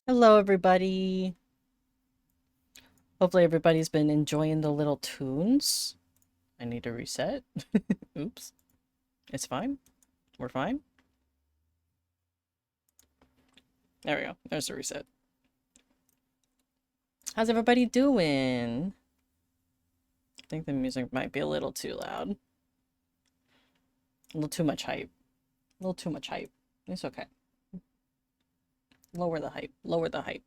Hello, everybody. Hopefully, everybody's been enjoying the little tunes. I need to reset. Oops. It's fine. We're fine. There we go. There's the reset. How's everybody doing? I think the music might be a little too loud. A little too much hype. A little too much hype. It's okay. Lower the hype. Lower the hype.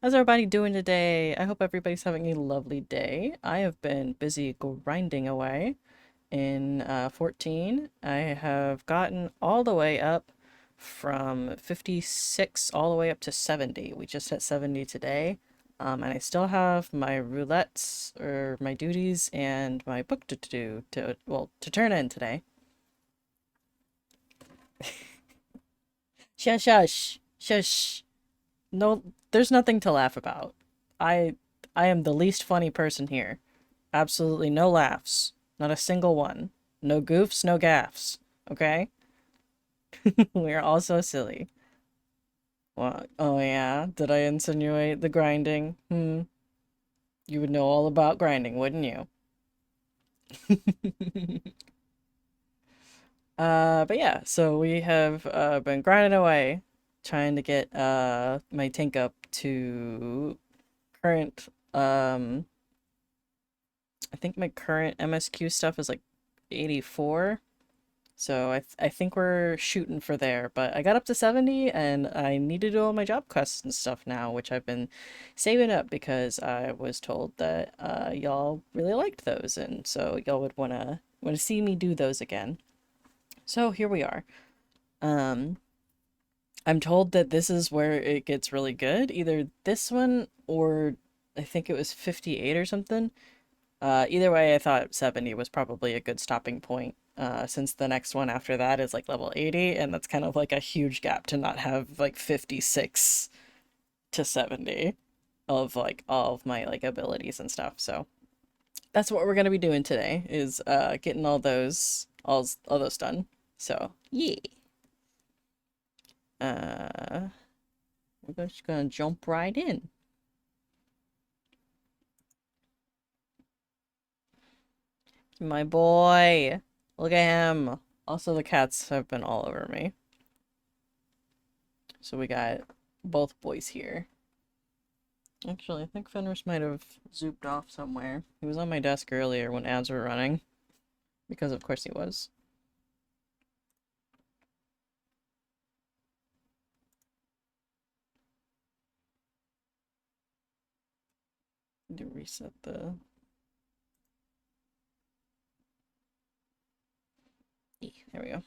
How's everybody doing today? I hope everybody's having a lovely day. I have been busy grinding away. In 14, I have gotten all the way up from 56 all the way up to 70. We just hit 70 today. And I still have my roulettes or my duties and my book to do to turn in today. Shush, shush, shush. No, there's nothing to laugh about. I I am the least funny person here. Absolutely no laughs. Not a single one. No goofs, no gaffs. Okay? We're all so silly. What? Oh yeah? Did I insinuate the grinding? You would know all about grinding, wouldn't you? But yeah, so we have been grinding away, trying to get my tank up to current I think my current MSQ stuff is like 84. So I think we're shooting for there, but I got up to 70 and I need to do all my job quests and stuff now, which I've been saving up because I was told that y'all really liked those and so y'all would wanna see me do those again. So here we are. Um I'm told that this is where it gets really good, either this one or I think it was 58 or something. Either way, I thought 70 was probably a good stopping point, since the next one after that is like level 80, and that's kind of like a huge gap to not have like 56 to 70 of like all of my like abilities and stuff. So that's what we're gonna be doing today is getting all those done. So yeah. Uh we're just gonna jump right in. My boy. Look at him. Also, the cats have been all over me. So we got both boys here. Actually, I think Fenris might have zooped off somewhere. He was on my desk earlier when ads were running. Because of course he was. Need to reset the... There we go.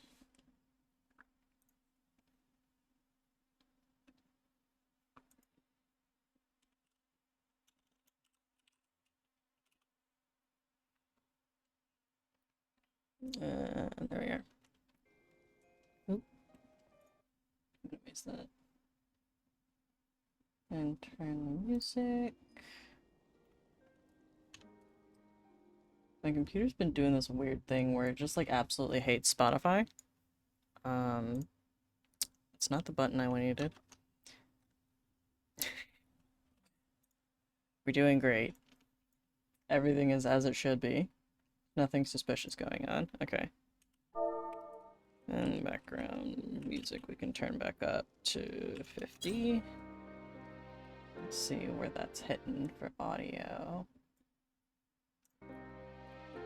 There we are. Oop. Erase that. And turn the music. My computer's been doing this weird thing where it just like absolutely hates Spotify. Um, it's not the button I needed. We're doing great. Everything is as it should be. Nothing suspicious going on. Okay. And background music we can turn back up to 50. Let's see where that's hitting for audio.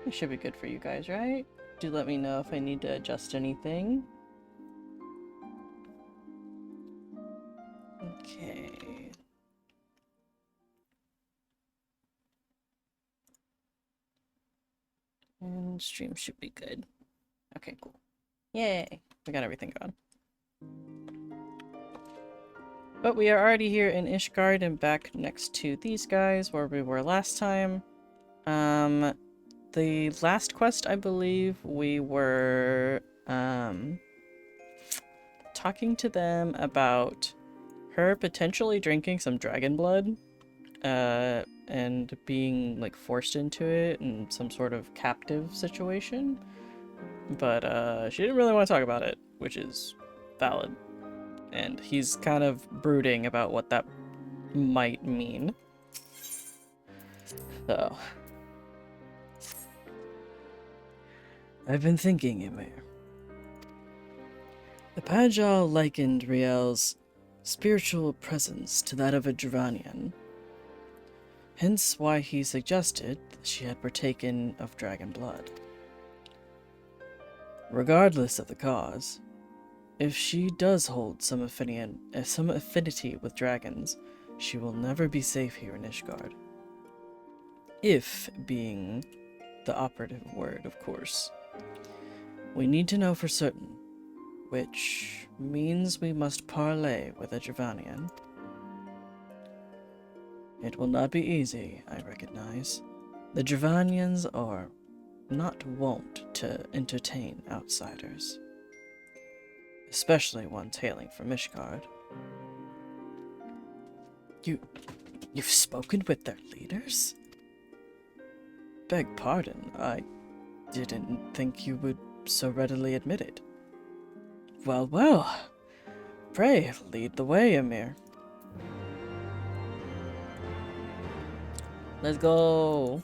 It should be good for you guys, right? Do let me know if I need to adjust anything. Okay. And stream should be good. Okay, cool. Yay! We got everything going. But we are already here in Ishgard and back next to these guys where we were last time. The last quest, I believe, we were, talking to them about her potentially drinking some dragon blood, and being, like, forced into it in some sort of captive situation. But, she didn't really want to talk about it, which is valid. and he's kind of brooding about what that might mean. So, I've been thinking, Ymir. The Pajal likened Riel's spiritual presence to that of a Duranian, hence why he suggested that she had partaken of dragon blood. Regardless of the cause, if she does hold some affinity with dragons, she will never be safe here in Ishgard. If being the operative word, of course. We need to know for certain, which means we must parley with a Dravanian. It will not be easy, I recognize. The Dravanians are not wont to entertain outsiders, especially ones hailing from Ishgard. You've spoken with their leaders? Beg pardon, I didn't think you would so readily admit it. Well, well. Pray, lead the way, Ymir. Let's go.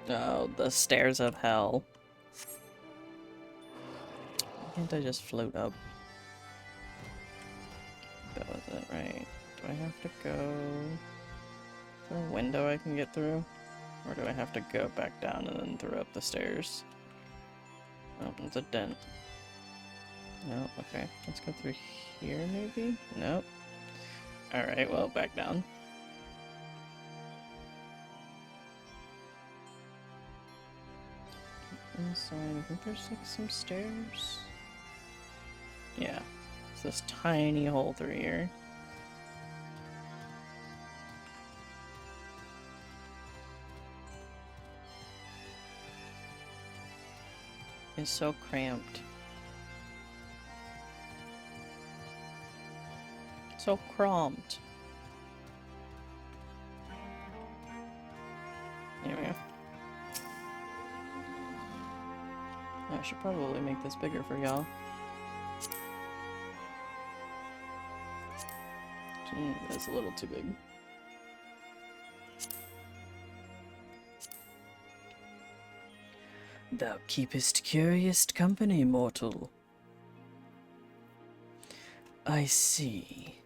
Oh, the stairs of hell. Why can't I just float up? That was it, right? Do I have to go... Is there a window I can get through? Or do I have to go back down and then through up the stairs? Oh, it's a dent. No, okay. Let's go through here, maybe? Nope. Alright, well, back down. So I think there's like some stairs. Yeah, it's this tiny hole through here. It's so cramped. So cramped. There we go. I should probably make this bigger for y'all. That's a little too big. Thou keepest curious company, mortal. I see.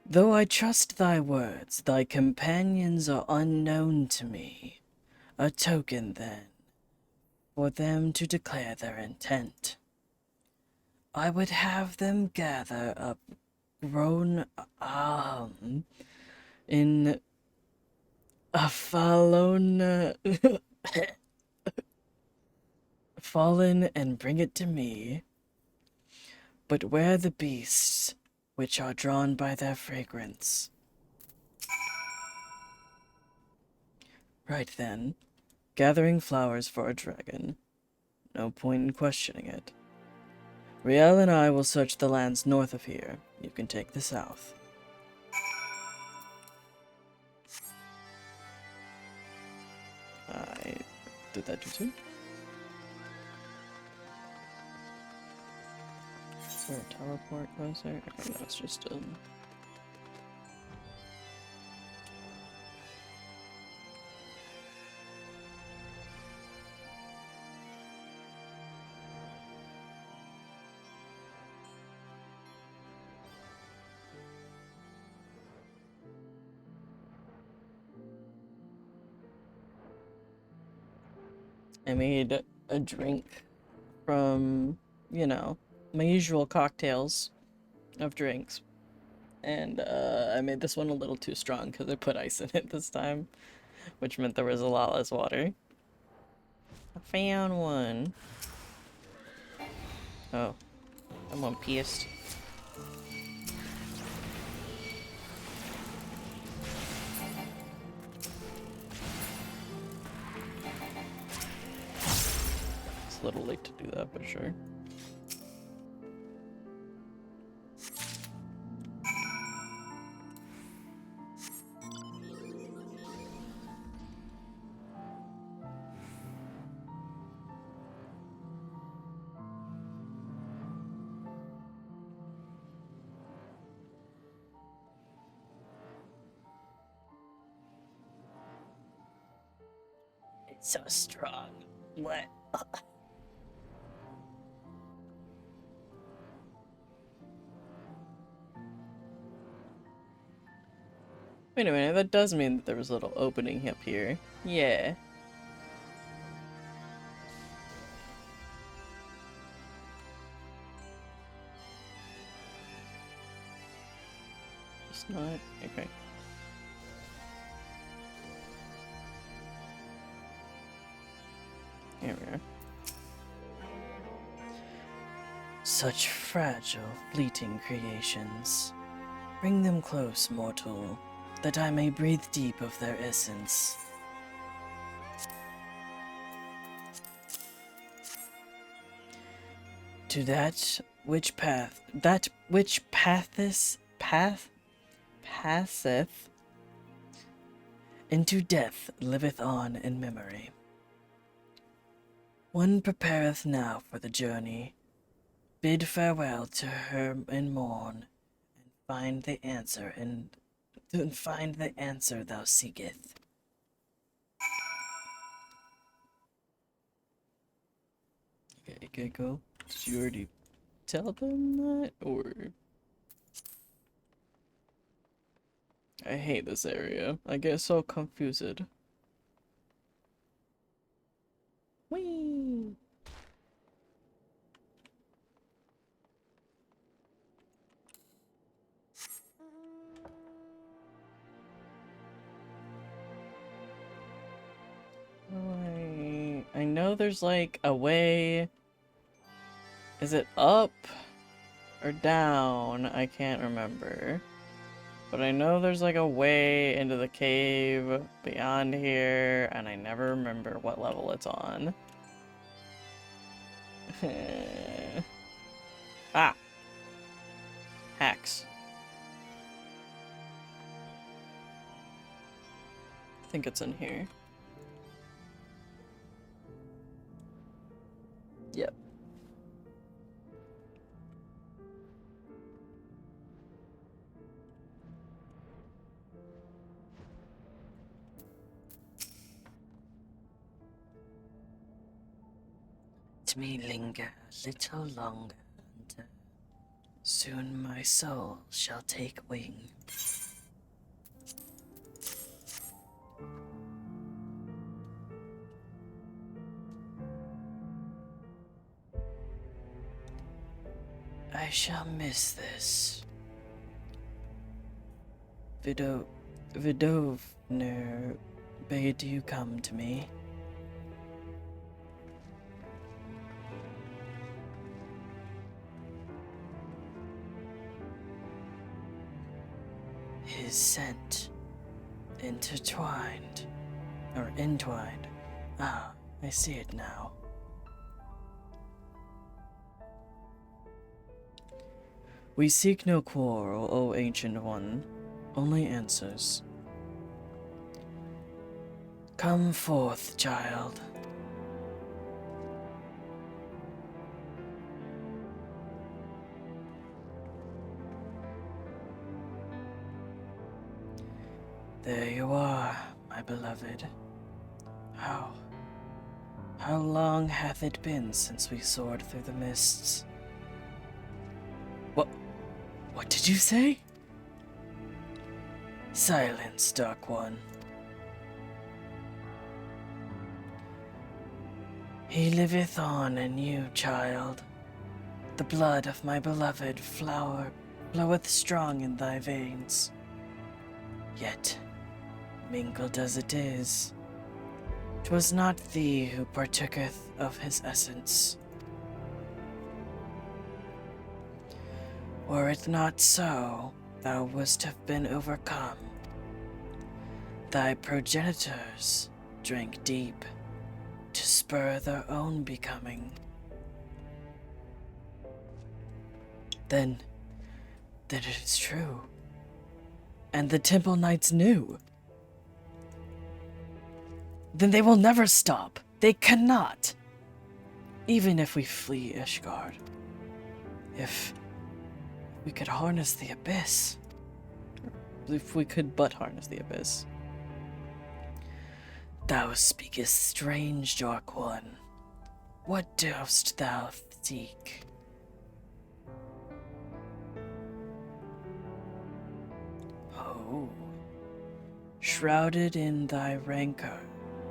Though I trust thy words, thy companions are unknown to me. A token, then, for them to declare their intent. I would have them gather up grown in a fallen and bring it to me, but where the beasts which are drawn by their fragrance. Right then, gathering flowers for a dragon. No point in questioning it. Riel and I will search the lands north of here. You can take the south. I did that too. Is there a teleport closer? Okay, no, it's just I made a drink from, you know, my usual cocktails of drinks. And I made this one a little too strong because I put ice in it this time, which meant there was a lot less water. I found one. Oh, I'm one pissed. It's a little late to do that, but sure. It's so strong. What? Wait a minute, that does mean that there was a little opening up here. Yeah. It's not. Okay. Here we are. Such fragile, fleeting creations. Bring them close, mortal, that I may breathe deep of their essence. To that which passeth into death liveth on in memory. One prepareth now for the journey. Bid farewell to her and mourn, and find the answer thou seeketh. Okay, Gecko. Did you already tell them that, or? I hate this area. I get so confused. Whee! I know there's like a way. Is it up or down? I can't remember. But I know there's like a way into the cave beyond here, and I never remember what level it's on. Ah! Hacks. I think it's in here. Yep. Let me linger a little longer, and soon my soul shall take wing. I shall miss this. Vidovner bade you come to me. His scent entwined. Ah, I see it now. We seek no quarrel, O Ancient One, only answers. Come forth, child. There you are, my beloved. How long hath it been since we soared through the mists? What did you say? Silence, Dark One. He liveth on in you, child. The blood of my beloved flower floweth strong in thy veins. Yet, mingled as it is, 'twas not thee who partooketh of his essence. Were it not so, thou wouldst have been overcome. Thy progenitors drank deep to spur their own becoming. Then it is true. And the Temple Knights knew. Then they will never stop. They cannot. Even if we flee Ishgard. If we could harness the Abyss. If we could but harness the Abyss. Thou speakest strange, Dark One. What dost thou seek? Oh, shrouded in thy rancor,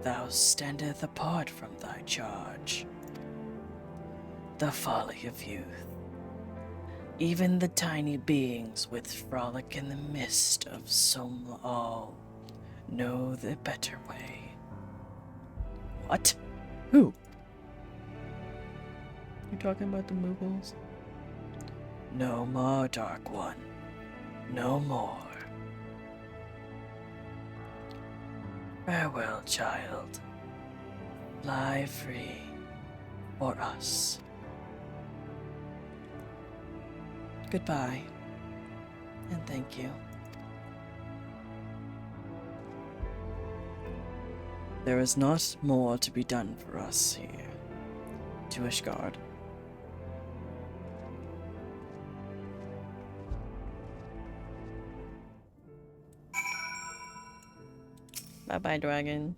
thou standeth apart from thy charge. The folly of youth. Even the tiny beings with frolic in the mist of some all know the better way. What? Who? You talking about the Mughals? No more, Dark One. No more. Farewell, child. Fly free for us. Goodbye, and thank you. There is not more to be done for us here. To Ishgard. Bye-bye, dragon.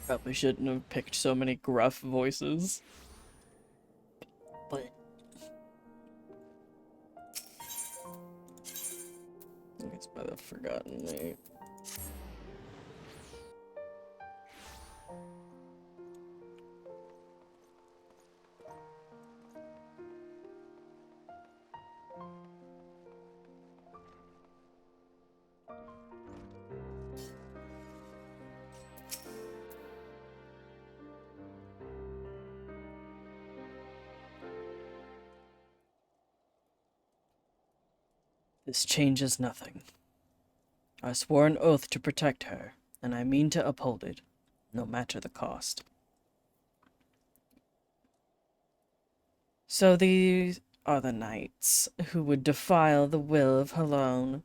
Probably shouldn't have picked so many gruff voices. But I guess by the Forgotten Knight. This changes nothing. I swore an oath to protect her, and I mean to uphold it, no matter the cost. So these are the knights who would defile the will of Helone.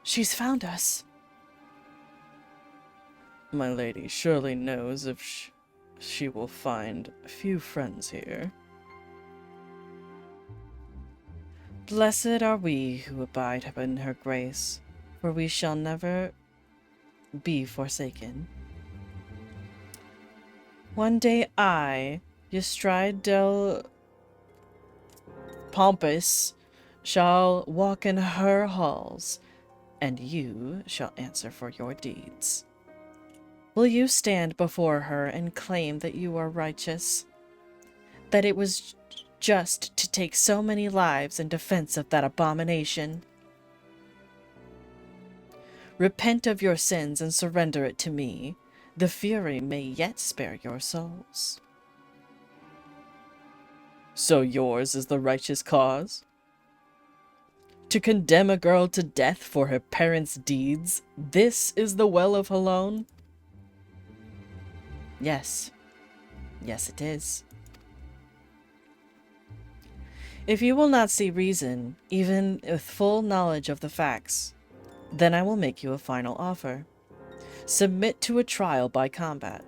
She's found us. My lady surely knows if she will find a few friends here. Blessed are we who abide in her grace, for we shall never be forsaken. One day I, Yestride del Pompous, shall walk in her halls, and you shall answer for your deeds. Will you stand before her and claim that you are righteous? That it was just to take so many lives in defense of that abomination? Repent of your sins and surrender it to me. The Fury may yet spare your souls. So yours is the righteous cause? To condemn a girl to death for her parents' deeds, this is the well of Helone? Yes. Yes, it is. If you will not see reason, even with full knowledge of the facts, then I will make you a final offer. Submit to a trial by combat.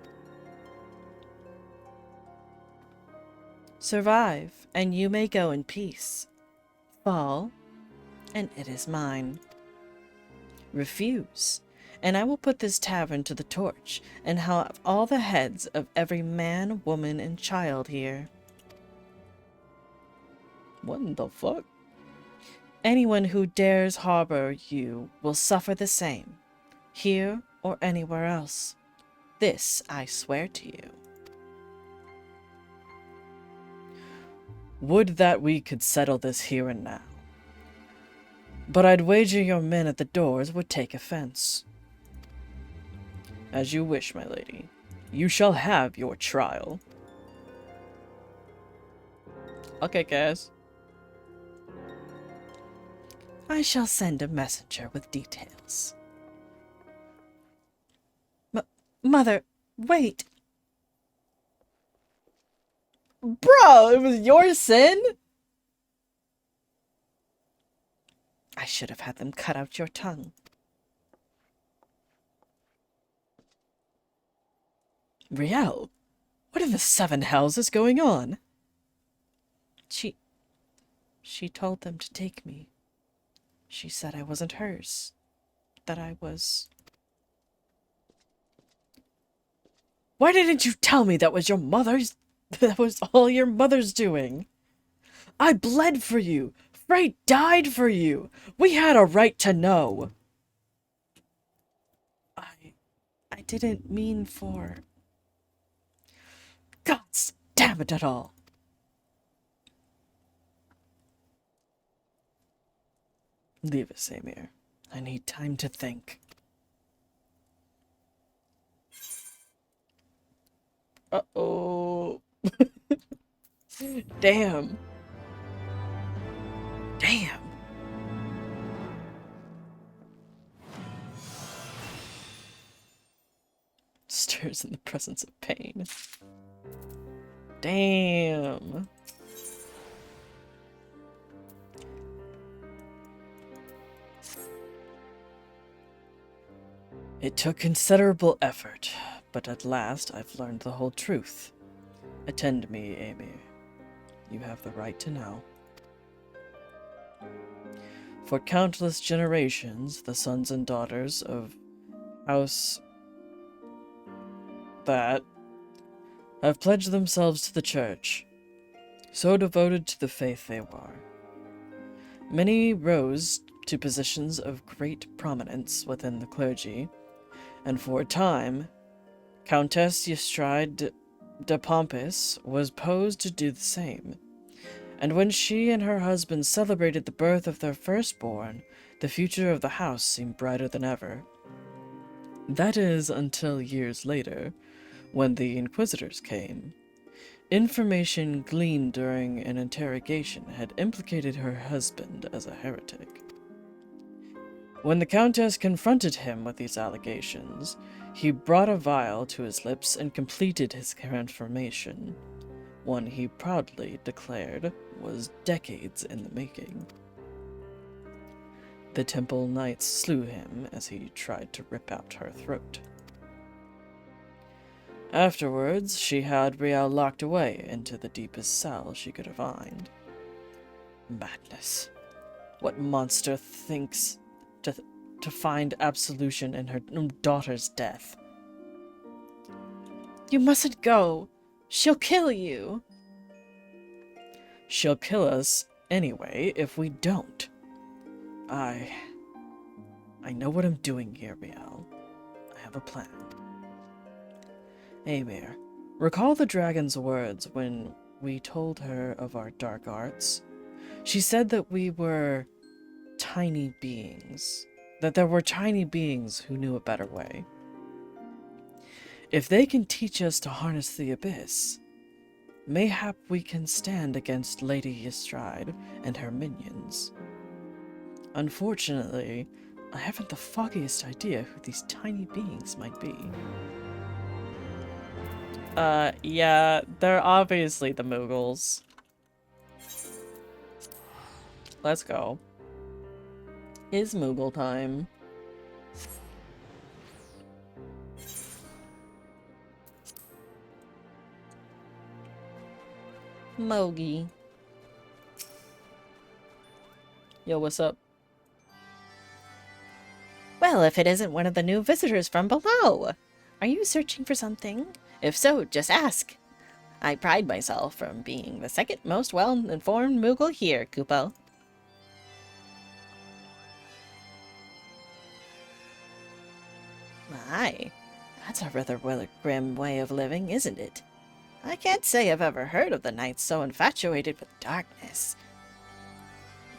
Survive, and you may go in peace. Fall, and it is mine. Refuse, and I will put this tavern to the torch, and have all the heads of every man, woman, and child here. What in the fuck? Anyone who dares harbor you will suffer the same, here or anywhere else. This I swear to you. Would that we could settle this here and now. But I'd wager your men at the doors would take offense. As you wish, my lady. You shall have your trial. Okay, Cass. I shall send a messenger with details. Mother, wait! Bro, it was your sin? I should have had them cut out your tongue. Riel, what in the seven hells is going on? She told them to take me. She said I wasn't hers. That I was... Why didn't you tell me that was your mother's... That was all your mother's doing? I bled for you. Frey died for you. We had a right to know. I didn't mean for... God damn it all. Leave us, Amir. I need time to think. Uh-oh. Damn. Damn. Stirs in the presence of pain. Damn. It took considerable effort, but at last I've learned the whole truth. Attend me, Amy. You have the right to know. For countless generations, the sons and daughters of House that have pledged themselves to the church, so devoted to the faith they were. Many rose to positions of great prominence within the clergy, and for a time, Countess Yestride de Pompis was posed to do the same. And when she and her husband celebrated the birth of their firstborn, the future of the house seemed brighter than ever. That is, until years later, when the Inquisitors came. Information gleaned during an interrogation had implicated her husband as a heretic. When the Countess confronted him with these allegations, he brought a vial to his lips and completed his transformation, one he proudly declared was decades in the making. The Temple Knights slew him as he tried to rip out her throat. Afterwards, she had Riel locked away into the deepest cell she could find. Madness. What monster thinks to find absolution in her daughter's death? You mustn't go. She'll kill you. She'll kill us anyway if we don't. I know what I'm doing here, Riel. I have a plan. Amir, recall the dragon's words when we told her of our dark arts? She said that we were tiny beings. That there were tiny beings who knew a better way. If they can teach us to harness the abyss, mayhap we can stand against Lady Yestride and her minions. Unfortunately, I haven't the foggiest idea who these tiny beings might be. Yeah, they're obviously the Mughals. Let's go. It's Mughal time. Mogi. Yo, what's up? Well, if it isn't one of the new visitors from below. Are you searching for something? If so, just ask. I pride myself from being the second most well-informed Moogle here, Kupo. My, that's a rather grim way of living, isn't it? I can't say I've ever heard of the knights so infatuated with darkness.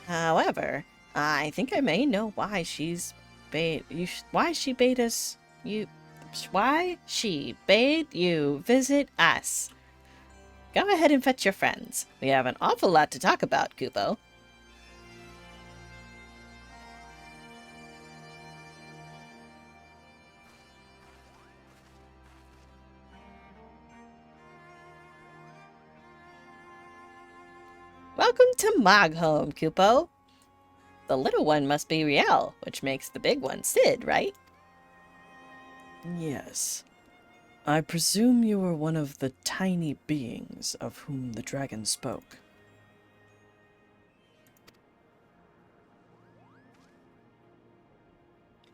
However, I think I may know why she bade you visit us. Go ahead and fetch your friends. We have an awful lot to talk about, Kupo. Welcome to Moghome, Kupo. The little one must be Riel, which makes the big one Sid, right? Yes. I presume you were one of the tiny beings of whom the dragon spoke.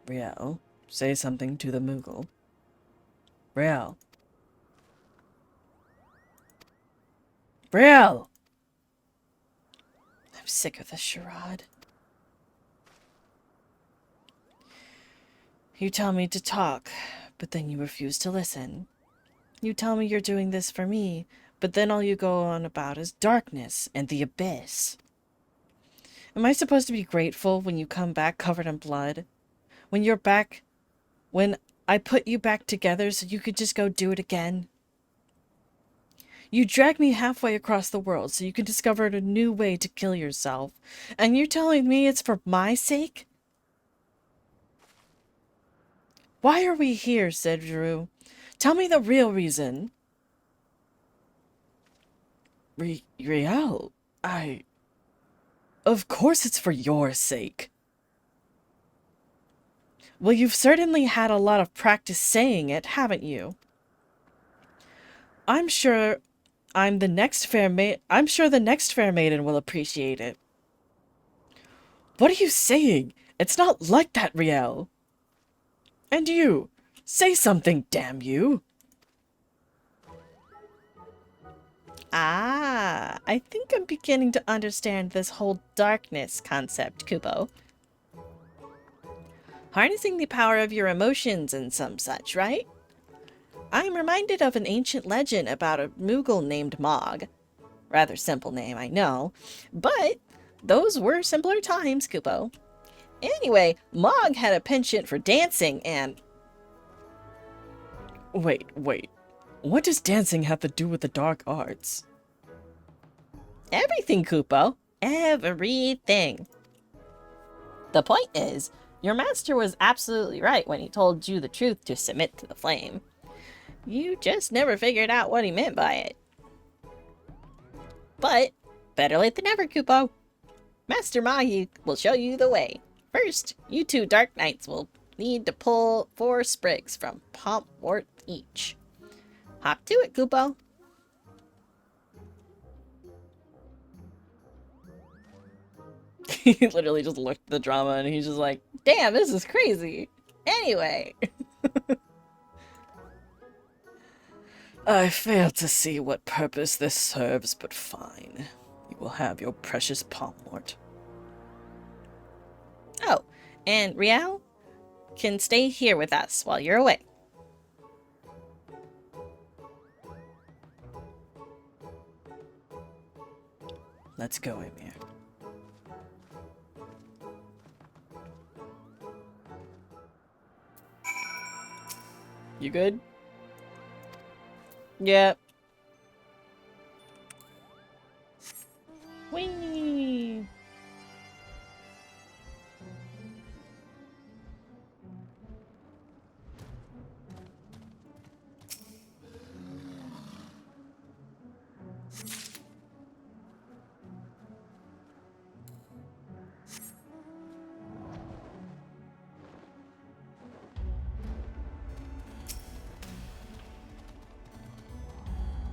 Riel, say something to the Moogle. Riel. Riel! I'm sick of this charade. You tell me to talk, but then you refuse to listen. You tell me you're doing this for me, but then all you go on about is darkness and the abyss. Am I supposed to be grateful when you come back covered in blood? When you're back... When I put you back together so you could just go do it again? You dragged me halfway across the world so you could discover a new way to kill yourself. And you're telling me it's for my sake? Why are we here, said Drew. Tell me the real reason. Riel, Of course it's for your sake. Well, you've certainly had a lot of practice saying it, haven't you? I'm sure the next fair maiden will appreciate it. What are you saying? It's not like that, Riel. And you, say something, damn you. Ah, I think I'm beginning to understand this whole darkness concept, Kupo. Harnessing the power of your emotions and some such, right? I'm reminded of an ancient legend about a Moogle named Mog. Rather simple name, I know, but those were simpler times, Kupo. Anyway, Mog had a penchant for dancing and... Wait. What does dancing have to do with the dark arts? Everything, Kupo. Everything. The point is, your master was absolutely right when he told you the truth to submit to the flame. You just never figured out what he meant by it. But, better late than never, Kupo. Master Mahi will show you the way. First, you two Dark Knights will need to pull 4 sprigs from Pompwort each. Hop to it, Kupo. He literally just looked at the drama and he's just like, damn, this is crazy. Anyway. I fail to see what purpose this serves, but fine. You will have your precious Pompwort. Oh, and Riel can stay here with us while you're away. Let's go, Emir. You good? Yep. Whee!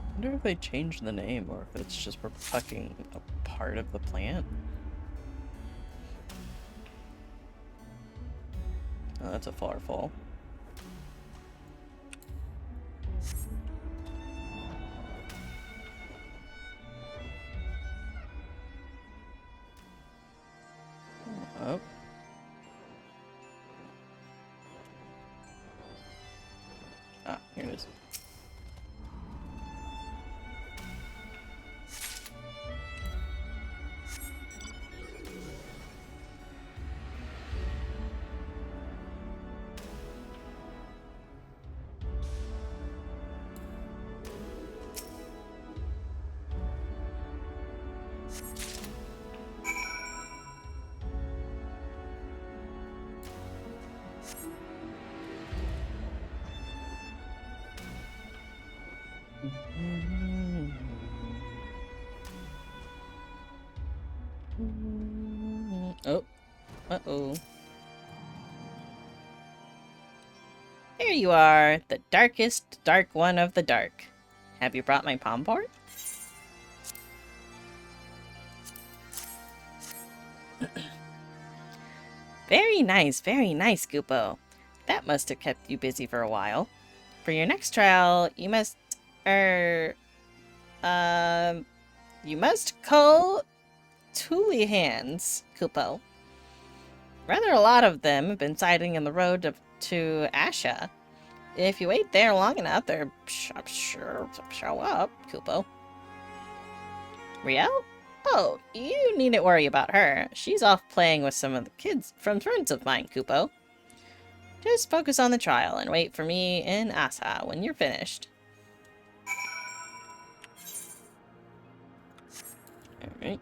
I wonder if they changed the name or if it's just fucking a part of the plant. Oh, that's a far fall. Oh. Ah, here it is. Oh. Uh-oh. Here you are, the darkest dark one of the dark. Have you brought my palm port? Very nice, Kupo. That must have kept you busy for a while. For your next trial, you must, you must cull Thule hands, Kupo. Rather a lot of them have been sighting in the road to Asha. If you wait there long enough, they're sure to show up, Kupo. Riel? Oh, you needn't worry about her. She's off playing with some of the kids from friends of mine, Kupo. Just focus on the trial and wait for me in Asa when you're finished. Alright.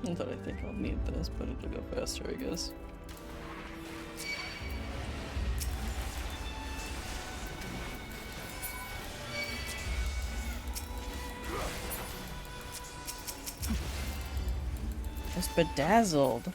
Not that I think I'll need this, but it'll go faster, I guess. Just bedazzled.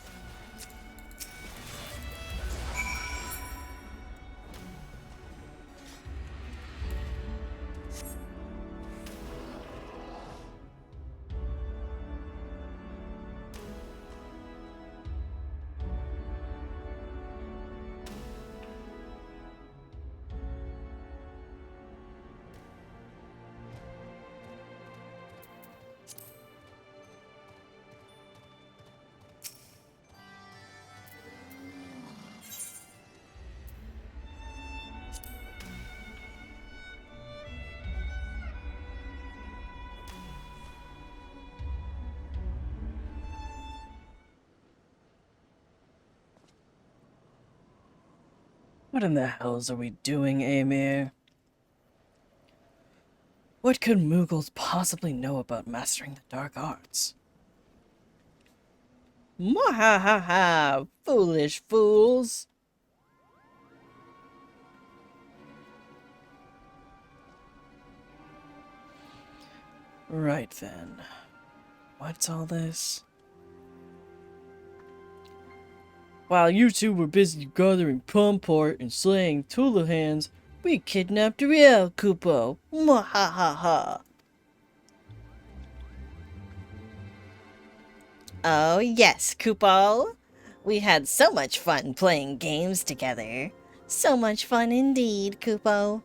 What in the hells are we doing, Amir? What could Mughals possibly know about mastering the dark arts? Mwahaha! Foolish fools! Right then. What's all this? While you two were busy gathering Pumport and slaying Tulahans, we kidnapped Riel, Kupo. Mwahaha! Oh yes, Kupo. We had so much fun playing games together. So much fun indeed, Kupo.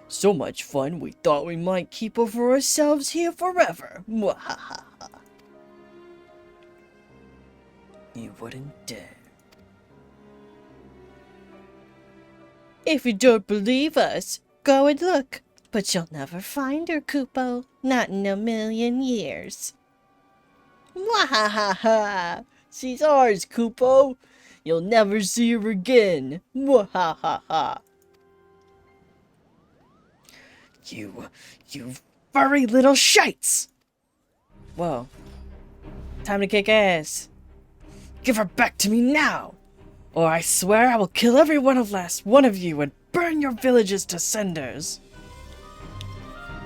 So much fun we thought we might keep her for ourselves here forever. Mwahaha. You wouldn't dare. If you don't believe us, go and look. But you'll never find her, Kupo. Not in a million years. Mwahaha! She's ours, Kupo. You'll never see her again. Mwahaha! You furry little shites! Whoa. Time to kick ass. Give her back to me now, or I swear I will kill every last one of you and burn your villages to cinders.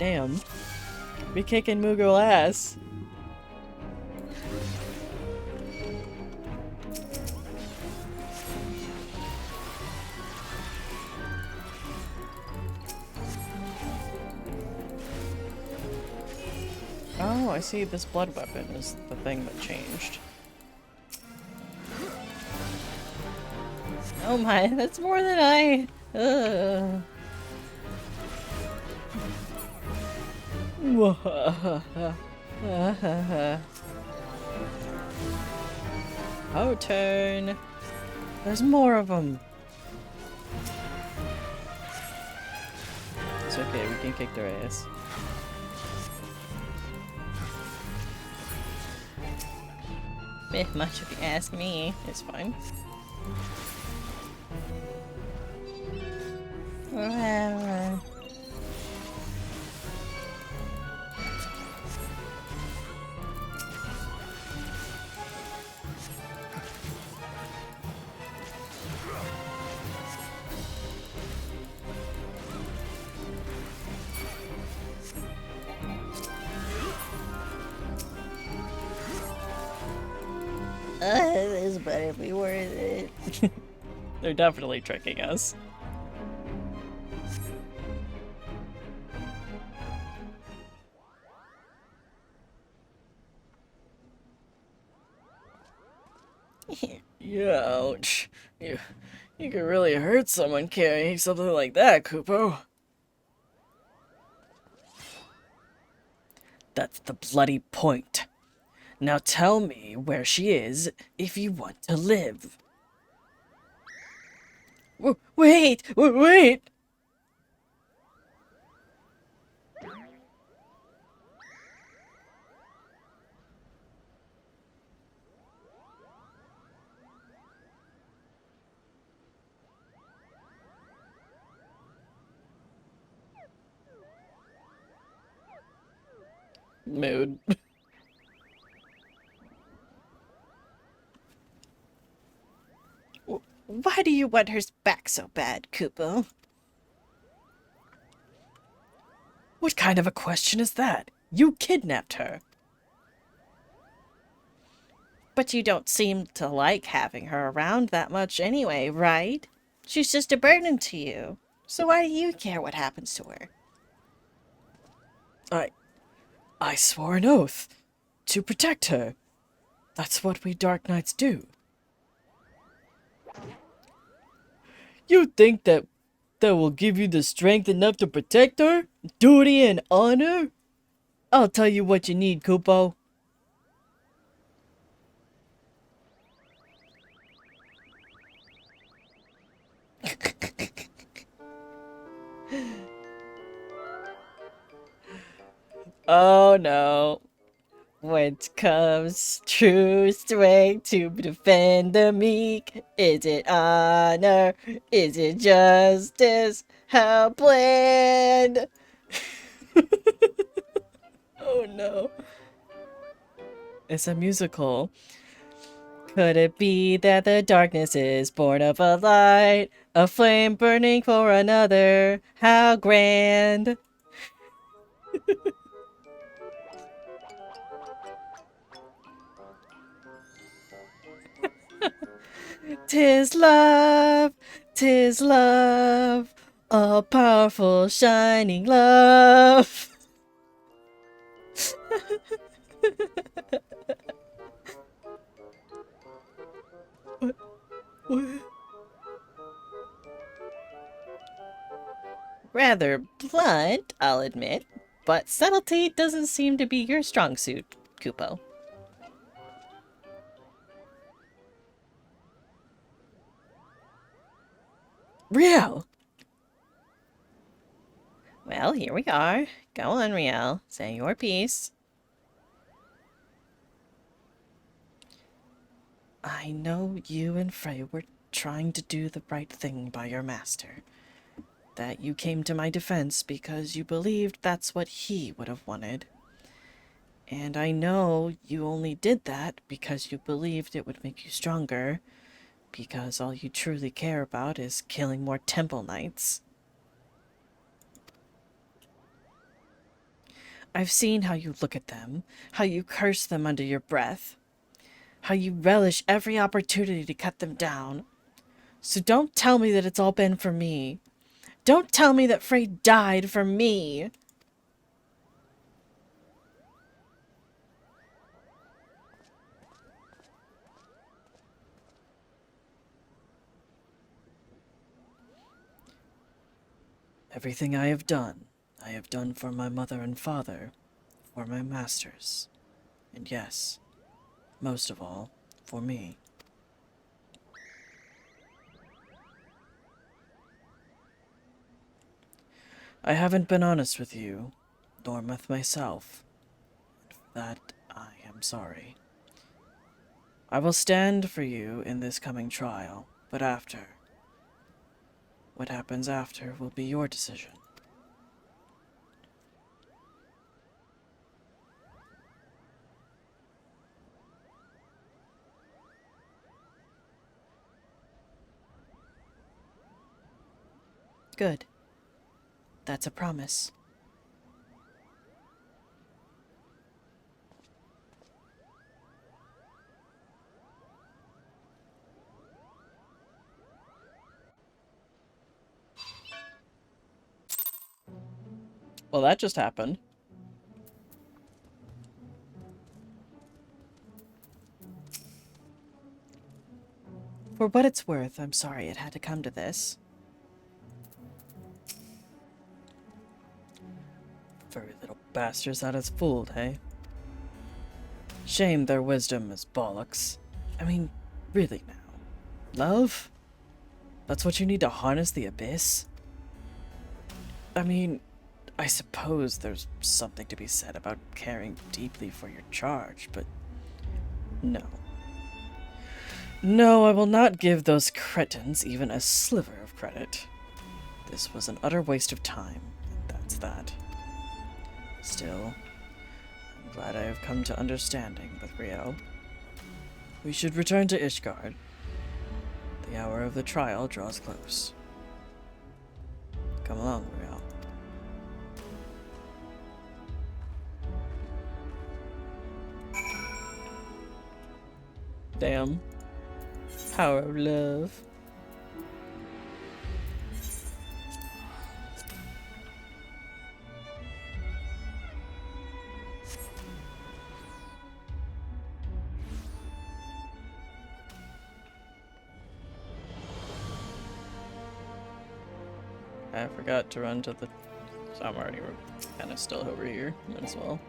Damn. Be kicking Mughal ass. Oh, I see this blood weapon is the thing that changed. Oh my, that's more than I... Oh, turn. There's more of them. It's okay, we can kick their ass. Bit much if you ask me. It's fine. Whatever. This better be worth it. They're definitely tricking us. Yeah, ouch. You could really hurt someone carrying something like that, Kupo. That's the bloody point. Now tell me where she is if you want to live. Wait! Mood. Why do you want her back so bad, Kupo? What kind of a question is that? You kidnapped her. But you don't seem to like having her around that much anyway, right? She's just a burden to you. So why do you care what happens to her? I swore an oath to protect her. That's what we Dark Knights do. You think that will give you the strength enough to protect her? Duty and honor? I'll tell you what you need, Kupo. Oh no. When comes true strength to defend the meek, is it honor? Is it justice? How bland? Oh no. It's a musical. Could it be that the darkness is born of a light, a flame burning for another? How grand! 'Tis love, a powerful shining love. What? Rather blunt, I'll admit, but subtlety doesn't seem to be your strong suit, Kupo. Riel! Well, here we are. Go on, Riel. Say your piece. I know you and Frey were trying to do the right thing by your master. That you came to my defense because you believed that's what he would have wanted. And I know you only did that because you believed it would make you stronger, because all you truly care about is killing more temple knights. I've seen how you look at them, how you curse them under your breath, how you relish every opportunity to cut them down. So don't tell me that it's all been for me. Don't tell me that Frey died for me. Everything I have done for my mother and father, for my masters, and yes, most of all, for me. I haven't been honest with you, nor with myself. For that, I am sorry. I will stand for you in this coming trial, but after. What happens after will be your decision. Good. That's a promise. Well, that just happened. For what it's worth, I'm sorry it had to come to this. Furry little bastards had us fooled, hey? Shame their wisdom is bollocks. I mean, really now. Love? That's what you need to harness the abyss? I mean, I suppose there's something to be said about caring deeply for your charge, but no. No, I will not give those cretins even a sliver of credit. This was an utter waste of time, and that's that. Still, I'm glad I have come to understanding with Riel. We should return to Ishgard. The hour of the trial draws close. Come along, Riel. Damn. Power of love. I forgot to run to the... So I'm already kind of still over here. Might as well.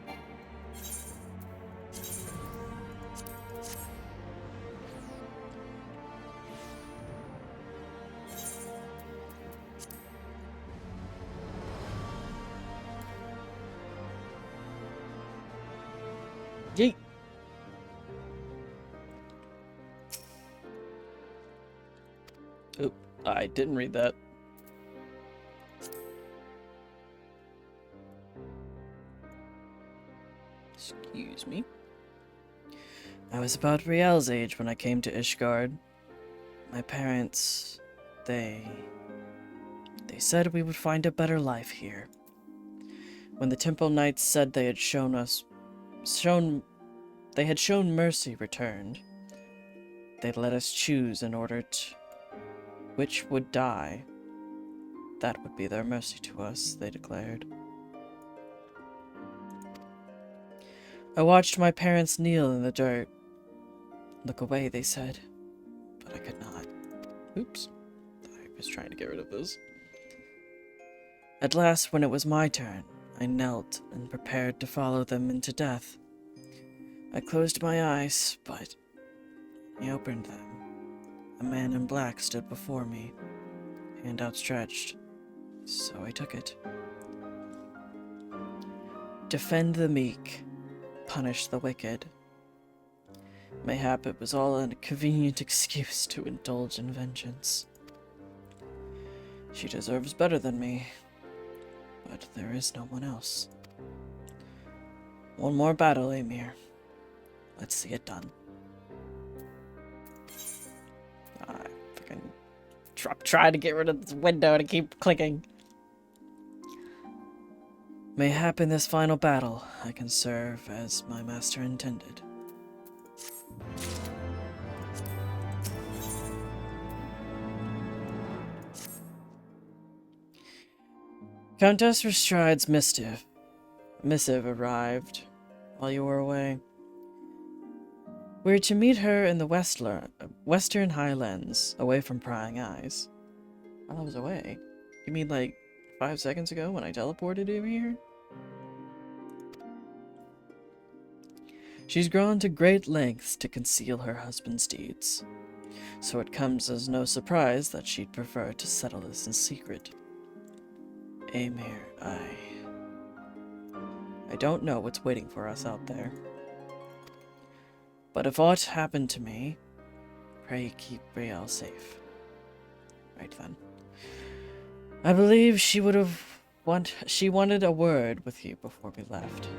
Yeet! Oop, I didn't read that. Excuse me. I was about Riel's age when I came to Ishgard. My parents, they said we would find a better life here. When the Temple Knights said they had shown mercy returned, they'd let us choose in order to which would die. That would be their mercy to us, they declared. I watched my parents kneel in the dirt. Look away, they said, but I could not. Oops. I was trying to get rid of this. At last, when it was my turn, I knelt and prepared to follow them into death. I closed my eyes, but I opened them. A man in black stood before me, hand outstretched, so I took it. Defend the meek, punish the wicked. Mayhap it was all a convenient excuse to indulge in vengeance. She deserves better than me, but there is no one else. One more battle, Emir. Let's see it done. I fucking try to get rid of this window to keep clicking. Mayhap in this final battle, I can serve as my master intended. Countess Restride's missive arrived while you were away. We're to meet her in the Western Highlands, away from prying eyes. While I was away? You mean like 5 seconds ago when I teleported over here? She's grown to great lengths to conceal her husband's deeds, so it comes as no surprise that she'd prefer to settle this in secret. Amir, I don't know what's waiting for us out there. But if aught happened to me, pray keep Brielle safe. Right then. I believe she wanted a word with you before we left.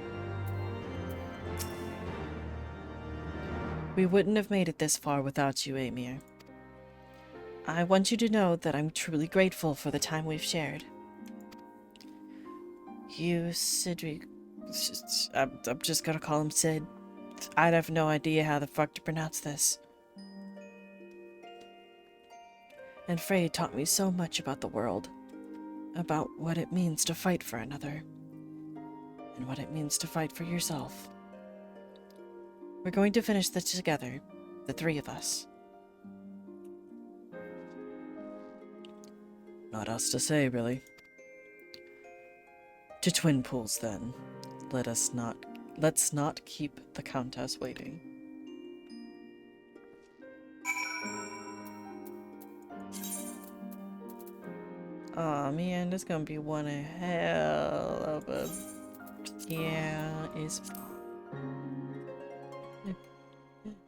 We wouldn't have made it this far without you, Amir. I want you to know that I'm truly grateful for the time we've shared. You, Sidri... I'm just gonna call him Sid. I'd have no idea how the fuck to pronounce this. And Frey taught me so much about the world. About what it means to fight for another. And what it means to fight for yourself. We're going to finish this together, the three of us. Not else to say, really. To Twin Pools, then. Let's not keep the Countess waiting. Aw, man, this gonna be one hell of a... Yeah, it's...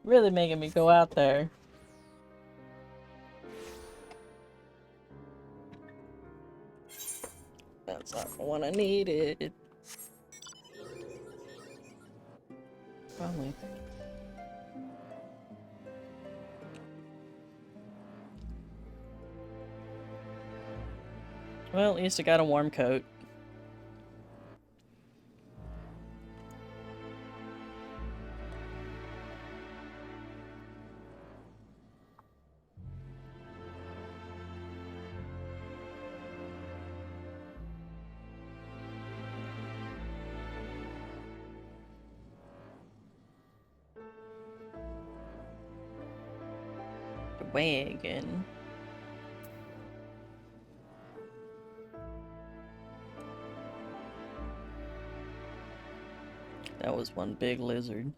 Really making me go out there. That's not the one I needed. Probably. Well, at least I got a warm coat. Wagon. That was one big lizard.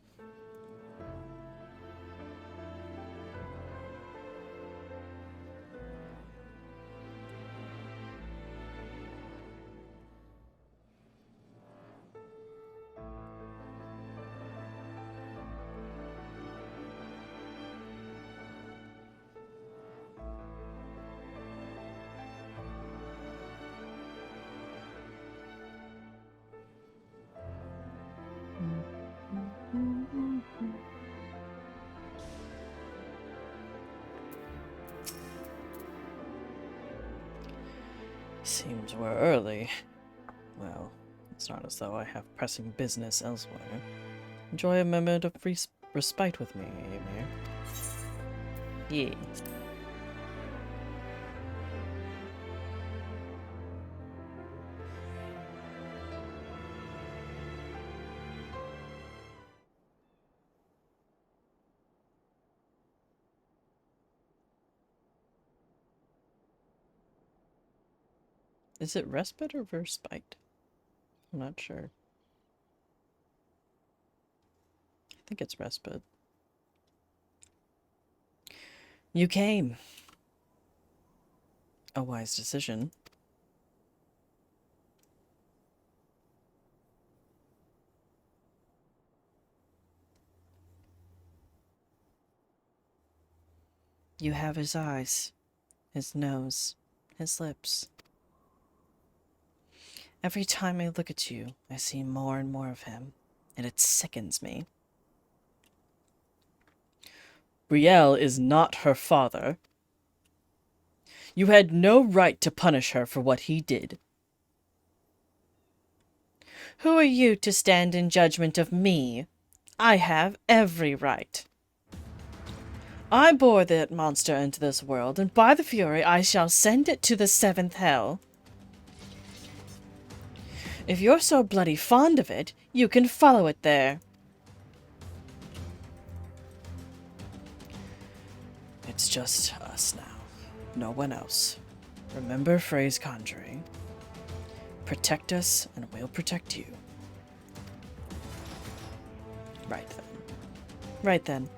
Seems we're early. Well, it's not as though I have pressing business elsewhere. Enjoy a moment of respite with me, Amir. Yeah. Is it respite or respite? I'm not sure. I think it's respite. You came. A wise decision. You have his eyes, his nose, his lips. Every time I look at you, I see more and more of him, and it sickens me. Brielle is not her father. You had no right to punish her for what he did. Who are you to stand in judgment of me? I have every right. I bore that monster into this world, and by the Fury I shall send it to the seventh hell. If you're so bloody fond of it, you can follow it there. It's just us now. No one else. Remember Frey's conjuring. Protect us, and we'll protect you. Right then. Right then.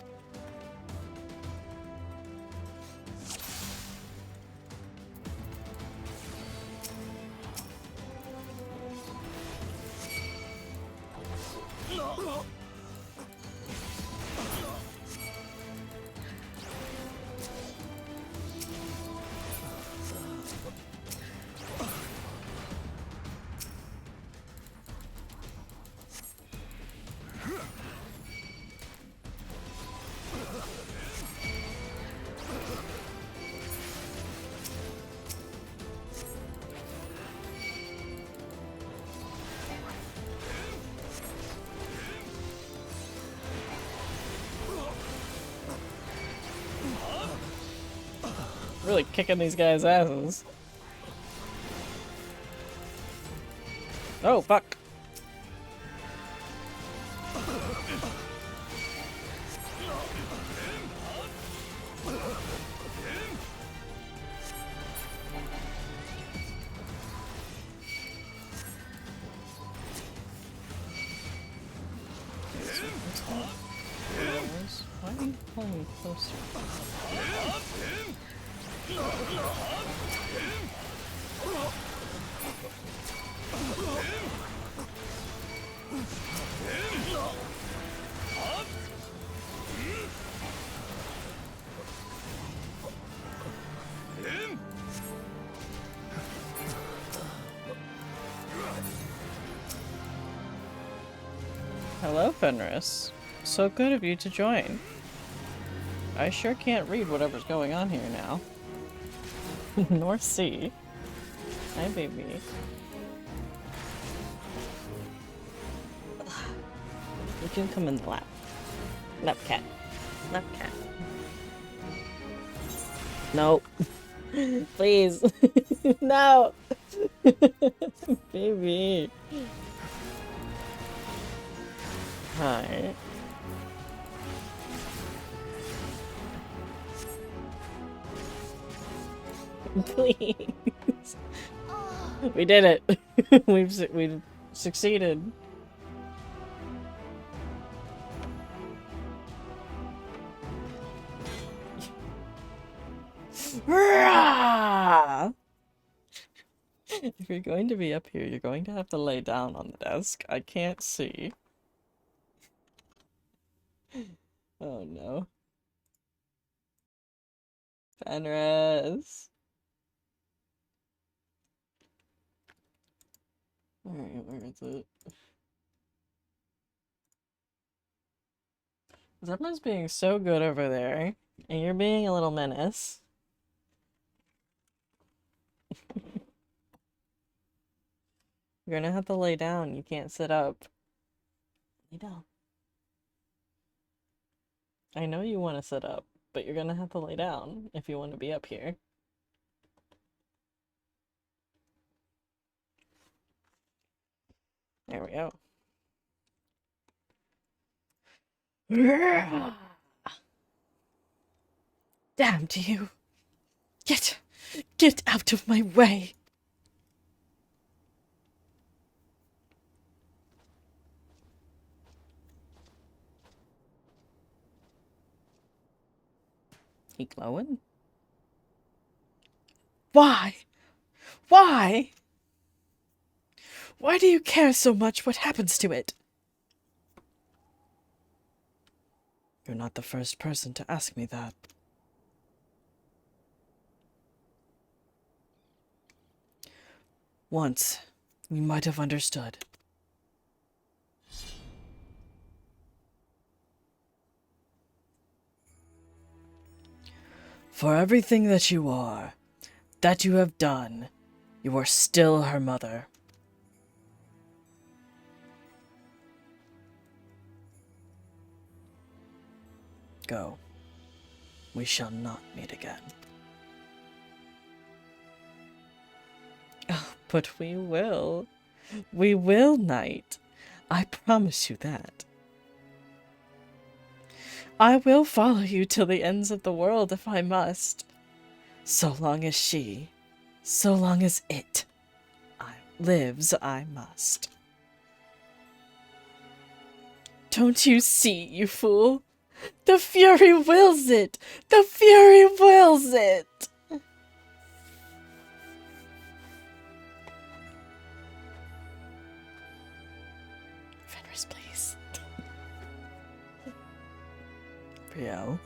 Really kicking these guys' asses. Oh, fuck. Why are you pulling me closer? Hello, Fenris. So good of you to join. I sure can't read whatever's going on here now. Nor see. Hi, baby. You can come in the lap. Lap cat. Lap cat. No. Please. No. Baby. Hi. Please. We did it. We've succeeded. If you're going to be up here, you're going to have to lay down on the desk. I can't see. Oh no. Fenris. Alright, where is it? Zepman's being so good over there, and you're being a little menace. You're gonna have to lay down. You can't sit up. Lay down. I know you want to sit up, but you're gonna have to lay down if you want to be up here. There we go. Damn to you. Get out of my way. He glowing? Why? Why? Why do you care so much what happens to it? You're not the first person to ask me that. Once, you might have understood. For everything that you are, that you have done, you are still her mother. Go. We shall not meet again. Oh, but we will. We will, Knight. I promise you that. I will follow you till the ends of the world if I must. So long as she, so long as it lives, I must. Don't you see, you fool? The Fury wills it! The Fury wills it! Fenris, please. Brielle.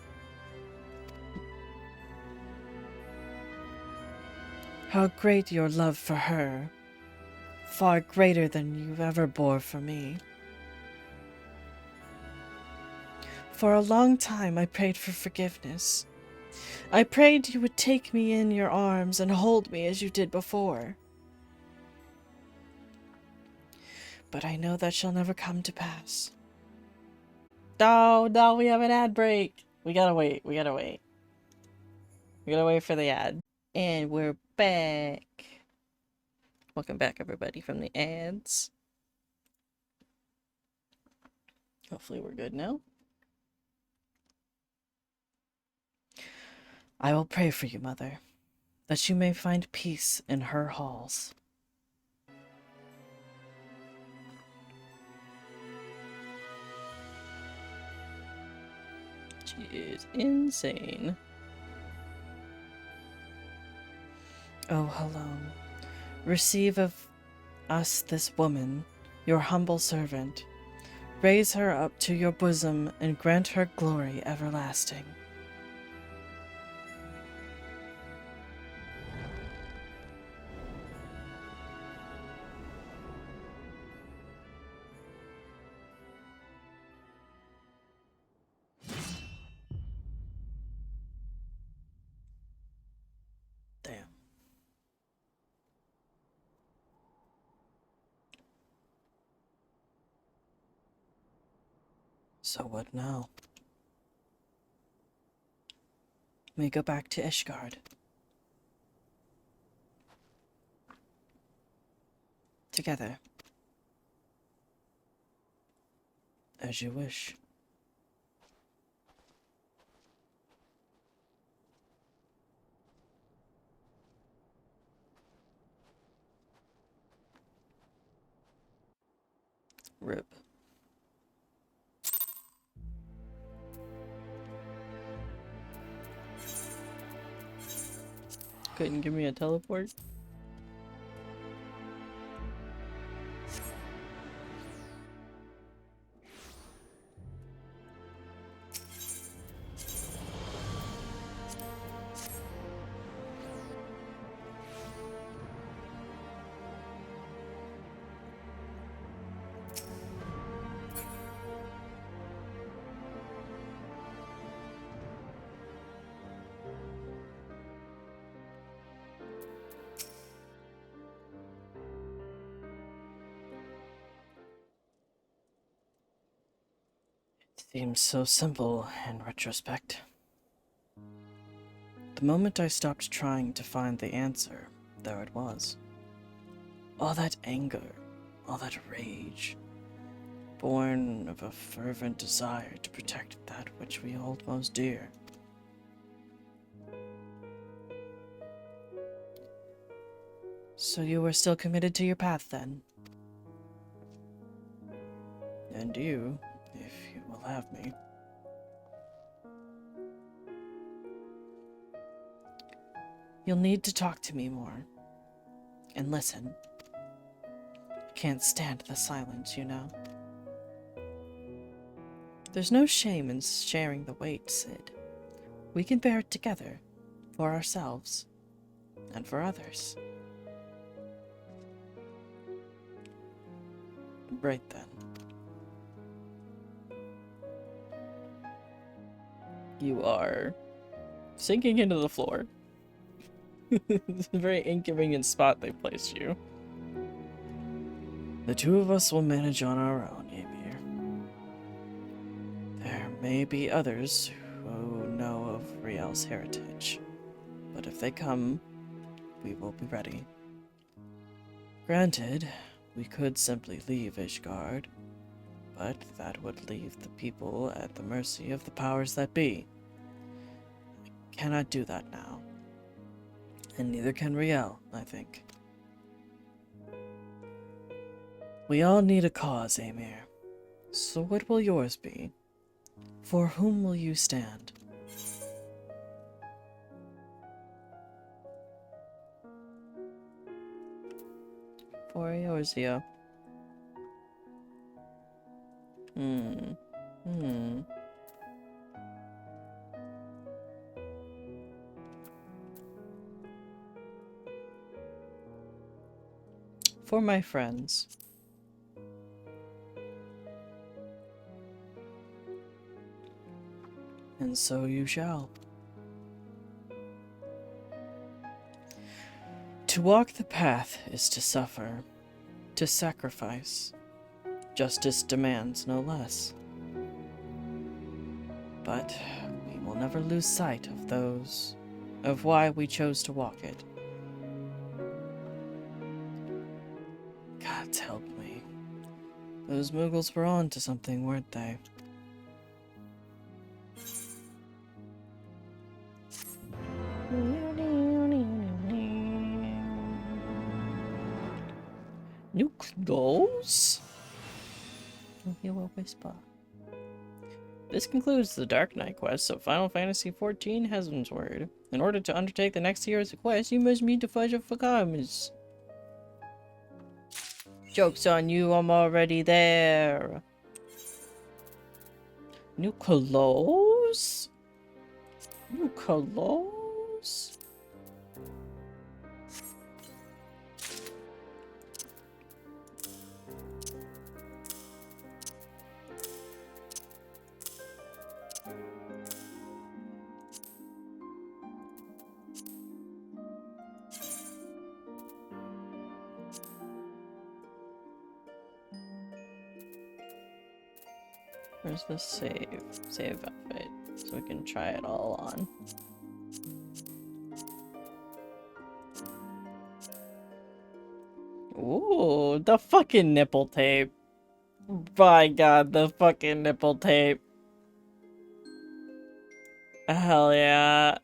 How great your love for her. Far greater than you ever bore for me. For a long time I prayed for forgiveness. I prayed you would take me in your arms and hold me as you did before. But I know that shall never come to pass. No, we have an ad break. We gotta wait. We're gonna wait for the ad. And we're back. Welcome back, everybody, from the ads. Hopefully we're good now. I will pray for you, Mother, that you may find peace in her halls. She is insane. Oh, hello. Receive of us this woman, your humble servant. Raise her up to your bosom and grant her glory everlasting. Damn. So what now? We go back to Ishgard. Together. As you wish. Rip. Couldn't give me a teleport? Seems so simple in retrospect. The moment I stopped trying to find the answer, there it was. All that anger, all that rage, born of a fervent desire to protect that which we hold most dear. So you were still committed to your path then? And you, if you will have me. You'll need to talk to me more. And listen. Can't stand the silence, you know. There's no shame in sharing the weight, Sid. We can bear it together. For ourselves. And for others. Right then. You are sinking into the floor. It's a very inconvenient spot they placed you. The two of us will manage on our own, Ymir. There may be others who know of Riel's heritage, but if they come, we will be ready. Granted, we could simply leave Ishgard, but that would leave the people at the mercy of the powers that be. I cannot do that now. And neither can Riel, I think. We all need a cause, Ymir. So what will yours be? For whom will you stand? For Eorzea. For my friends. And so you shall. To walk the path is to suffer, to sacrifice. Justice demands no less. But we will never lose sight of those of why we chose to walk it. God help me. Those Mughals were on to something, weren't they? New clothes? Hero Whisper. This concludes the Dark Knight quest of Final Fantasy XIV Heavensward. In order to undertake the next hero's quest, you must meet the Fudge of Fagamas. Joke's on you, I'm already there. New clothes? New clothes? Where's the save outfit? So we can try it all on. Ooh, the fucking nipple tape. My god, the fucking nipple tape. Hell yeah.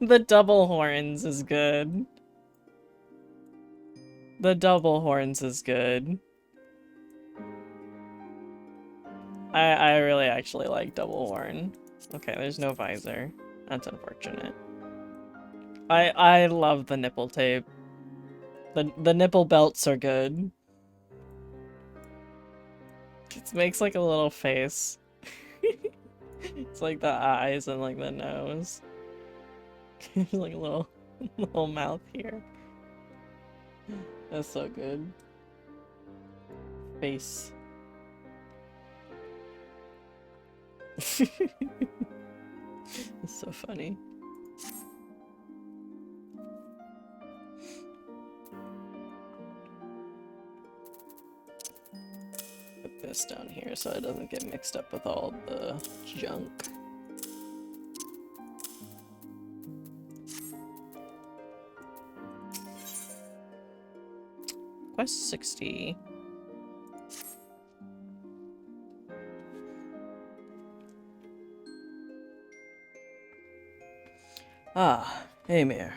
The double horns is good. The double horns is good. I really actually like double horn. Okay, there's no visor. That's unfortunate. I love the nipple tape. The nipple belts are good. It makes like a little face. It's like the eyes and like the nose. Like a little mouth here. That's so good. Face. It's so funny. Put this down here so it doesn't get mixed up with all the junk. Quest 60. Ah, Amir.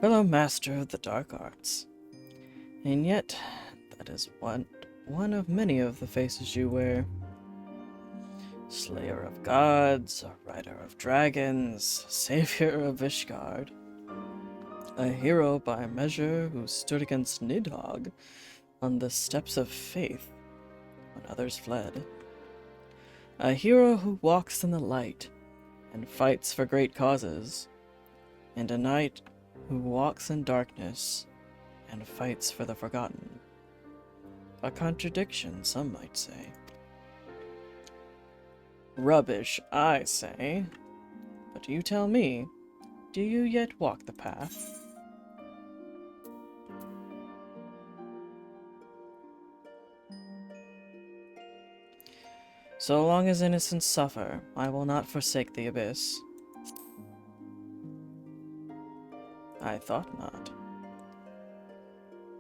Fellow master of the dark arts. And yet, that is one of many of the faces you wear. Slayer of gods, rider of dragons, savior of Ishgard. A hero by measure who stood against Nidhogg on the steps of faith when others fled. A hero who walks in the light and fights for great causes, and a knight who walks in darkness and fights for the forgotten. A contradiction, some might say. Rubbish, I say. But you tell me, do you yet walk the path? So long as innocents suffer, I will not forsake the abyss. I thought not.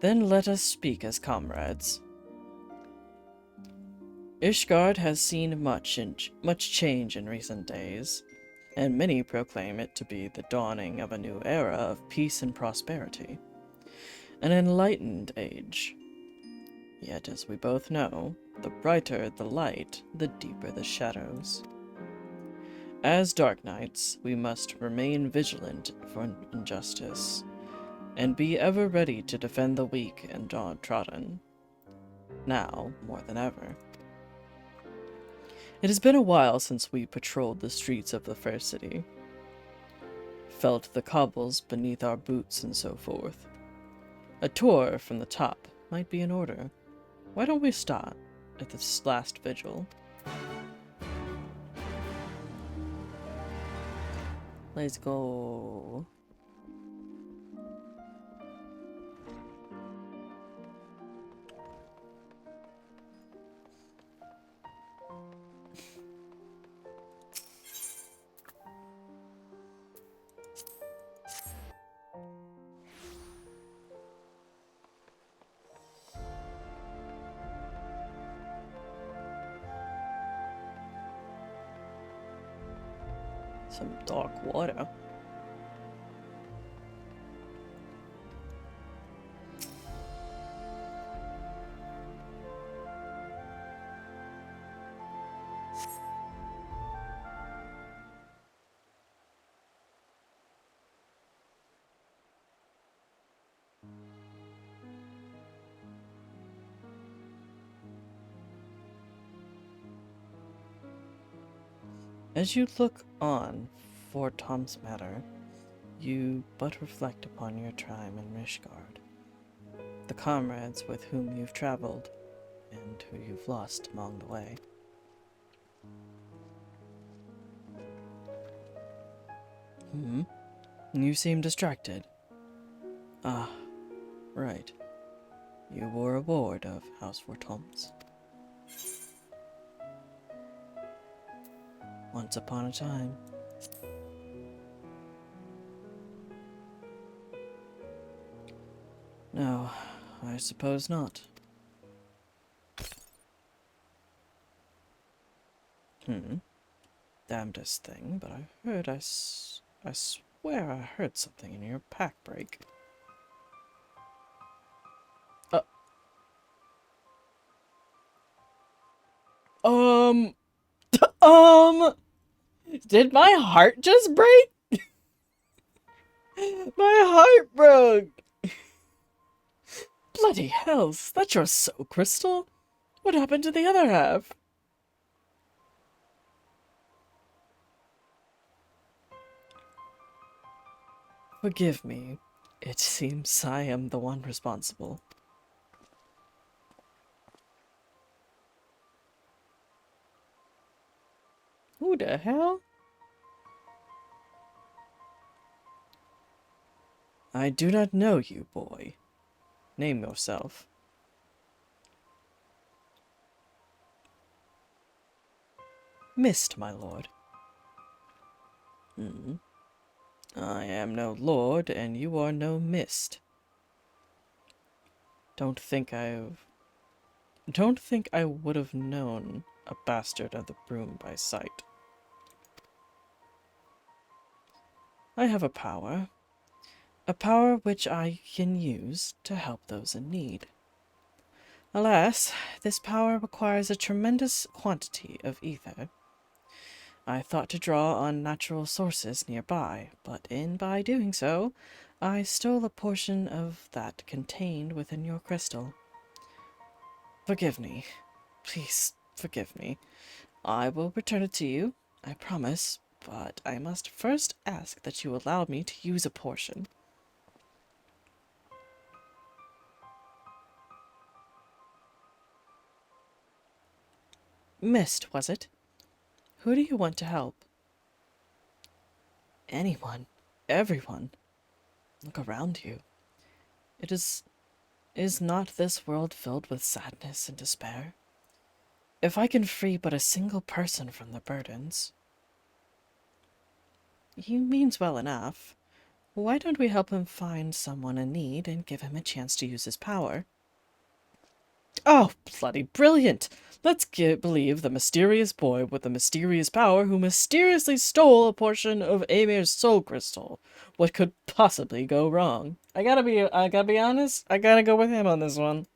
Then let us speak as comrades. Ishgard has seen much change in recent days, and many proclaim it to be the dawning of a new era of peace and prosperity. An enlightened age. Yet, as we both know, the brighter the light, the deeper the shadows. As Dark Knights, we must remain vigilant for injustice, and be ever ready to defend the weak and downtrodden. Now, more than ever. It has been a while since we patrolled the streets of the fair city, felt the cobbles beneath our boots and so forth. A tour from the top might be in order. Why don't we start at this last vigil? Let's go. Some dark water. As you look on for Tom's matter, you but reflect upon your time in Rishgard, the comrades with whom you've traveled, and who you've lost along the way. You seem distracted. Ah, right. You were a ward of House Fortoms. Once upon a time. No, I suppose not. Damnedest thing, but I swear I heard something in your pack break. Um, um, did my heart just break? My heart broke! Bloody hells, that's your soul crystal? What happened to the other half? Forgive me. It seems I am the one responsible. Who the hell? I do not know you, boy. Name yourself. Mist, my lord. I am no lord, and you are no mist. Don't think I would have known a bastard of the broom by sight. I have a power which I can use to help those in need. Alas, this power requires a tremendous quantity of ether. I thought to draw on natural sources nearby, but by doing so, I stole a portion of that contained within your crystal. Forgive me. Please forgive me. I will return it to you, I promise, but I must first ask that you allow me to use a portion. Mist, was it? Who do you want to help? Anyone. Everyone. Look around you. Is not this world filled with sadness and despair? If I can free but a single person from the burdens... He means well enough. Why don't we help him find someone in need and give him a chance to use his power? Oh, bloody brilliant! Let's believe the mysterious boy with the mysterious power who mysteriously stole a portion of Amir's soul crystal. What could possibly go wrong? I gotta be honest, I gotta go with him on this one.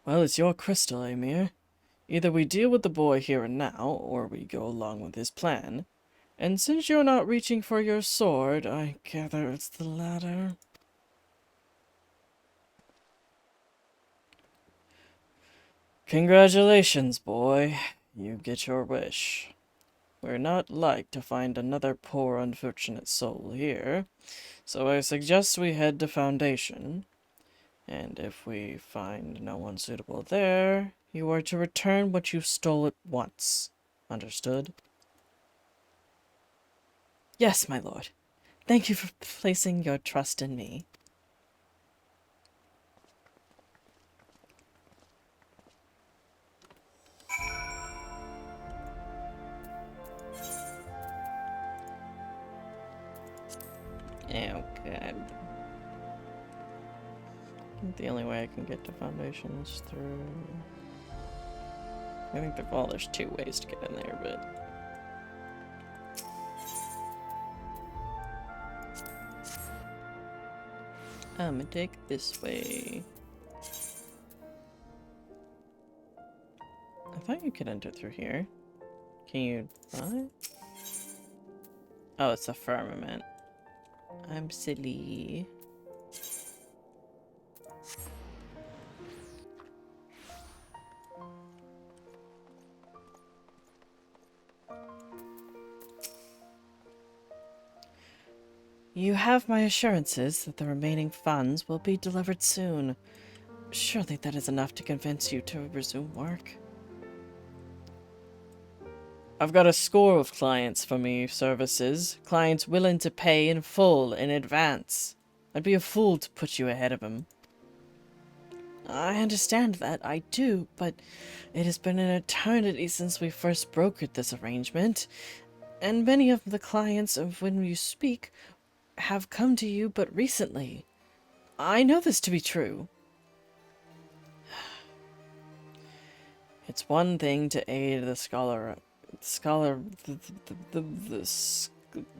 Well, it's your crystal, Amir. Either we deal with the boy here and now, or we go along with his plan. And since you're not reaching for your sword, I gather it's the latter. Congratulations, boy. You get your wish. We're not like to find another poor unfortunate soul here, so I suggest we head to Foundation. And if we find no one suitable there, you are to return what you stole at once. Understood? Yes, my lord. Thank you for placing your trust in me. Oh, God. I think the only way I can get to Foundation is through... I think there's two ways to get in there, but... I'm gonna take this way. I thought you could enter through here. Can you not? Oh, it's a firmament. I'm silly. You have my assurances that the remaining funds will be delivered soon. Surely that is enough to convince you to resume work. I've got a score of clients for me services, clients willing to pay in full in advance. I'd be a fool to put you ahead of them. I understand that, I do, but it has been an eternity since we first brokered this arrangement, and many of the clients of when you speak have come to you but recently. I know this to be true. It's one thing to aid the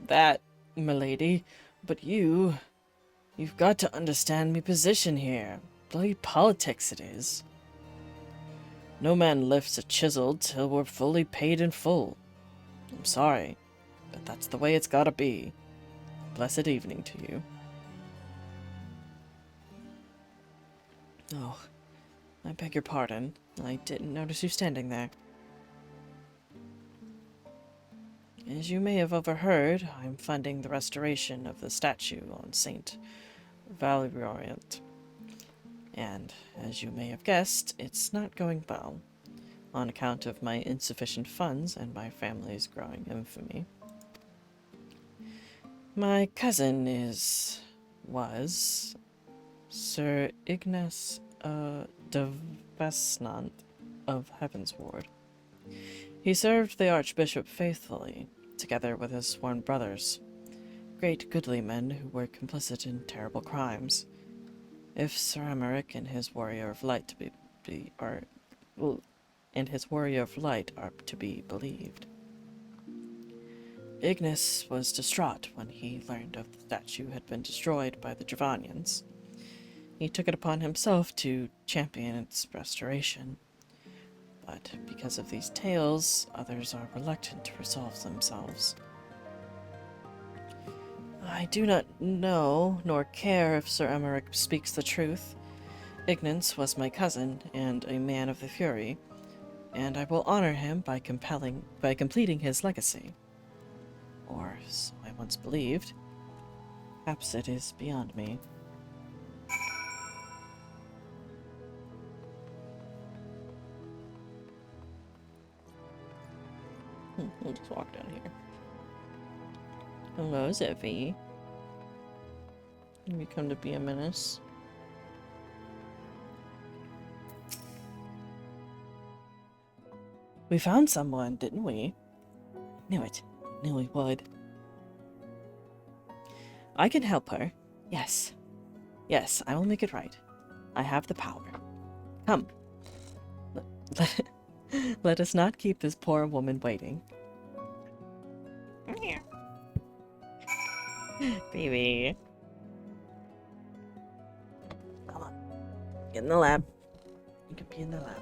that, milady, but you've got to understand me position here. Bloody politics it is. No man lifts a chisel till we're fully paid in full. I'm sorry, but that's the way it's gotta be. Blessed evening to you. Oh, I beg your pardon. I didn't notice you standing there. As you may have overheard, I'm funding the restoration of the statue on Saint Valeriant. And, as you may have guessed, it's not going well, on account of my insufficient funds and my family's growing infamy. My cousin was Sir Ignace de Vesnant of Heavensward. He served the Archbishop faithfully, together with his sworn brothers, great goodly men who were complicit in terrible crimes. If Sir Emmerich and his warrior of light are to be believed. Ignace was distraught when he learned of the statue had been destroyed by the Dravanians. He took it upon himself to champion its restoration. But because of these tales, others are reluctant to resolve themselves. I do not know, nor care if Sir Emmerich speaks the truth. Ignace was my cousin, and a man of the Fury, and I will honor him by completing his legacy. Or so I once believed. Perhaps it is beyond me. We'll just walk down here. Hello, Zippy. We come to be a menace. We found someone, didn't we? Knew it. Knew we would. I can help her. Yes. Yes, I will make it right. I have the power. Come. Let us not keep this poor woman waiting. Baby. Come on. Get in the lab. You can be in the lab.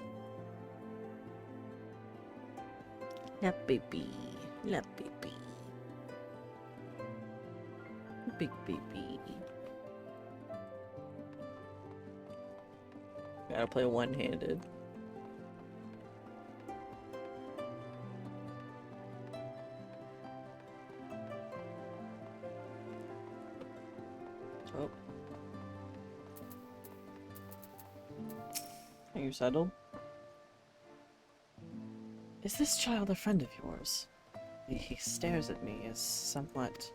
La baby. La baby. Big baby. Gotta play one-handed. Oh. Are you settled? Is this child a friend of yours? He stares at me as somewhat...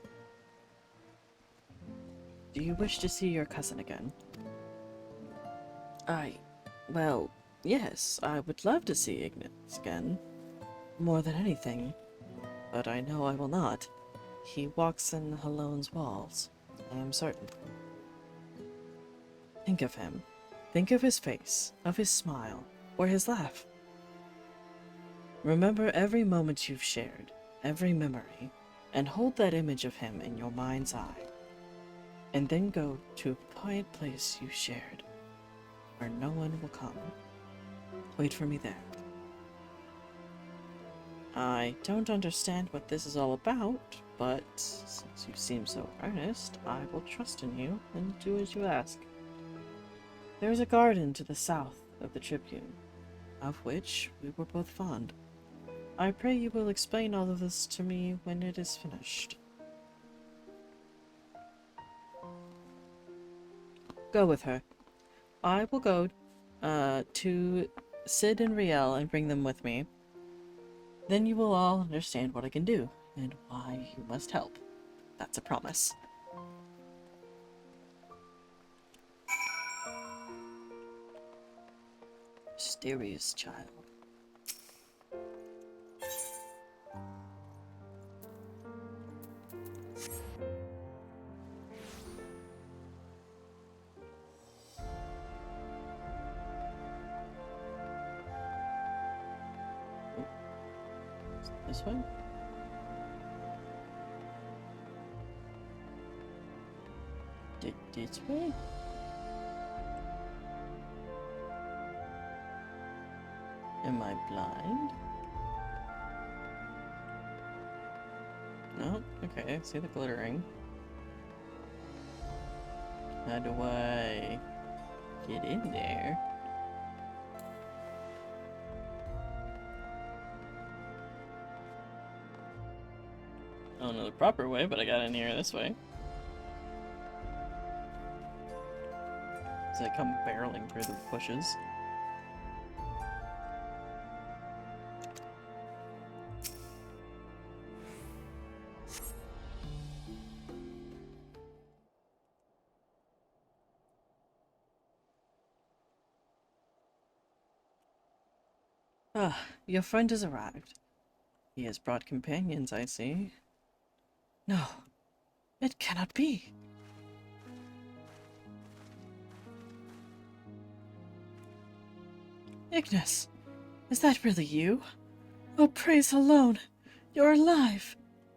Do you wish to see your cousin again? Well, yes, I would love to see Ignace again. More than anything. But I know I will not. He walks in Halone's walls. I am certain. Think of him. Think of his face, of his smile, or his laugh. Remember every moment you've shared, every memory, and hold that image of him in your mind's eye. and then go to a quiet place you shared, where no one will come. Wait for me there. I don't understand what this is all about, but since you seem so earnest, I will trust in you and do as you ask. There is a garden to the south of the Tribune, of which we were both fond. I pray you will explain all of this to me when it is finished. Go with her. I will go to Sid and Riel and bring them with me. Then you will all understand what I can do, and why you must help. That's a promise. Mysterious child. This way? This way? Am I blind? No? Okay, I see the glittering. How do I get in there? I don't know the proper way, but I got in here this way. As I come barreling through the bushes. Ah, your friend has arrived. He has brought companions, I see. No, it cannot be. Ignis, is that really you? Oh, praise alone! You're alive!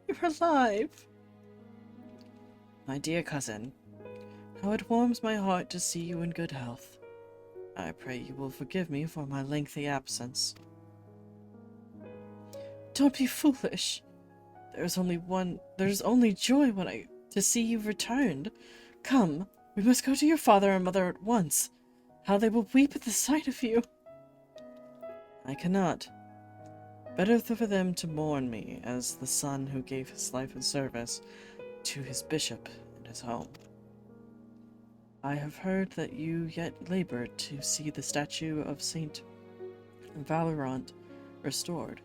You're alive! My dear cousin, how it warms my heart to see you in good health. I pray you will forgive me for my lengthy absence. Don't be foolish. There's only joy to see you've returned. Come, we must go to your father and mother at once. How they will weep at the sight of you. I cannot. Better for them to mourn me as the son who gave his life in service to his bishop and his home. I have heard that you yet labor to see the statue of Saint Valorant restored.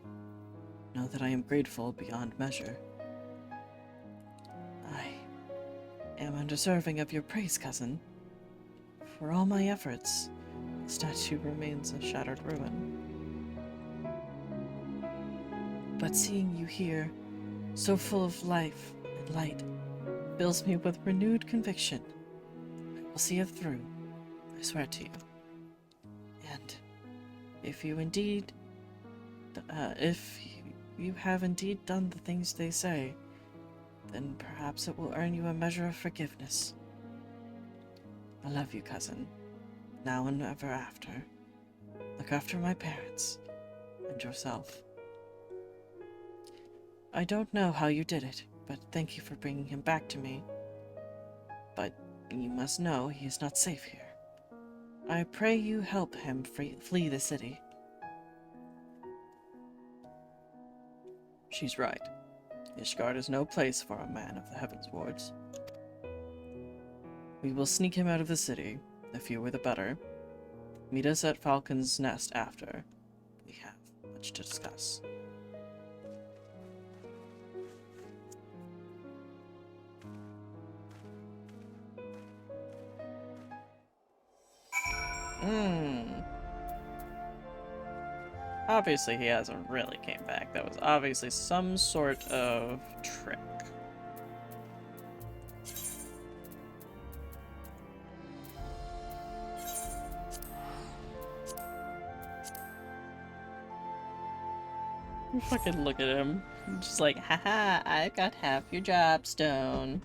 Know that I am grateful beyond measure. I am undeserving of your praise, cousin. For all my efforts, the statue remains a shattered ruin. But seeing you here, so full of life and light, fills me with renewed conviction. I will see it through, I swear to you. And if you have indeed done the things they say, then perhaps it will earn you a measure of forgiveness. I love you, cousin, now and ever after. Look after my parents, and yourself. I don't know how you did it, but thank you for bringing him back to me. But you must know he is not safe here. I pray you help him flee the city. She's right. Ishgard is no place for a man of the Heavens Wards. We will sneak him out of the city, the fewer the better. Meet us at Falcon's Nest after. We have much to discuss. Obviously he hasn't really came back. That was obviously some sort of trick. Fucking look at him. Just like, haha, I got half your job, Stone.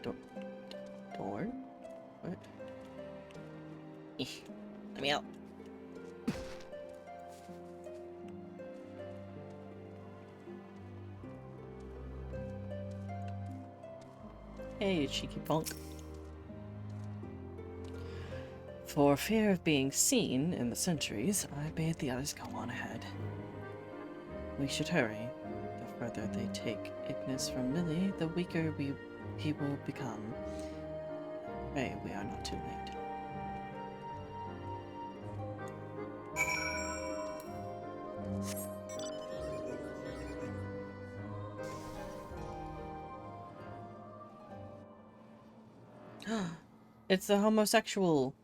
Door? What? Let me out. Hey, you cheeky punk. For fear of being seen in the sentries, I bade the others go on ahead. We should hurry. The further they take Ignis from Millie, the weaker he will become. Pray we are not too late. It's a homosexual.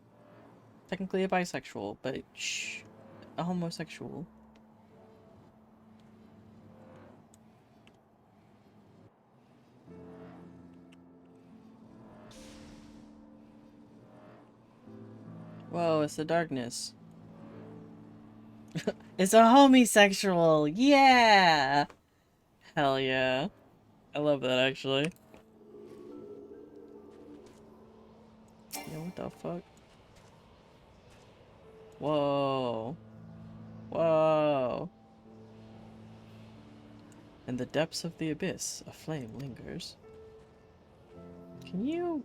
Technically a bisexual, but shh. A homosexual. Whoa, it's the darkness. It's a homosexual! Yeah! Hell yeah. I love that, actually. Yeah, what the fuck? Whoa. Whoa. In the depths of the abyss, a flame lingers. Can you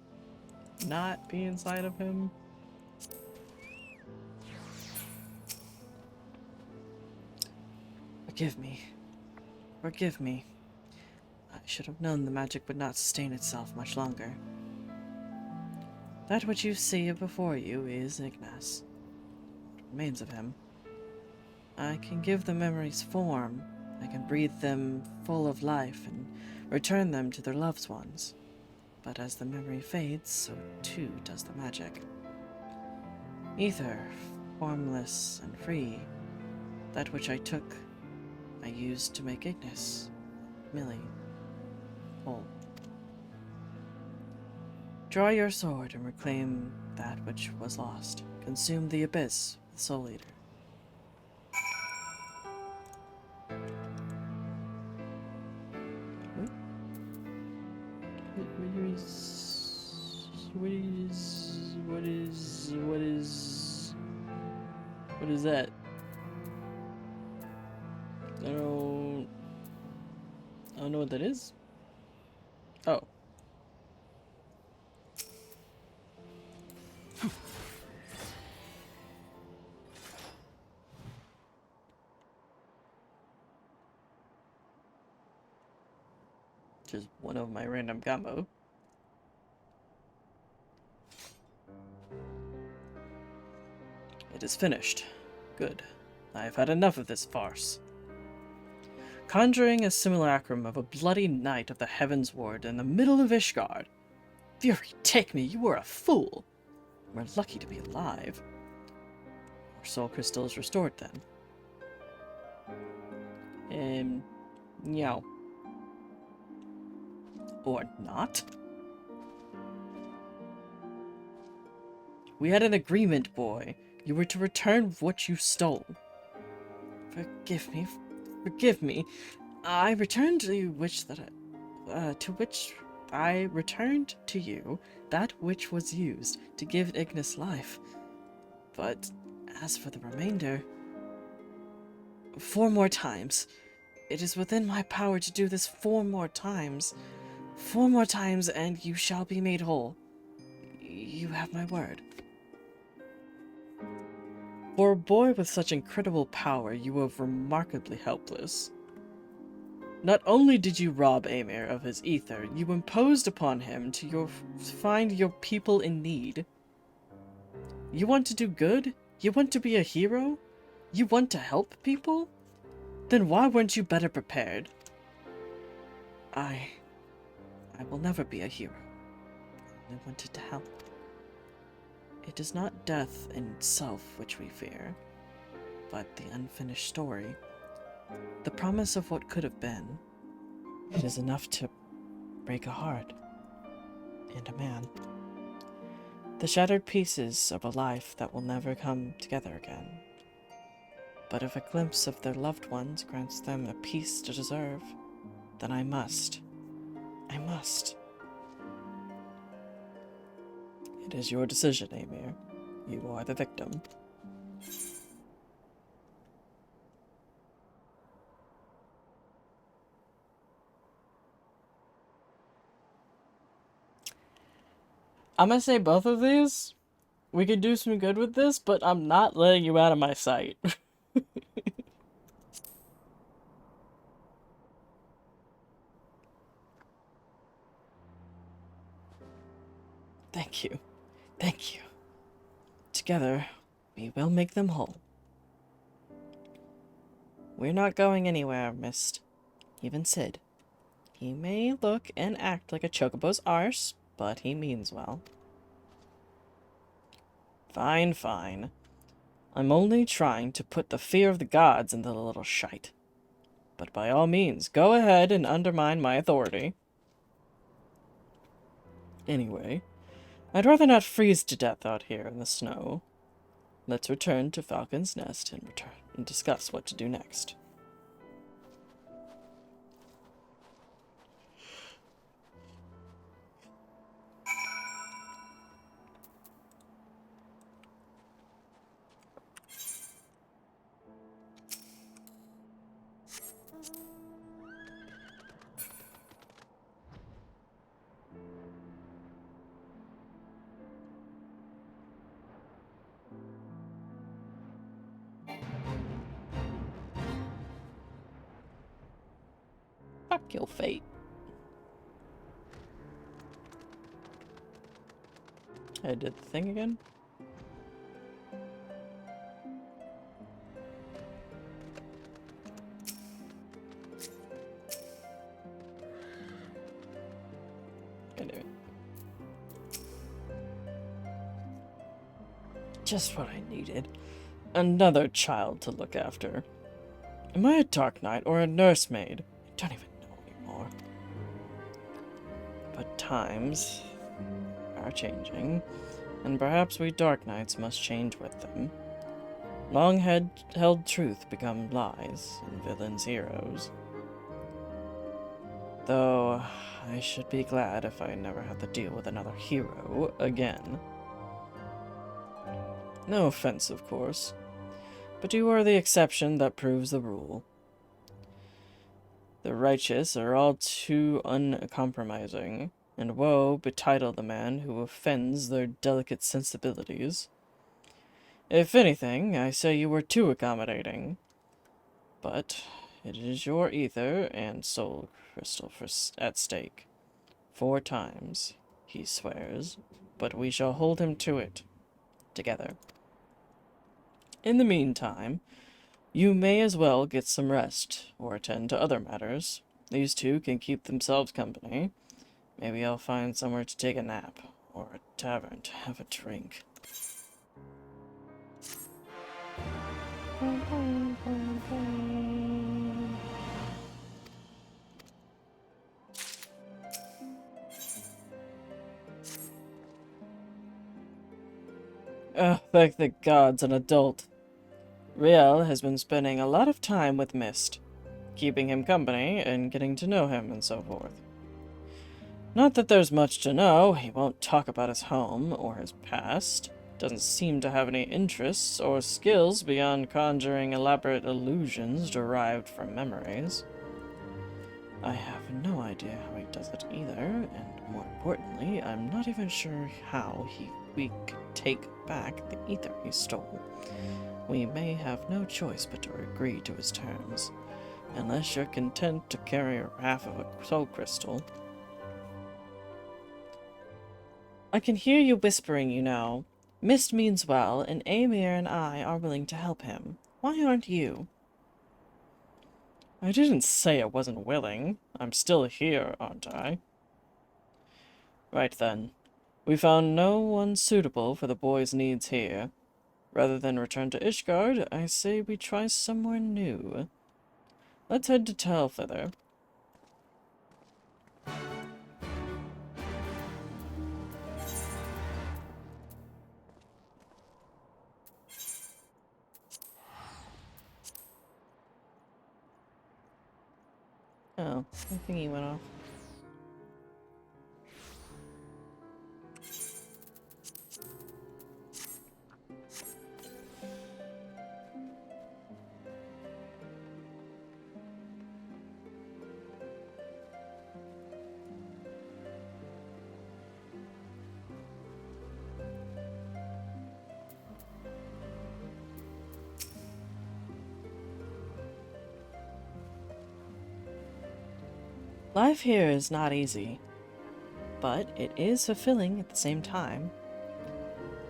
not be inside of him? Forgive me. Forgive me. I should have known the magic would not sustain itself much longer. That which you see before you is Ignis. What remains of him. I can give the memories form. I can breathe them full of life and return them to their loved ones. But as the memory fades, so too does the magic. Ether, formless and free. That which I took, I used to make Ignis, Millie, whole. Draw your sword and reclaim that which was lost. Consume the abyss with Soul Eater. What is that? I don't know what that is. Oh. Just one of my random combo. It is finished. Good. I have had enough of this farce. Conjuring a simulacrum of a bloody knight of the Heavens Ward in the middle of Ishgard. Fury, take me, you were a fool. We're lucky to be alive. Our soul crystal is restored then. Meow. Or not? We had an agreement, boy. You were to return what you stole. Forgive me. Forgive me. I returned to you I returned to you that which was used to give Ignis life. But as for the remainder, 4 more times. It is within my power to do this 4 more times. 4 more times, and you shall be made whole. You have my word. For a boy with such incredible power, you were remarkably helpless. Not only did you rob Amir of his ether, you imposed upon him to find your people in need. You want to do good? You want to be a hero? You want to help people? Then why weren't you better prepared? I will never be a hero. I wanted to help. It is not death in itself which we fear, but the unfinished story. The promise of what could have been. It is enough to break a heart and a man. The shattered pieces of a life that will never come together again. But if a glimpse of their loved ones grants them a peace to deserve, then I must. It is your decision, Amir. You are the victim. I'm gonna say both of these. We could do some good with this, but I'm not letting you out of my sight. Thank you. Thank you. Together, we will make them whole. We're not going anywhere, Mist. Even Sid. He may look and act like a chocobo's arse, but he means well. Fine, fine. I'm only trying to put the fear of the gods into the little shite. But by all means, go ahead and undermine my authority. Anyway, I'd rather not freeze to death out here in the snow. Let's return to Falcon's Nest and discuss what to do next. Fuck your fate. I did the thing again. I do it. Just what I needed. Another child to look after. Am I a Dark Knight or a nursemaid? I don't even know anymore. But times are changing, and perhaps we Dark Knights must change with them. Long-held truth become lies, and villains heroes. Though, I should be glad if I never have to deal with another hero again. No offense, of course, but you are the exception that proves the rule. The righteous are all too uncompromising, and woe betide the man who offends their delicate sensibilities. If anything, I say you were too accommodating. But it is your ether and soul crystal at stake. 4 times, he swears, but we shall hold him to it, together. In the meantime, you may as well get some rest, or attend to other matters. These two can keep themselves company. Maybe I'll find somewhere to take a nap, or a tavern to have a drink. Thank the gods, an adult. Riel has been spending a lot of time with Mist, keeping him company and getting to know him and so forth. Not that there's much to know. He won't talk about his home or his past. Doesn't seem to have any interests or skills beyond conjuring elaborate illusions derived from memories. I have no idea how he does it either, and more importantly, I'm not even sure how we could take back the ether he stole. We may have no choice but to agree to his terms, unless you're content to carry half of a soul crystal. I can hear you whispering, you know. Mist means well, and Amir and I are willing to help him. Why aren't you? I didn't say I wasn't willing. I'm still here, aren't I? Right then. We found no one suitable for the boy's needs here. Rather than return to Ishgard, I say we try somewhere new. Let's head to Telfether. Oh, the thingy went off. Life here is not easy, but it is fulfilling at the same time.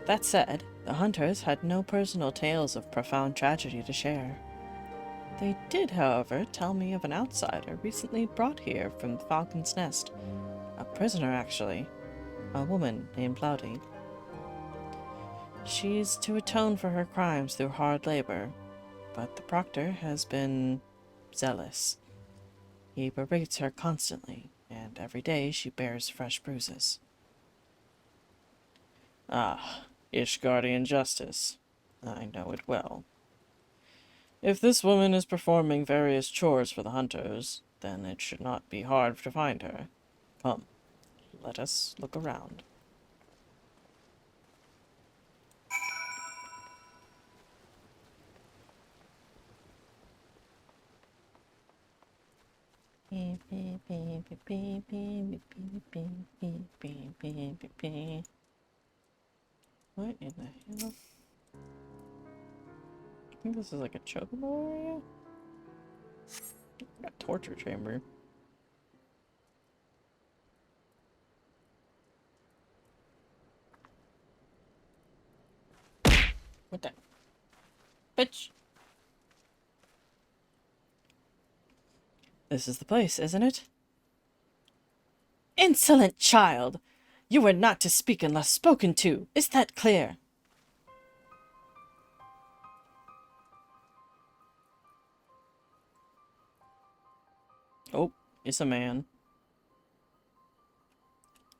That said, the hunters had no personal tales of profound tragedy to share. They did, however, tell me of an outsider recently brought here from the Falcon's Nest. A prisoner, actually. A woman named Cloudy. She's to atone for her crimes through hard labor, but the proctor has been zealous. He berates her constantly, and every day she bears fresh bruises. Ah, Ishgardian justice. I know it well. If this woman is performing various chores for the hunters, then it should not be hard to find her. Come, let us look around. What in the hell? I think this is like a chocobo area? A torture chamber. What the? Bitch! This is the place, isn't it? Insolent child! You are not to speak unless spoken to. Is that clear? Oh, it's a man.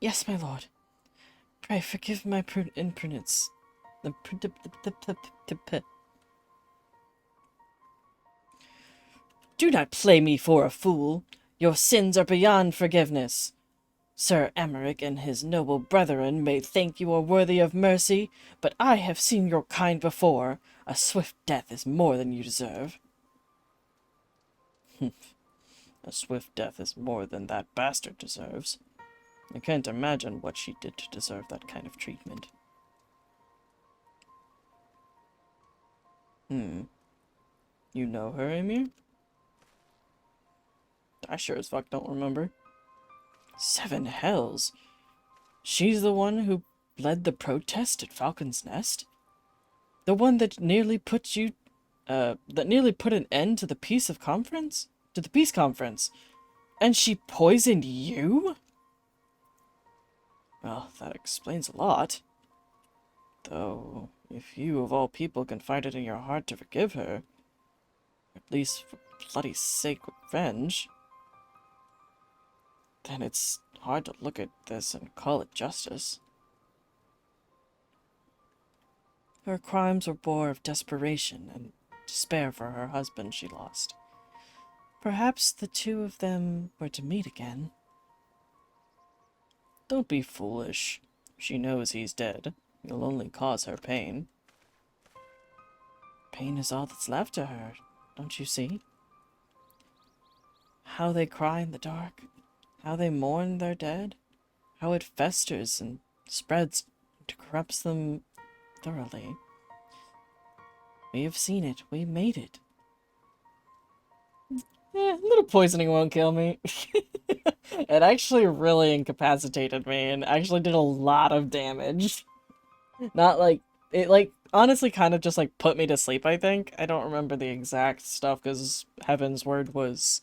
Yes, my lord. Pray forgive my imprudence. Do not play me for a fool. Your sins are beyond forgiveness. Sir Emmerich and his noble brethren may think you are worthy of mercy, but I have seen your kind before. A swift death is more than you deserve. A swift death is more than that bastard deserves. I can't imagine what she did to deserve that kind of treatment. You know her, Emir? I sure as fuck don't remember. Seven hells. She's the one who led the protest at Falcon's Nest? The one that nearly put you, that nearly put an end to the peace conference? To the peace conference? And she poisoned you? Well, that explains a lot. Though, if you of all people can find it in your heart to forgive her, at least for bloody sake revenge, then it's hard to look at this and call it justice. Her crimes were born of desperation and despair for her husband she lost. Perhaps the two of them were to meet again. Don't be foolish. She knows he's dead. You'll only cause her pain. Pain is all that's left to her, don't you see? How they cry in the dark, how they mourn their dead, how it festers and spreads and corrupts them thoroughly. We have seen it. We made it. A little poisoning won't kill me. It actually really incapacitated me and actually did a lot of damage. Not like, it like, honestly kind of just like put me to sleep, I think. I don't remember the exact stuff because Heaven's Word was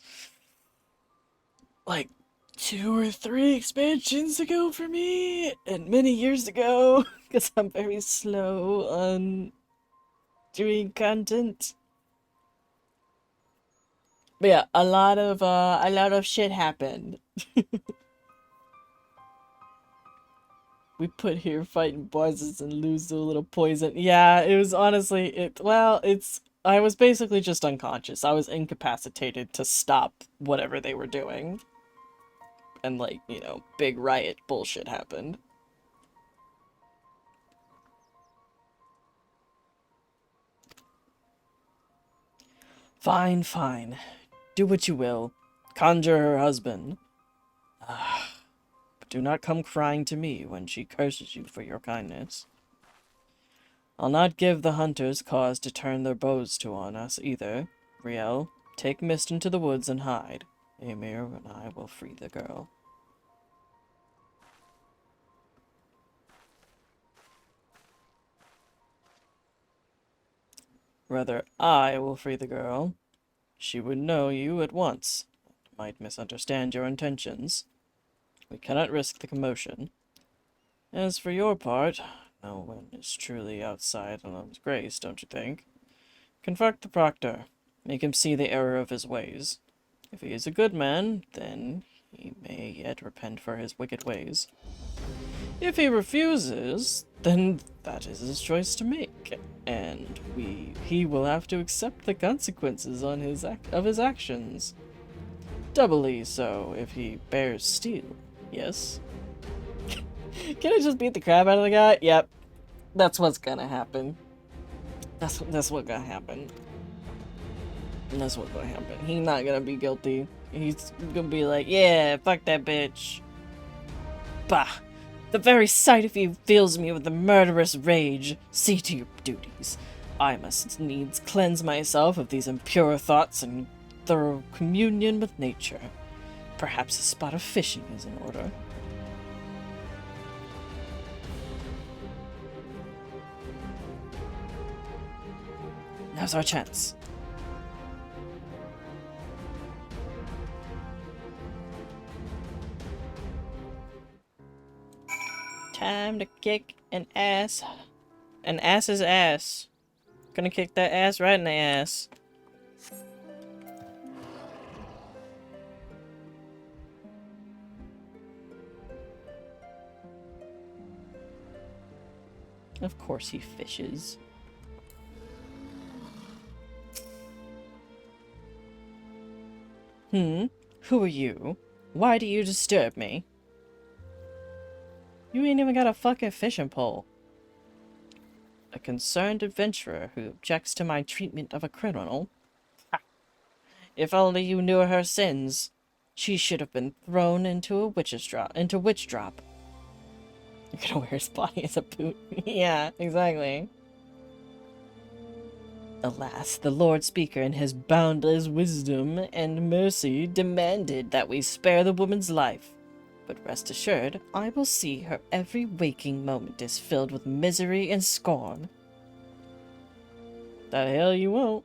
like 2 or 3 expansions ago for me and many years ago because I'm very slow on doing content. But yeah, a lot of shit happened. We put here fighting bosses and lose to a little poison. Yeah, it was honestly, I was basically just unconscious. I was incapacitated to stop whatever they were doing. And like, you know, big riot bullshit happened. Fine, fine. Do what you will. Conjure her husband. But do not come crying to me when she curses you for your kindness. I'll not give the hunters cause to turn their bows on us either. Riel, take Mist into the woods and hide. Emir and I will free the girl. Rather, I will free the girl. She would know you at once. Might misunderstand your intentions. We cannot risk the commotion. As for your part, no one is truly outside Elam's grace, don't you think? Confront the proctor. Make him see the error of his ways. If he is a good man, then he may yet repent for his wicked ways. If he refuses, then that is his choice to make, and he will have to accept the consequences on of his actions. Doubly so if he bears steel, yes? Can I just beat the crap out of the guy? Yep. That's what's gonna happen. That's what's gonna happen. That's what's gonna happen. He's not gonna be guilty. He's gonna be like, yeah, fuck that bitch. Bah! The very sight of you fills me with a murderous rage. See to your duties. I must needs cleanse myself of these impure thoughts and thorough communion with nature. Perhaps a spot of fishing is in order. Now's our chance. Time to kick an ass. An ass's ass. Gonna kick that ass right in the ass. Of course he fishes. Who are you? Why do you disturb me? You ain't even got a fucking fishing pole. A concerned adventurer who objects to my treatment of a criminal? Ha. If only you knew her sins. She should have been thrown into a witch drop. You're gonna wear his body as a boot. Yeah, exactly. Alas, the Lord Speaker in his boundless wisdom and mercy demanded that we spare the woman's life. But rest assured, I will see her every waking moment is filled with misery and scorn. The hell you won't.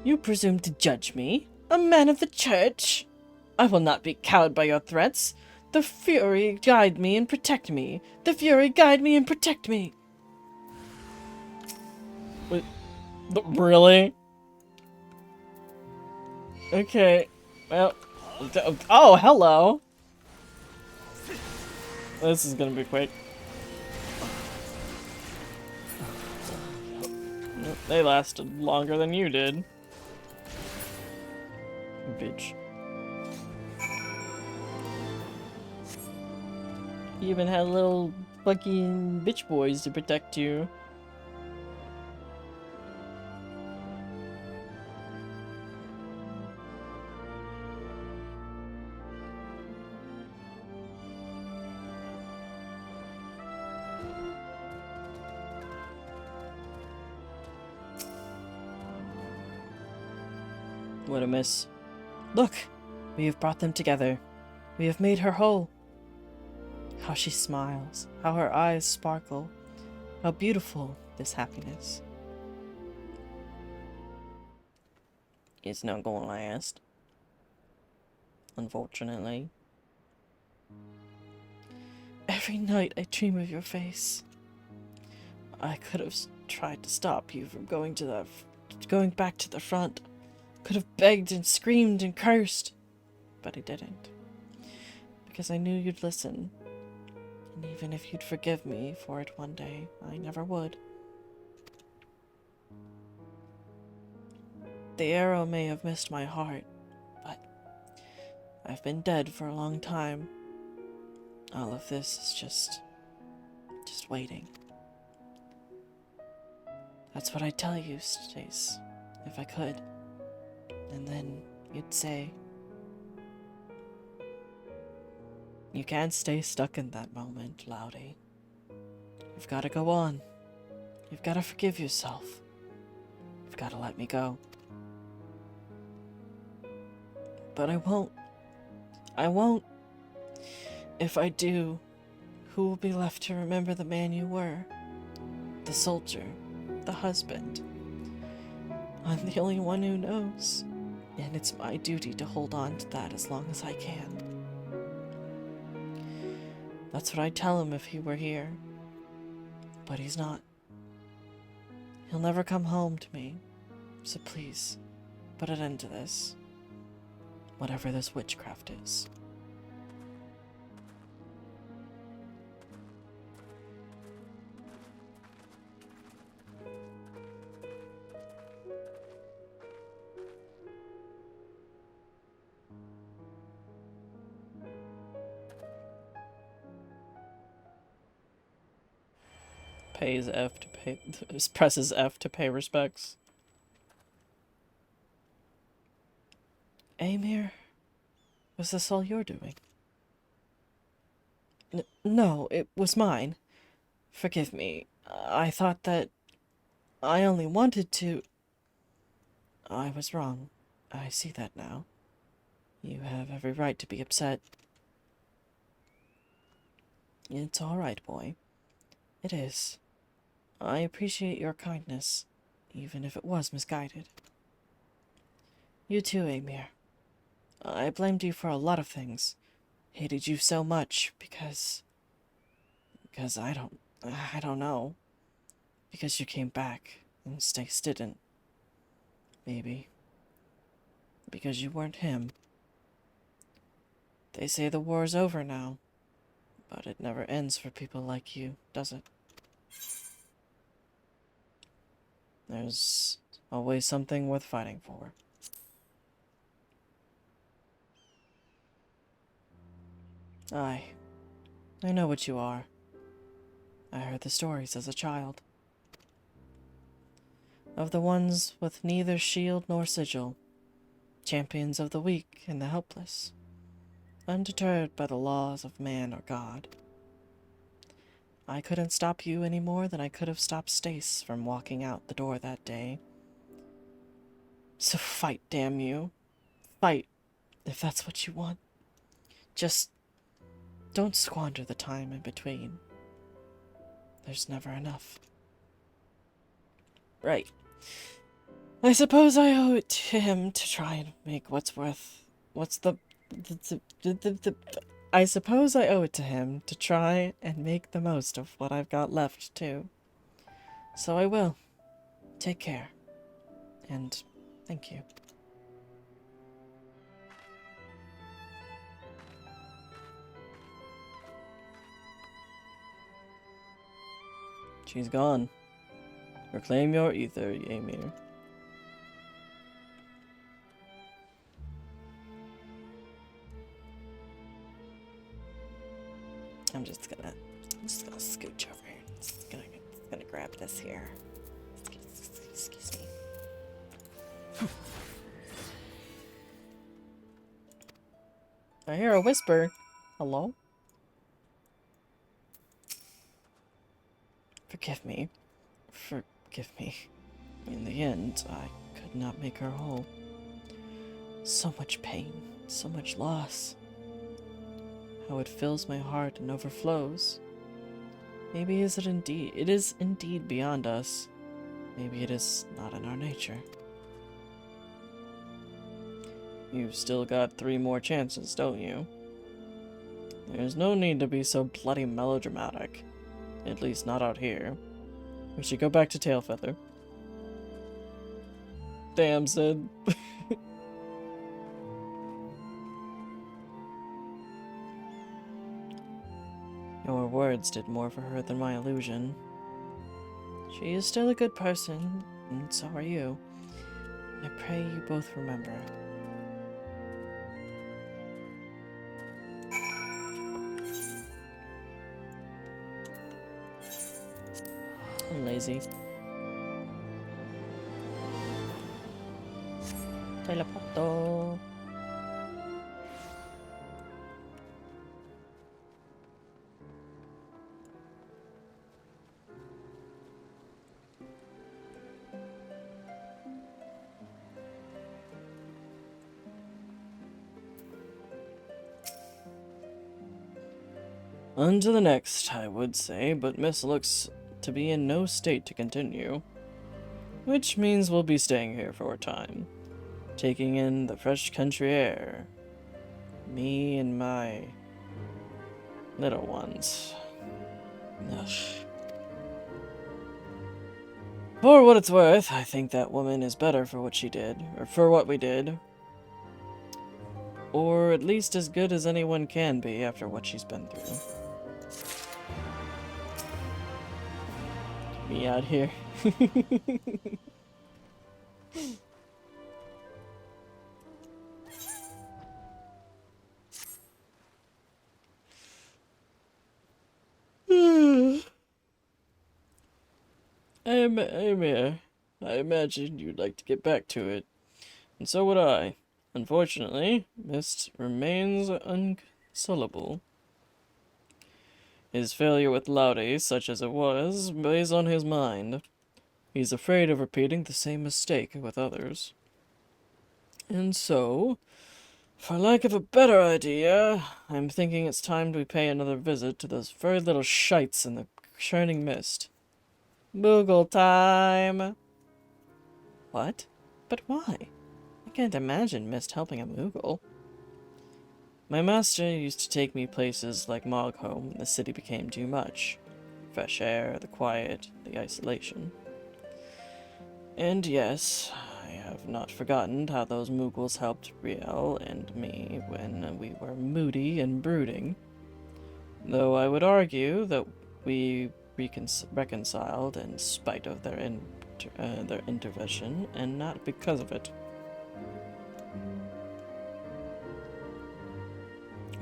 You presume to judge me, a man of the church? I will not be cowed by your threats. The Fury guide me and protect me. The Fury guide me and protect me. Wait, really? Okay, well... Oh, hello! This is gonna be quick. They lasted longer than you did. Bitch. You even had little fucking bitch boys to protect you. What a miss. Look! We have brought them together. We have made her whole. How she smiles. How her eyes sparkle. How beautiful this happiness. It's not going to last. Unfortunately. Every night I dream of your face. I could have tried to stop you from going back to the front. Could have begged and screamed and cursed, but I didn't. Because I knew you'd listen. And even if you'd forgive me for it one day, I never would. The arrow may have missed my heart, but I've been dead for a long time. All of this is just waiting. That's what I'd tell you, Stace, if I could. And then you'd say, you can't stay stuck in that moment, Loudy. You've got to go on. You've got to forgive yourself. You've got to let me go. But I won't. I won't. If I do, who will be left to remember the man you were? The soldier, the husband. I'm the only one who knows, and it's my duty to hold on to that as long as I can. That's what I'd tell him if he were here. But he's not. He'll never come home to me, so please, put an end to this. Whatever this witchcraft is. Pays F to pay, presses F to pay respects. Amir, was this all you're doing? No, it was mine. Forgive me. I thought that I only wanted to... I was wrong. I see that now. You have every right to be upset. It's all right, boy. It is. I appreciate your kindness, even if it was misguided. You too, Amir. I blamed you for a lot of things. Hated you so much because I don't know. Because you came back and Stace didn't. Maybe. Because you weren't him. They say the war's over now, but it never ends for people like you, does it? There's always something worth fighting for. I know what you are. I heard the stories as a child. Of the ones with neither shield nor sigil. Champions of the weak and the helpless. Undeterred by the laws of man or God. I couldn't stop you any more than I could have stopped Stace from walking out the door that day. So fight, damn you. Fight, if that's what you want. Just don't squander the time in between. There's never enough. Right. I suppose I owe it to him to try and make I suppose I owe it to him to try and make the most of what I've got left, too. So I will. Take care. And thank you. She's gone. Reclaim your ether, Ymir. I'm just gonna scooch over here. Just gonna grab this here. Excuse me. I hear a whisper. Hello? Forgive me. Forgive me. In the end, I could not make her whole. So much pain, so much loss. How it fills my heart and overflows. Maybe it is indeed beyond us. Maybe it is not in our nature. You've still got 3 more chances, don't you? There's no need to be so bloody melodramatic. At least not out here. We should go back to Tailfeather. Damn, Sid. Your words did more for her than my illusion. She is still a good person, and so are you. I pray you both remember. I'm lazy. Teleporto. On to the next, I would say, but Miss looks to be in no state to continue. Which means we'll be staying here for a time, taking in the fresh country air. Me and my little ones. Ugh. For what it's worth, I think that woman is better for what she did, or for what we did. Or at least as good as anyone can be after what she's been through. Me out here. I'm here. I imagine you'd like to get back to it. And so would I. Unfortunately, Mist remains unconsolable. His failure with Laude, such as it was, weighs on his mind. He's afraid of repeating the same mistake with others. And so, for lack of a better idea, I'm thinking it's time we pay another visit to those very little shites in the shining mist. Moogle time! What? But why? I can't imagine Mist helping a Moogle. My master used to take me places like Mogholm when the city became too much. Fresh air, the quiet, the isolation. And yes, I have not forgotten how those Moogles helped Riel and me when we were moody and brooding. Though I would argue that we reconciled in spite of their intervention, and not because of it.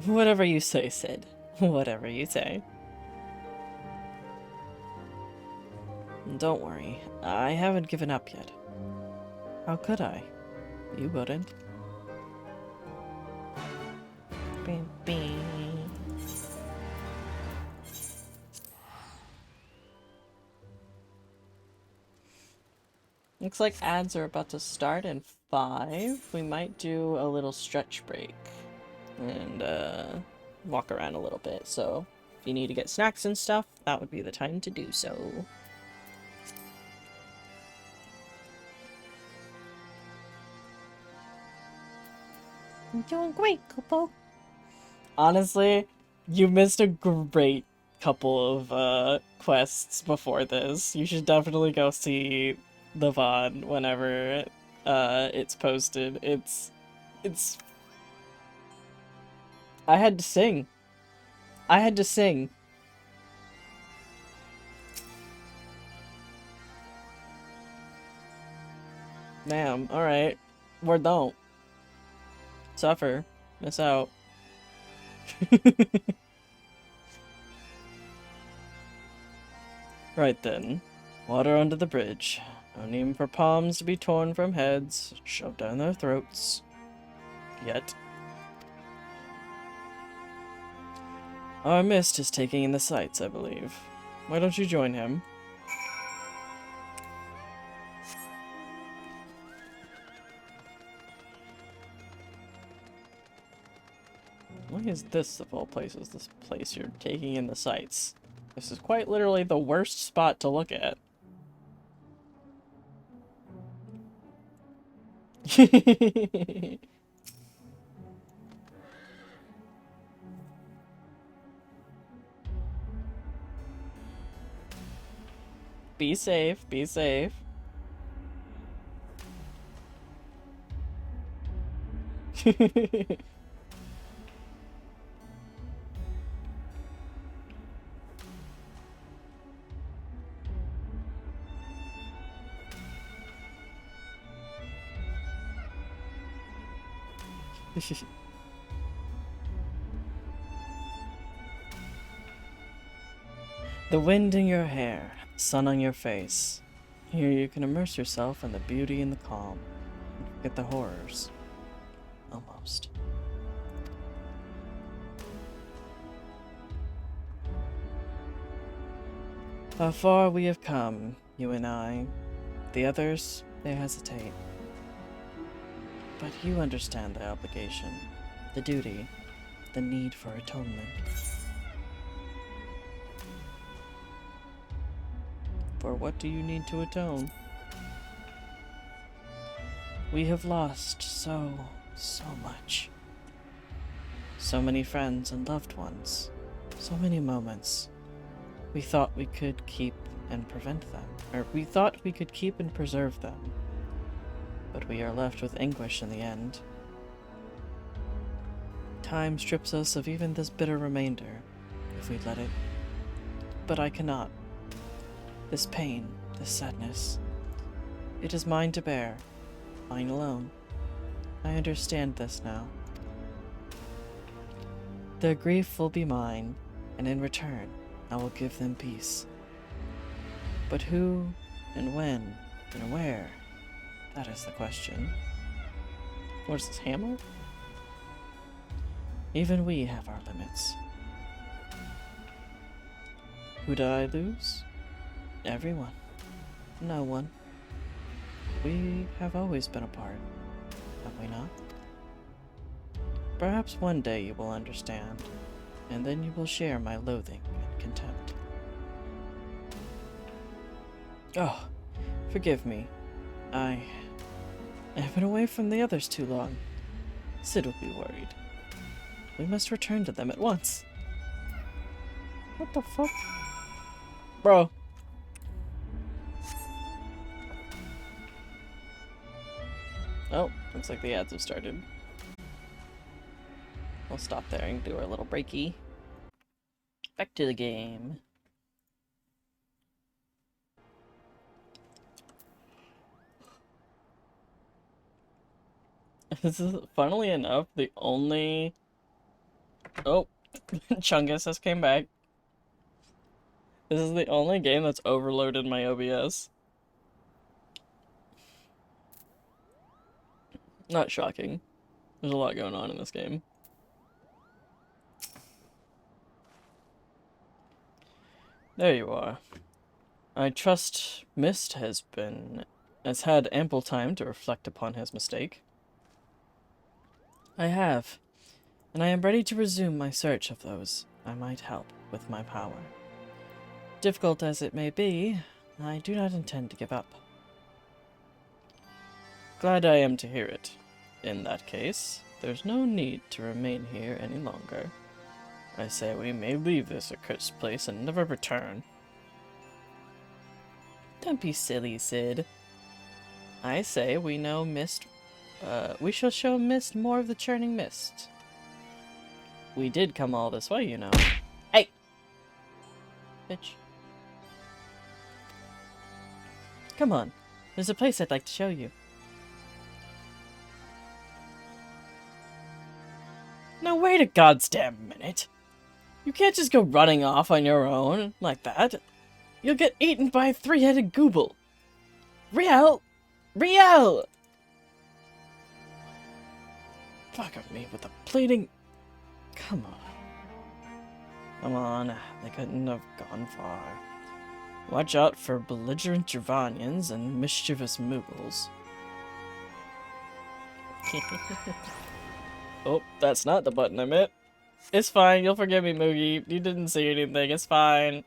Whatever you say, Sid. Whatever you say. Don't worry, I haven't given up yet. How could I? You wouldn't. Bing, bing. Looks like ads are about to start in 5. We might do a little stretch break and walk around a little bit. So if you need to get snacks and stuff, that would be the time to do so. I'm doing great, couple. Honestly, you missed a great couple of quests before this. You should definitely go see the VOD whenever it's posted. It's I had to sing. I had to sing. Damn, alright. Or don't. Suffer. Miss out. Right then. Water under the bridge. No need for palms to be torn from heads, shoved down their throats. Yet. Our Mist is taking in the sights, I believe. Why don't you join him? Why is this, of all places, this place you're taking in the sights? This is quite literally the worst spot to look at. Be safe, be safe. The wind in your hair, the sun on your face. Here you can immerse yourself in the beauty and the calm, and forget the horrors. Almost. How far we have come, you and I. The others, they hesitate. But you understand the obligation, the duty, the need for atonement. For what do you need to atone? We have lost so much. So many friends and loved ones. So many moments. We thought we could keep and prevent them. Or we thought we could keep and preserve them. But we are left with anguish in the end. Time strips us of even this bitter remainder, if we let it. But I cannot. This pain, this sadness, it is mine to bear, mine alone. I understand this now. Their grief will be mine, and in return, I will give them peace. But who, and when, and where? That is the question. What is this, hammer? Even we have our limits. Who did I lose? Everyone. No one. We have always been apart, have we not? Perhaps one day you will understand, and then you will share my loathing and contempt. Oh, forgive me. I have been away from the others too long. Sid will be worried. We must return to them at once. What the fuck? Bro. Oh, looks like the ads have started. We'll stop there and do our little breaky. Back to the game. This is, funnily enough, the only... Oh, Chungus has came back. This is the only game that's overloaded my OBS. Not shocking. There's a lot going on in this game. There you are. I trust Mist has had ample time to reflect upon his mistake. I have, and I am ready to resume my search of those I might help with my power. Difficult as it may be, I do not intend to give up. Glad I am to hear it. In that case, there's no need to remain here any longer. I say we may leave this accursed place and never return. Don't be silly, Sid. I say we shall show Mist more of the churning mist. We did come all this way, you know. Hey! Bitch. Come on. There's a place I'd like to show you. Now wait a goddamn minute. You can't just go running off on your own like that. You'll get eaten by a three-headed gooble. Riel! Riel! Fuck of me with the pleading. Come on. Come on, they couldn't have gone far. Watch out for belligerent Javanians and mischievous Moogles. Oh, that's not the button I meant. It's fine, you'll forgive me, Moogie. You didn't see anything, it's fine.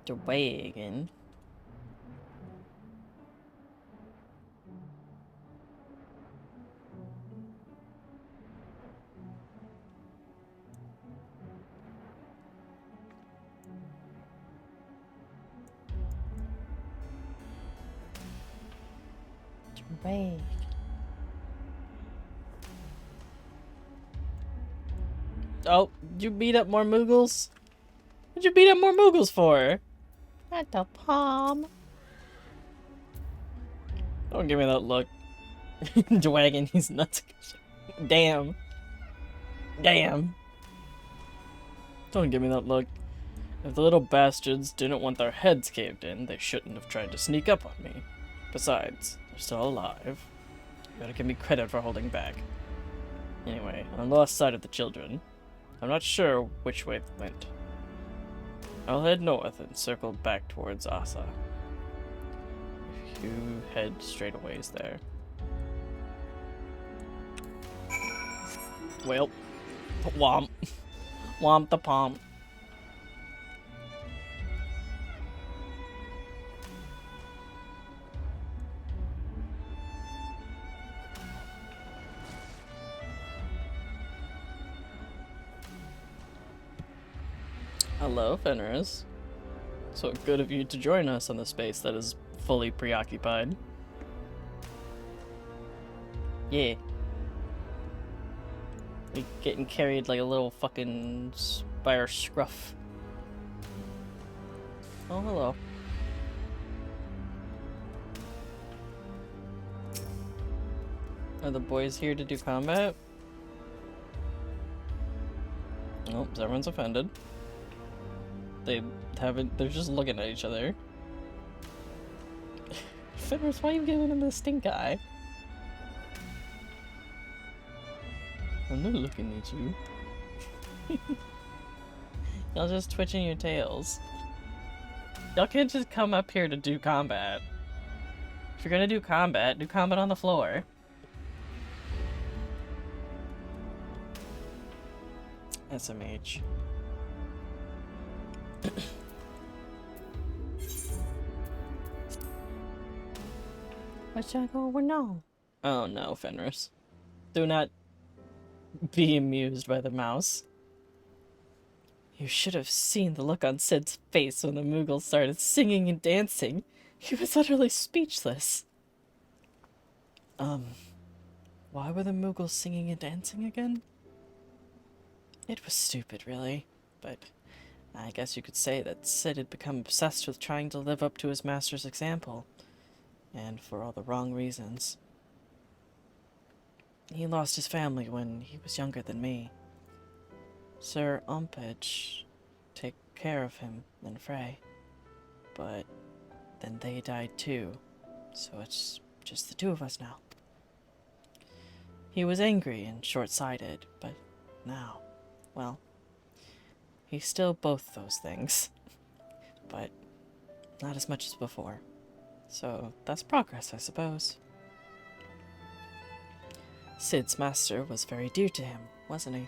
Dragon. Right. Oh, did you beat up more Moogles? What'd you beat up more Moogles for? At the palm. Don't give me that look. Dragon, he's nuts. Damn. Damn. Don't give me that look. If the little bastards didn't want their heads caved in, they shouldn't have tried to sneak up on me. Besides, they're still alive. You gotta give me credit for holding back. Anyway, I lost sight of the children. I'm not sure which way they went. I'll head north and circle back towards Asa. If you head straight a ways there. Well, Womp. Womp the pomp. Hello, Fenris. So good of you to join us on the space that is fully preoccupied. Yeah. We getting carried like a little fucking spire scruff. Oh, hello. Are the boys here to do combat? Nope, everyone's offended. They haven't, they're just looking at each other. Fenris, why are you giving him the stink eye? I'm not looking at you. Y'all just twitching your tails. Y'all can't just come up here to do combat. If you're gonna do combat on the floor. SMH. What's that going on? Oh no, Fenris. Do not be amused by the mouse. You should have seen the look on Sid's face when the Moogle started singing and dancing. He was utterly speechless. Why were the Moogles singing and dancing again? It was stupid, really, but I guess you could say that Sid had become obsessed with trying to live up to his master's example, and for all the wrong reasons. He lost his family when he was younger than me. Sir Umpage took care of him and Frey, but then they died too, so it's just the two of us now. He was angry and short-sighted, but now, well, he's still both those things, but not as much as before. So that's progress, I suppose. Sid's master was very dear to him, wasn't he?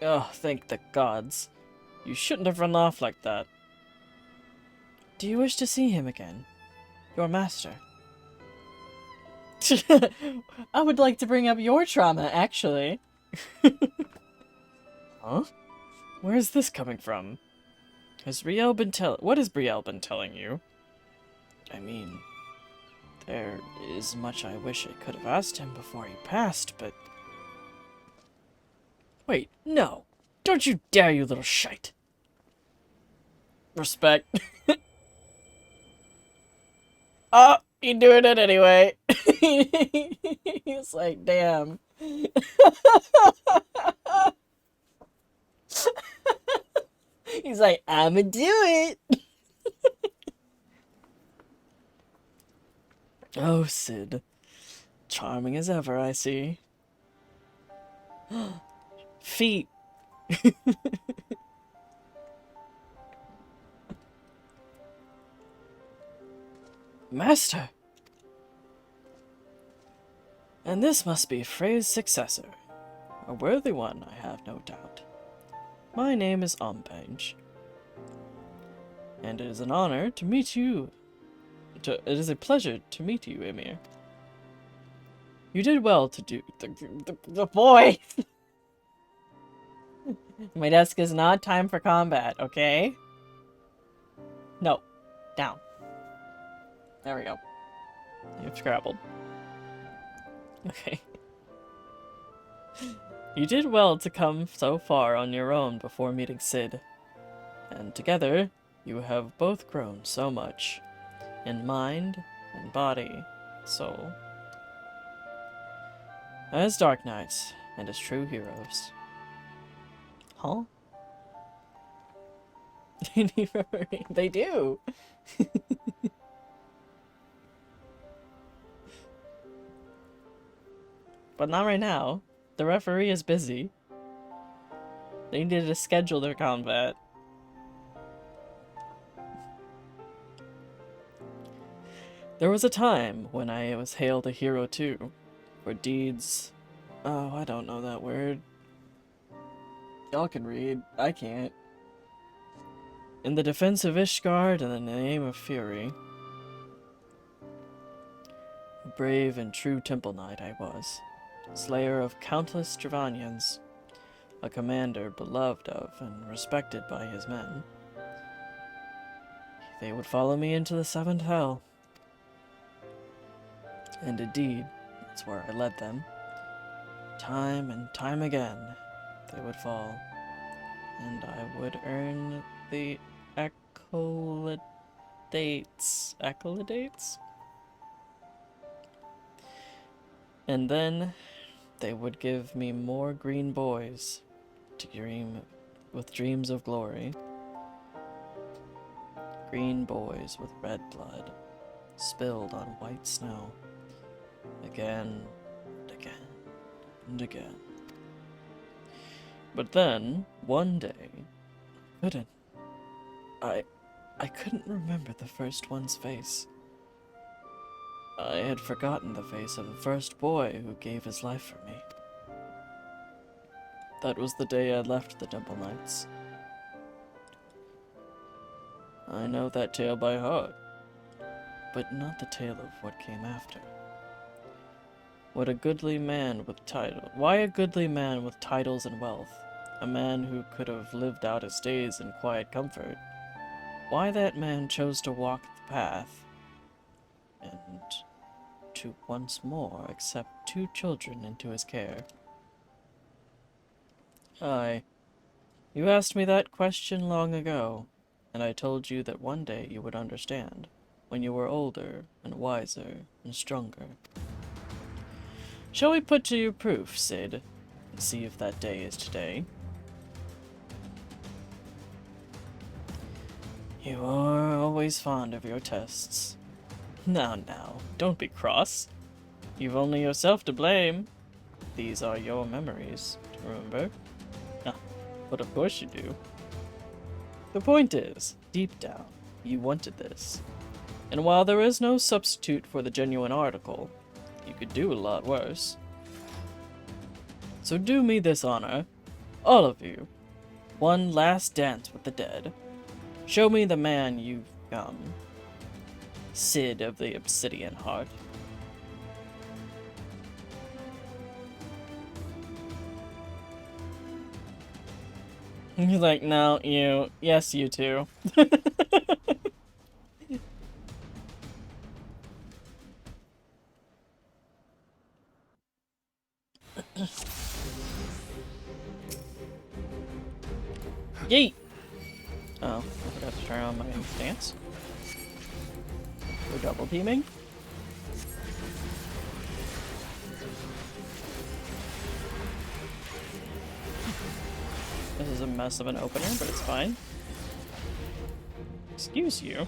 Oh, thank the gods. You shouldn't have run off like that. Do you wish to see him again? Your master? I would like to bring up your trauma, actually. Huh? Where is this coming from? Has Brielle been what has Brielle been telling you? I mean, there is much I wish I could have asked him before he passed, but... Wait, no! Don't you dare, you little shite! Respect. Oh, you doing it anyway. He's like, damn. He's like, I'ma do it. Oh, Sid. Charming as ever, I see. Feet. Master! And this must be Frey's successor. A worthy one, I have no doubt. My name is Umpage. And it is an honor to meet you. It is a pleasure to meet you, Emir. You did well to do the boy! My desk is not time for combat, okay? No. Down. There we go. You've scrabbled. Okay. You did well to come so far on your own before meeting Sid. And together, you have both grown so much. In mind, and body, soul. As Dark Knights, and as true heroes. Huh? They do! But not right now. The referee is busy. They needed to schedule their combat. There was a time when I was hailed a hero too, for deeds Oh, I don't know that word. Y'all can read. I can't. In the defense of Ishgard and in the name of Fury. A brave and true temple knight I was. Slayer of countless Dravanians. A commander beloved of and respected by his men. They would follow me into the seventh hell. And indeed, that's where I led them. Time and time again, they would fall. And I would earn the accolades. Accolades? And then they would give me more green boys to dream with dreams of glory. Green boys with red blood, spilled on white snow, again and again and again. But then, one day, I couldn't remember the first one's face. I had forgotten the face of the first boy who gave his life for me. That was the day I left the Temple Knights. I know that tale by heart, but not the tale of what came after. What a goodly man with title. Why a goodly man with titles and wealth? A man who could have lived out his days in quiet comfort. Why that man chose to walk the path and to once more accept 2 children into his care. Aye, you asked me that question long ago, and I told you that one day you would understand, when you were older and wiser and stronger. Shall we put to your proof, Cid, and see if that day is today? You are always fond of your tests. Now, don't be cross. You've only yourself to blame. These are your memories, remember? Ah, but of course you do. The point is, deep down, you wanted this. And while there is no substitute for the genuine article, you could do a lot worse. So do me this honor, all of you, one last dance with the dead. Show me the man you've become. Cid of the Obsidian Heart. He's like, no, you. Yes, you too. Yeet! Oh, I forgot to turn on my stance. We're double teaming. This is a mess of an opener, but it's fine. Excuse you.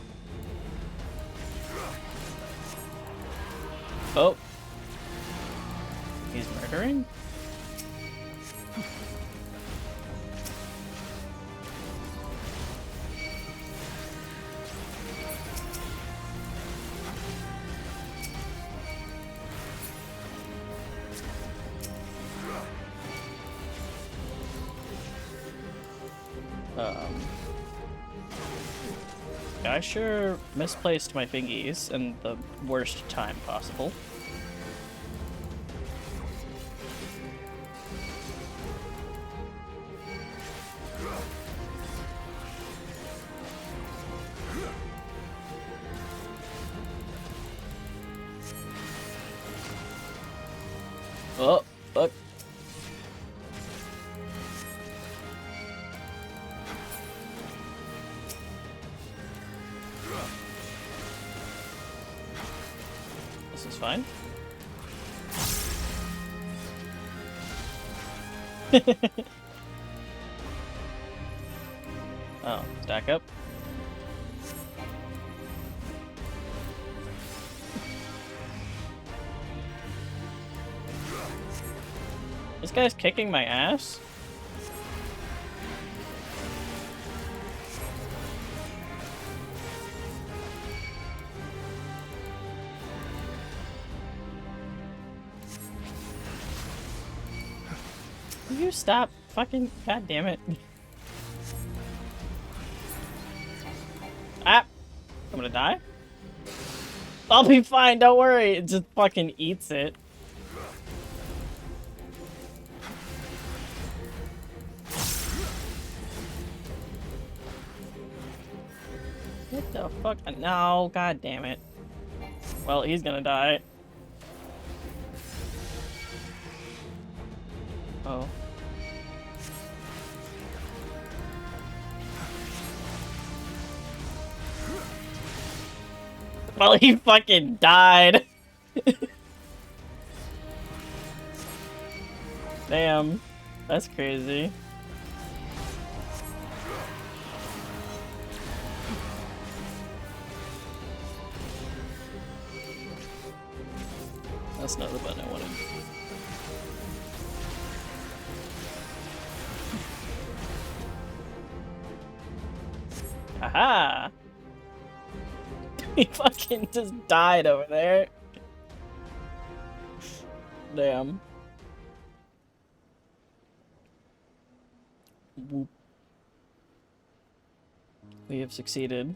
Oh. He's murdering? I sure misplaced my fingies in the worst time possible. Oh, fuck. This is fine. Oh, stack up. This guy's kicking my ass? you stop fucking... God damn it. Ah! I'm gonna die? I'll be fine, don't worry. It just fucking eats it. What the fuck? No, god damn it. Well, he's gonna die. Oh. Well, he fucking died. Damn. That's crazy. That's not the button I wanted. Aha! He fucking just died over there. Damn. Whoop. We have succeeded.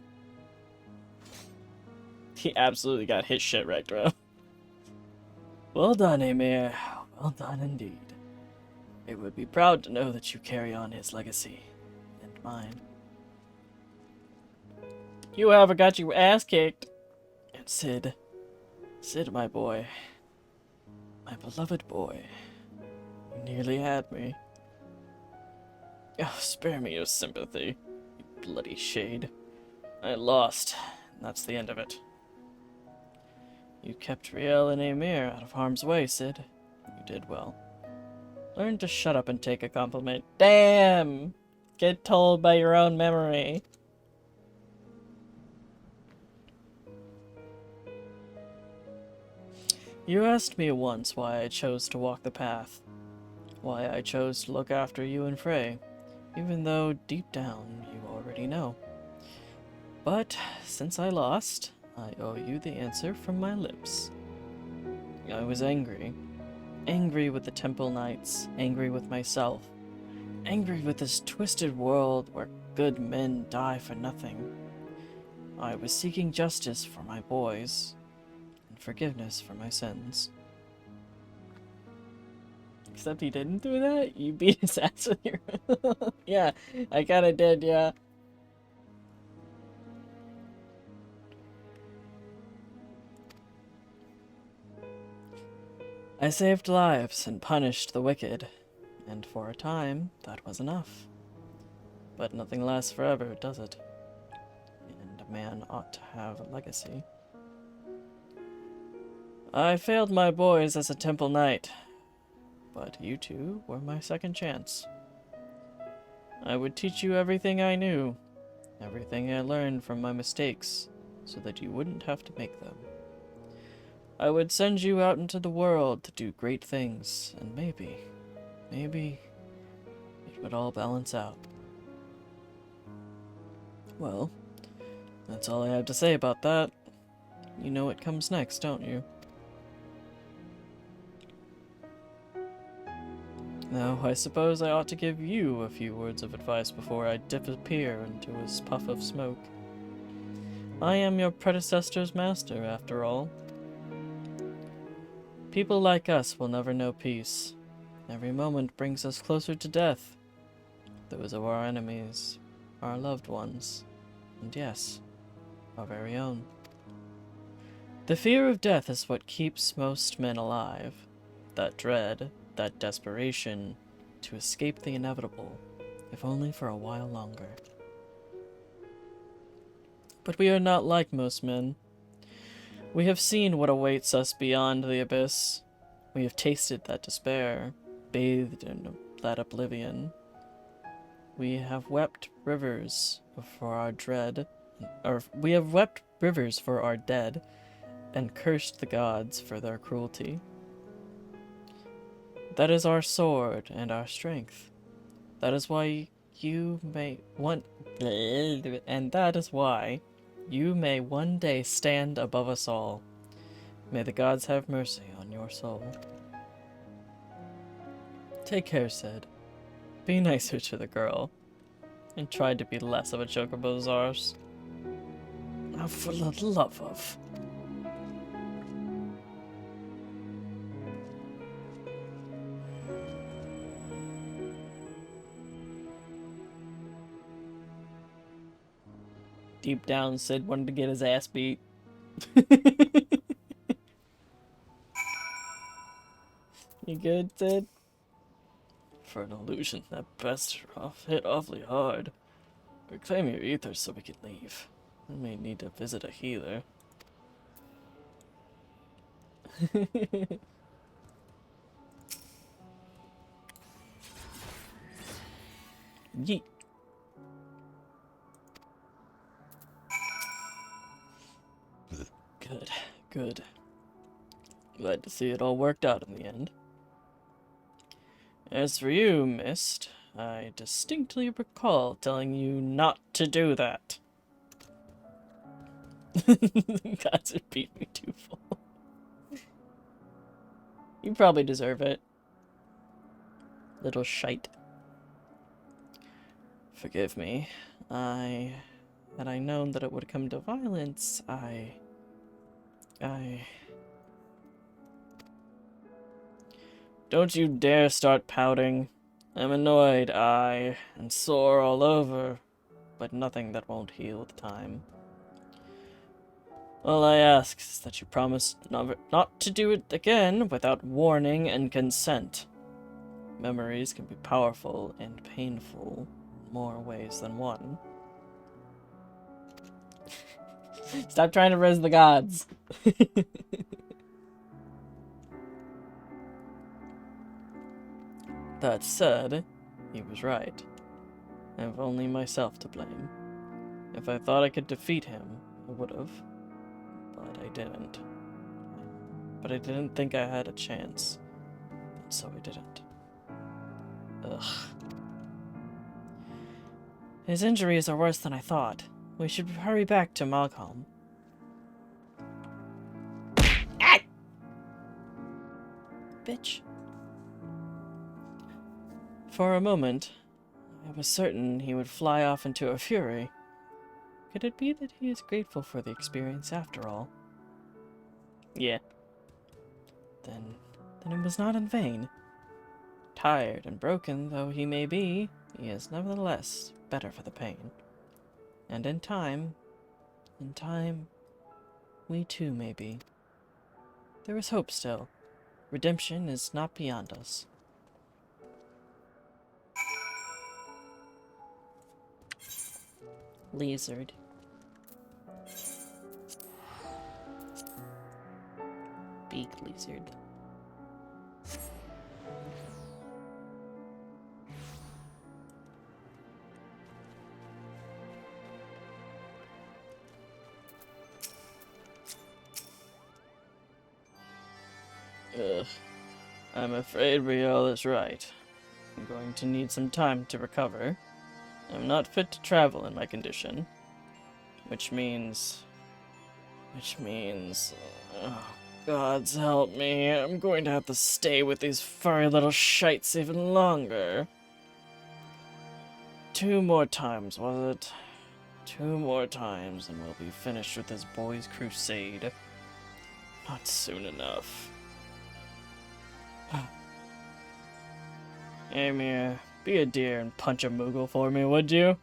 He absolutely got his shit wrecked, bro. Well done, Emir. Well done indeed. It would be proud to know that you carry on his legacy. And mine. You ever got your ass kicked? And Sid. Sid, my boy. My beloved boy. You nearly had me. Oh, spare me your sympathy, you bloody shade. I lost, and that's the end of it. You kept Riel and Emir out of harm's way, Sid. You did well. Learn to shut up and take a compliment. Damn! Get told by your own memory. You asked me once why I chose to walk the path. Why I chose to look after you and Frey, even though deep down you already know. But since I lost, I owe you the answer from my lips. I was angry. Angry with the Temple Knights, angry with myself, angry with this twisted world where good men die for nothing. I was seeking justice for my boys, and forgiveness for my sins. Except he didn't do that? You beat his ass with your... Yeah, I kinda did, yeah. I saved lives and punished the wicked, and for a time, that was enough. But nothing lasts forever, does it? And a man ought to have a legacy. I failed my boys as a Temple Knight, but you two were my second chance. I would teach you everything I knew, everything I learned from my mistakes, so that you wouldn't have to make them. I would send you out into the world to do great things, and maybe it would all balance out. Well, that's all I have to say about that. You know what comes next, don't you? Now, I suppose I ought to give you a few words of advice before I disappear into a puff of smoke. I am your predecessor's master, after all. People like us will never know peace. Every moment brings us closer to death. Those are our enemies, our loved ones, and yes, our very own. The fear of death is what keeps most men alive. That dread, that desperation, to escape the inevitable, if only for a while longer. But we are not like most men. We have seen what awaits us beyond the abyss. We have tasted that despair, bathed in that oblivion. We have wept rivers for our dread, we have wept rivers for our dead, and cursed the gods for their cruelty. That is our sword and our strength. That is why you may one day stand above us all. May the gods have mercy on your soul. Take care, Sid. Be nicer to the girl. And try to be less of a chocobo's arse. Now for the love of... Deep down, Sid wanted to get his ass beat. You good, Sid? For an illusion, that best hit awfully hard. Reclaim your ether so we can leave. We may need to visit a healer. Yeet. Good, good. Glad to see it all worked out in the end. As for you, Mist, I distinctly recall telling you not to do that. Gods have beat me too full. You probably deserve it. Little shite. Forgive me. Had I known that it would come to violence, Don't you dare start pouting. I'm annoyed, and sore all over, but nothing that won't heal with time. All I ask is that you promise not to do it again without warning and consent. Memories can be powerful and painful in more ways than one. Stop trying to res the gods. That said, he was right. I have only myself to blame. If I thought I could defeat him, I would have. But I didn't. But I didn't think I had a chance. And so I didn't. Ugh. His injuries are worse than I thought. We should hurry back to Malcolm. Ah! Bitch. For a moment, I was certain he would fly off into a fury. Could it be that he is grateful for the experience after all? Yeah. Then it was not in vain. Tired and broken though he may be, he is nevertheless better for the pain. And in time, we too may be. There is hope still. Redemption is not beyond us. Lizard. Beak lizard. Ugh. I'm afraid Riel is right. I'm going to need some time to recover. I'm not fit to travel in my condition. Which means... Oh, gods help me. I'm going to have to stay with these furry little shites even longer. 2 more times, was it? 2 more times and we'll be finished with this boys' crusade. Not soon enough. Amir, be a dear and punch a Moogle for me, would you?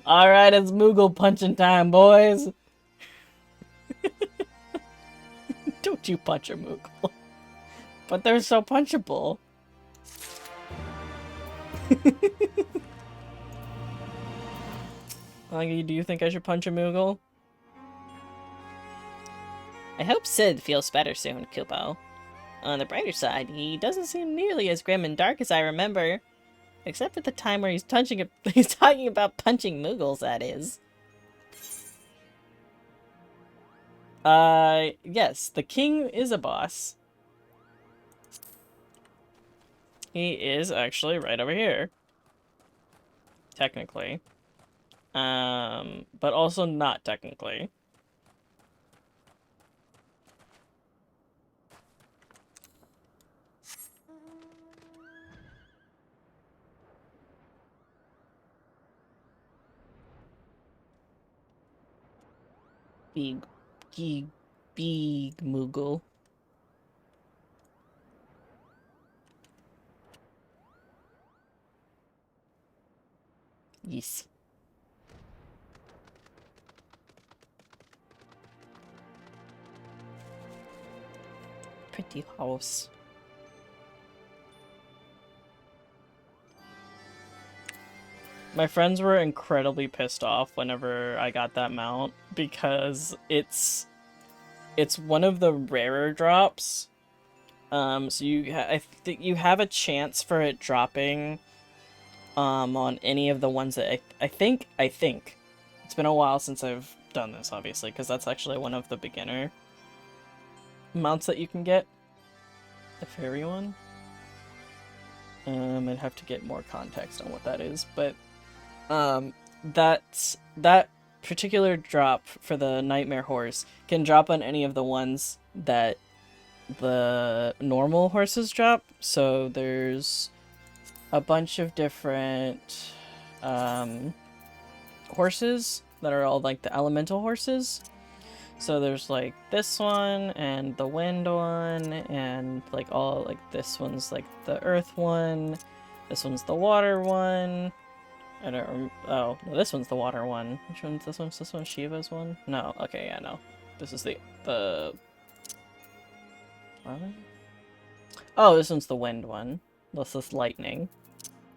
Alright, it's Moogle punching time, boys! Don't you punch a Moogle. But they're so punchable. Maggie, do you think I should punch a Moogle? I hope Sid feels better soon, Kupo. On the brighter side, he doesn't seem nearly as grim and dark as I remember. Except for the time where he's talking about punching Moogles, that is. Yes, the king is a boss. He is actually right over here. Technically. But also not technically. Big, big, big Moogle. Yes. Pretty house. My friends were incredibly pissed off whenever I got that mount because it's one of the rarer drops. So I think you have a chance for it dropping on any of the ones that I think it's been a while since I've done this, obviously, because that's actually one of the beginner mounts that you can get. The fairy one. I'd have to get more context on what that is, but that particular drop for the nightmare horse can drop on any of the ones that the normal horses drop. So there's a bunch of different horses that are all like the elemental horses. So there's like this one and the wind one and like all like this one's like the earth one. This one's the water one. I don't oh, no, this one's the water one. Which one's this one? This one's Shiva's one? No. Okay, yeah, no. This is the what? Oh, this one's the wind one. This is lightning.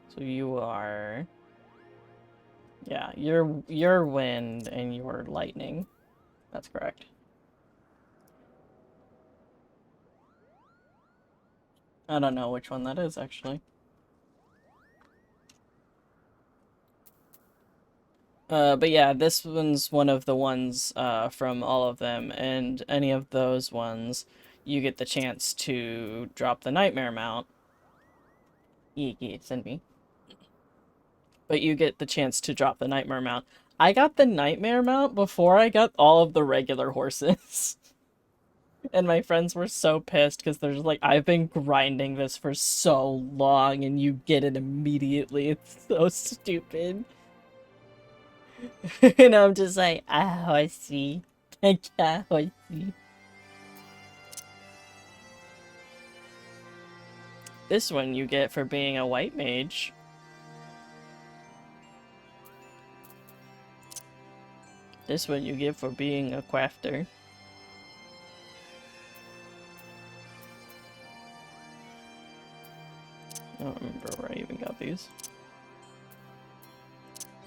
So you are yeah, you're wind and you're lightning. That's correct. I don't know which one that is, actually. But yeah, this one's one of the ones from all of them, and any of those ones, you get the chance to drop the Nightmare mount. Send me. But you get the chance to drop the Nightmare mount. I got the Nightmare mount before I got all of the regular horses. And my friends were so pissed because they're just like, I've been grinding this for so long and you get it immediately. It's so stupid. And I'm just like, I see. I see. This one you get for being a white mage. This one you get for being a crafter. I don't remember where I even got these.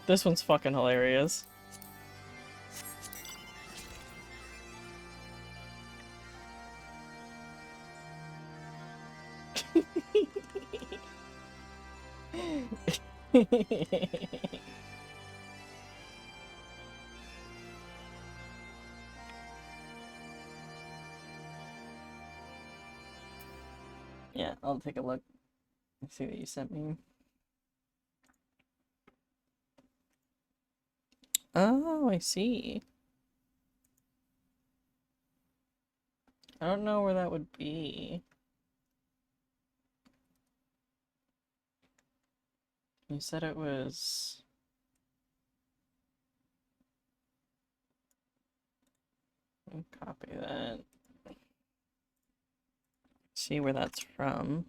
This one's fucking hilarious. Yeah, I'll take a look. Let's see what you sent me. Oh, I see. I don't know where that would be. You said it was... Copy that. See where that's from.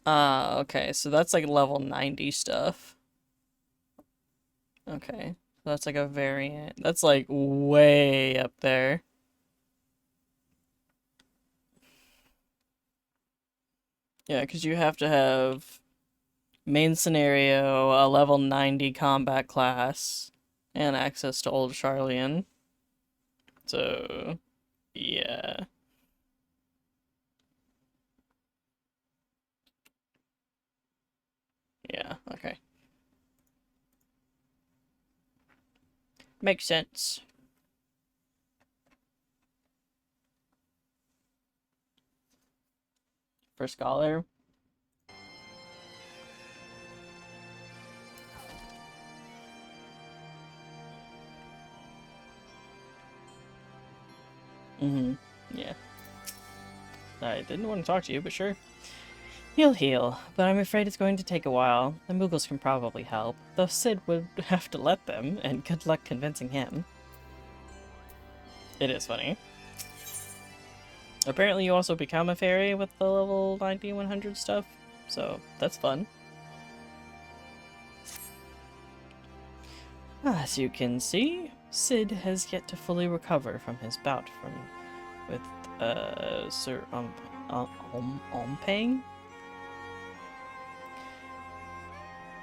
Okay, so that's like level 90 stuff. Okay, so that's like a variant. That's like way up there. Yeah, because you have to have main scenario, a level 90 combat class, and access to Old Charlian. So, yeah. Yeah, okay. Makes sense. For Scholar. Mm-hmm. Yeah. I didn't want to talk to you, but sure. He'll heal, but I'm afraid it's going to take a while. The Moogles can probably help, though Sid would have to let them, and good luck convincing him. It is funny. Apparently you also become a fairy with the level 90-100 stuff, so that's fun. As you can see, Sid has yet to fully recover from his bout with Sir Ompang,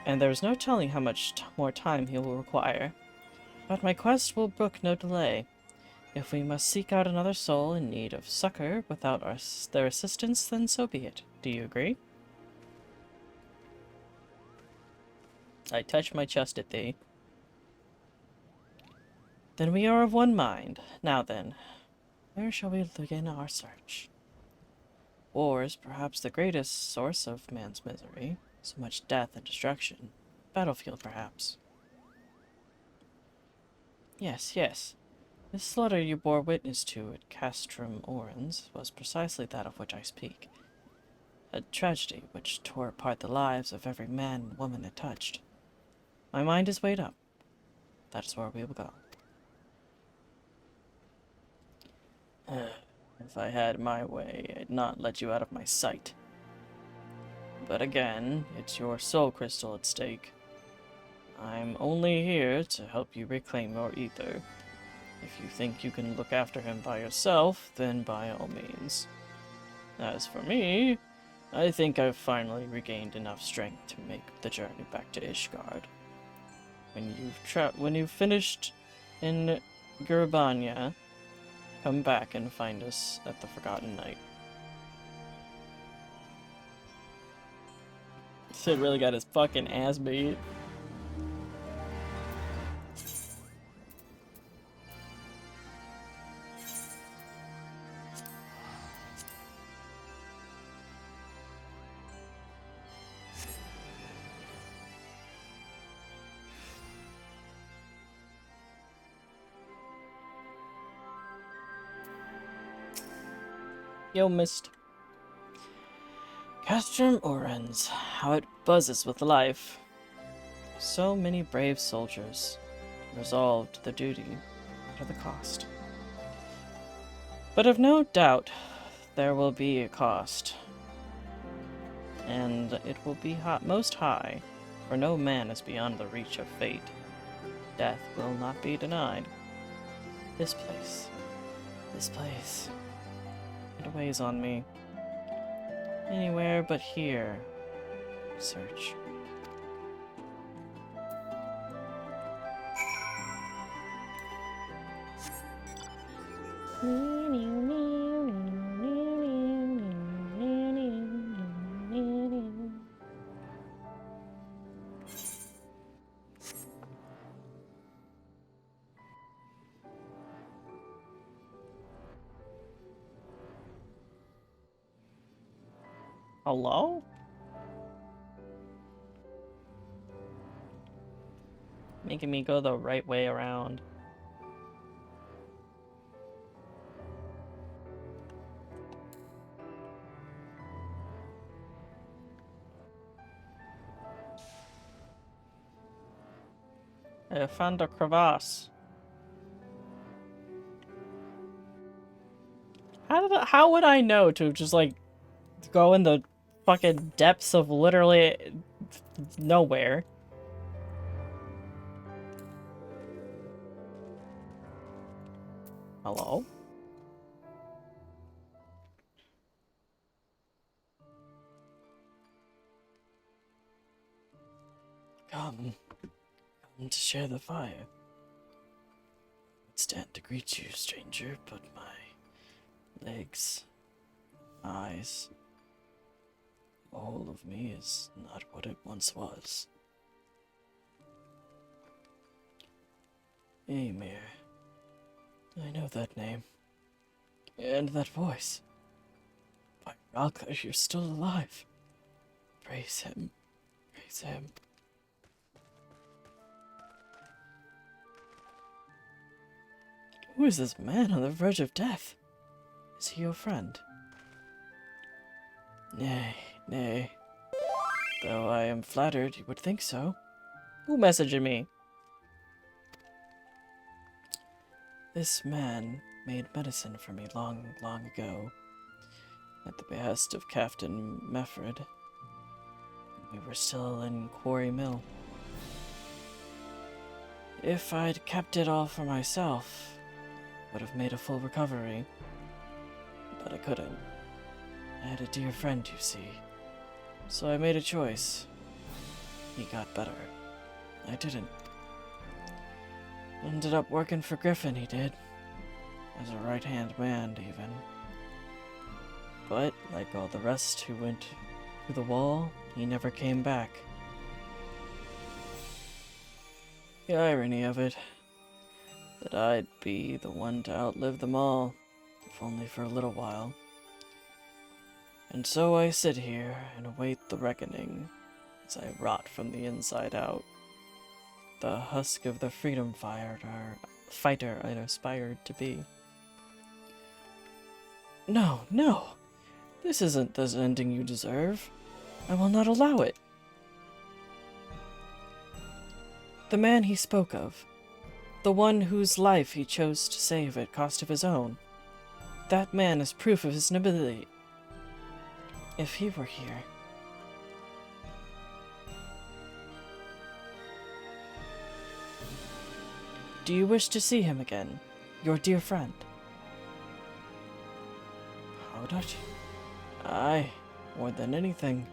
and there's no telling how much more time he will require. But my quest will brook no delay. If we must seek out another soul in need of succor without their assistance, then so be it. Do you agree? I touch my chest at thee. Then we are of one mind. Now then, where shall we begin our search? War is perhaps the greatest source of man's misery. So much death and destruction. Battlefield, perhaps. Yes, yes. This slaughter you bore witness to at Castrum Orans was precisely that of which I speak. A tragedy which tore apart the lives of every man and woman it touched. My mind is weighed up. That is where we will go. If I had my way, I'd not let you out of my sight. But again, it's your soul crystal at stake. I'm only here to help you reclaim your ether. If you think you can look after him by yourself, then by all means. As for me, I think I've finally regained enough strength to make the journey back to Ishgard. When you've finished in Gurabanya, come back and find us at the Forgotten Night. Sid really got his fucking ass beat. Yo, missed. Castrum Orans, how it buzzes with life. So many brave soldiers, resolved to their duty, at the cost. But of no doubt, there will be a cost. And it will be most high, for no man is beyond the reach of fate. Death will not be denied. This place, it weighs on me. Anywhere but here. Search. Hello? Making me go the right way around. I found a crevasse. How would I know to just like go in the fucking depths of literally nowhere? Hello? Come to share the fire. I'd stand to greet you, stranger, but my legs, eyes, the whole of me is not what it once was. Ymir. I know that name. And that voice. By Ralka, you're still alive. Praise him. Praise him. Who is this man on the verge of death? Is he your friend? Nay, nay. Though I am flattered you would think so. Who messaged me? This man made medicine for me long, long ago, at the behest of Captain Meffred. We were still in Quarry Mill. If I'd kept it all for myself, I would have made a full recovery. But I couldn't. I had a dear friend, you see. So I made a choice. He got better. I didn't. Ended up working for Griffin, he did. As a right-hand man, even. But, like all the rest who went through the wall, he never came back. The irony of it, that I'd be the one to outlive them all, if only for a little while. And so I sit here and await the reckoning, as I rot from the inside out. The husk of the freedom fighter I aspired to be. No, no! This isn't the ending you deserve. I will not allow it. The man he spoke of, the one whose life he chose to save at cost of his own, that man is proof of his nobility. If he were here... Do you wish to see him again, your dear friend? How does you? Aye, more than anything.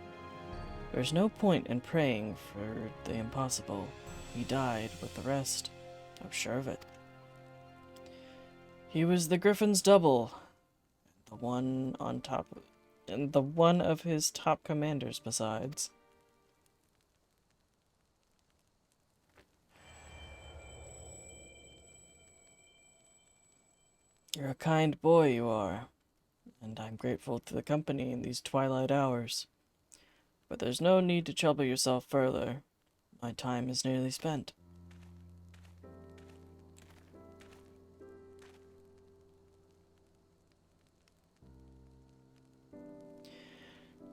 There's no point in praying for the impossible. He died with the rest. I'm sure of it. He was the Griffin's double, the one on top of, and the one of his top commanders besides. You're a kind boy, you are, and I'm grateful to the company in these twilight hours. But there's no need to trouble yourself further. My time is nearly spent.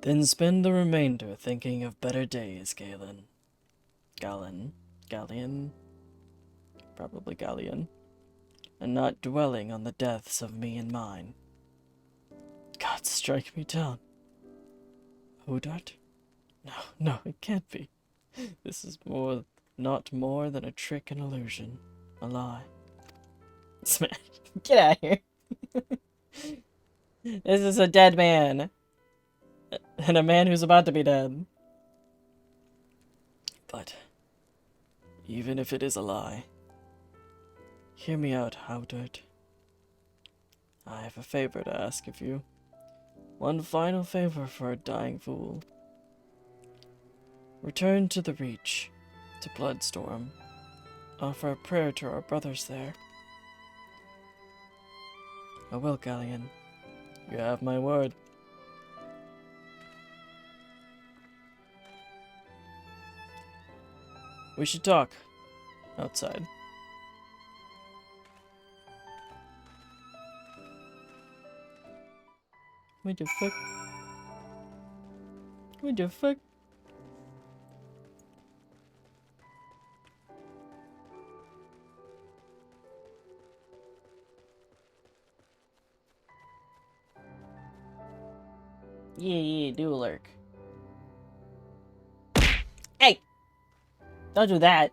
Then spend the remainder thinking of better days, Galen. Galleon? Probably Galleon. And not dwelling on the deaths of me and mine. God, strike me down. Hodart? No, it can't be. This is not more than a trick and illusion. A lie. Smash. Get out of here. This is a dead man. And a man who's about to be dead. But, even if it is a lie, hear me out, Howdert. I have a favor to ask of you. One final favor for a dying fool. Return to the Reach, to Bloodstorm. Offer a prayer to our brothers there. I will, Galleon. You have my word. We should talk. Outside. What the fuck? What the fuck? Yeah, do lurk. Hey! Don't do that!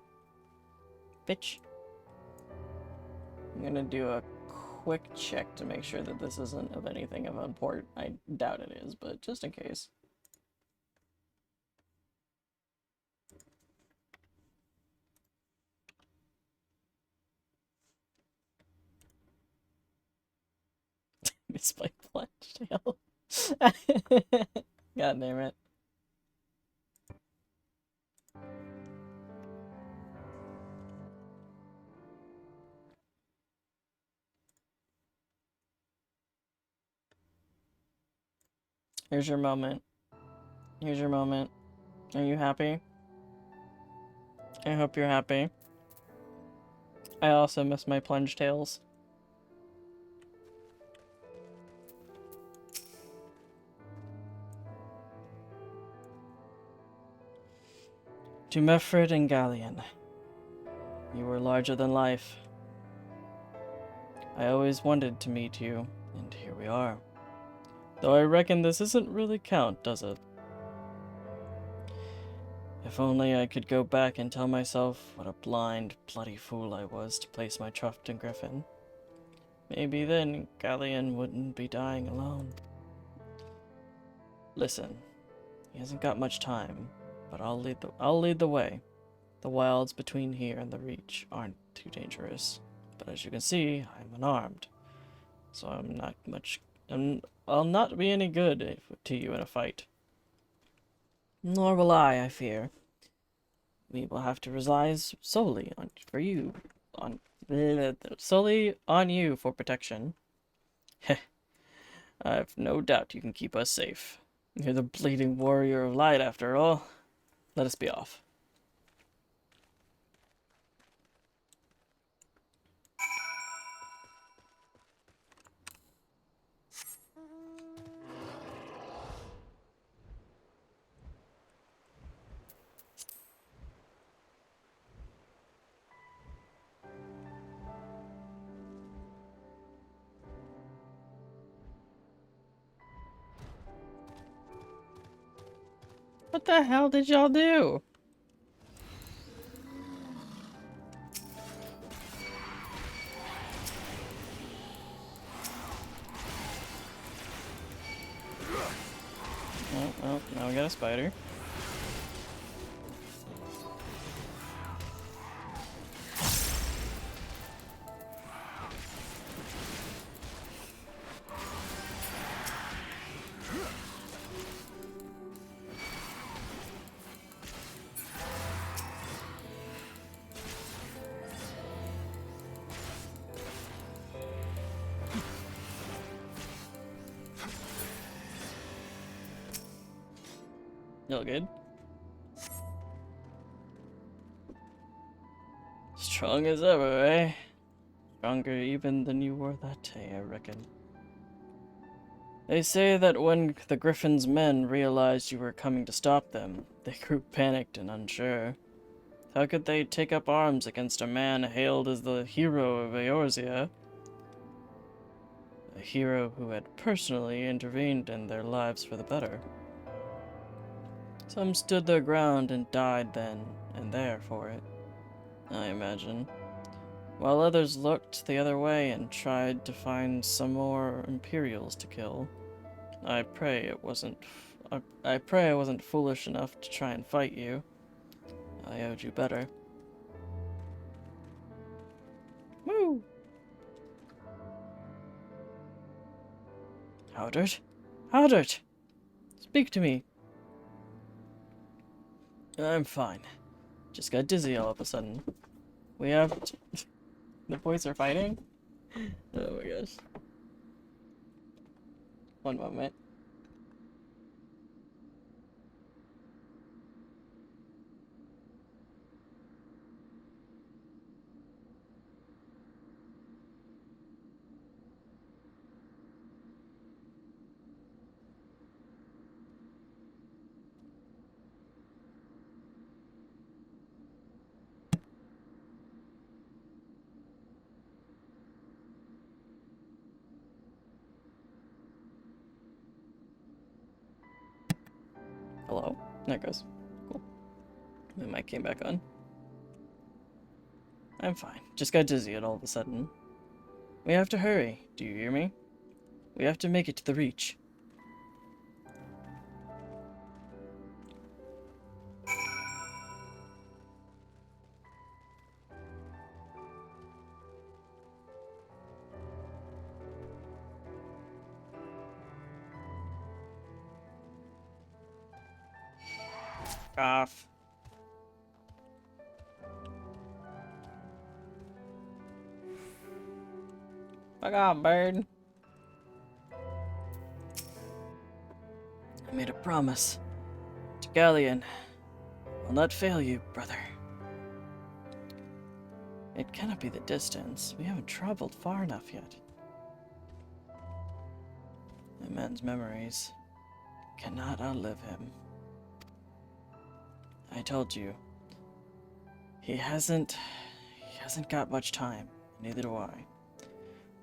Bitch. I'm gonna do a quick check to make sure that this isn't of anything of import. I doubt it is, but just in case. Misplaced flash tail. God damn it. Here's your moment. Here's your moment. Are you happy? I hope you're happy. I also miss my plunge tails. To Mefred and Galleon. You were larger than life. I always wanted to meet you, and here we are. Though I reckon this doesn't really count, does it? If only I could go back and tell myself what a blind, bloody fool I was to place my trust in Griffin. Maybe then Galleon wouldn't be dying alone. Listen, he hasn't got much time, but I'll lead the way. The wilds between here and the Reach aren't too dangerous, but as you can see, I'm unarmed, so I'll not be any good to you in a fight. Nor will I fear. We will have to rely solely on you for protection. Heh, I've no doubt you can keep us safe. You're the bleeding warrior of light, after all. Let us be off. What the hell did y'all do? Oh, well, now we got a spider. Real good. Strong as ever, eh? Stronger even than you were that day, I reckon. They say that when the Griffin's men realized you were coming to stop them, they grew panicked and unsure. How could they take up arms against a man hailed as the hero of Eorzea? A hero who had personally intervened in their lives for the better. Some stood their ground and died then and there for it, I imagine, while others looked the other way and tried to find some more Imperials to kill. I pray I wasn't foolish enough to try and fight you. I owed you better. Woo! Howdert? Howdert! Speak to me. I'm fine. Just got dizzy all of a sudden. We have the boys are fighting? Oh my gosh. One moment. Hello? There it goes. Cool. My mic came back on. I'm fine. Just got dizzy all of a sudden. We have to hurry. Do you hear me? We have to make it to the Reach. Off. Fuck off, bird. I made a promise to Galleon. I'll not fail you, brother. It cannot be the distance. We haven't traveled far enough yet. A man's memories cannot outlive him. I told you, He hasn't got much time. Neither do I.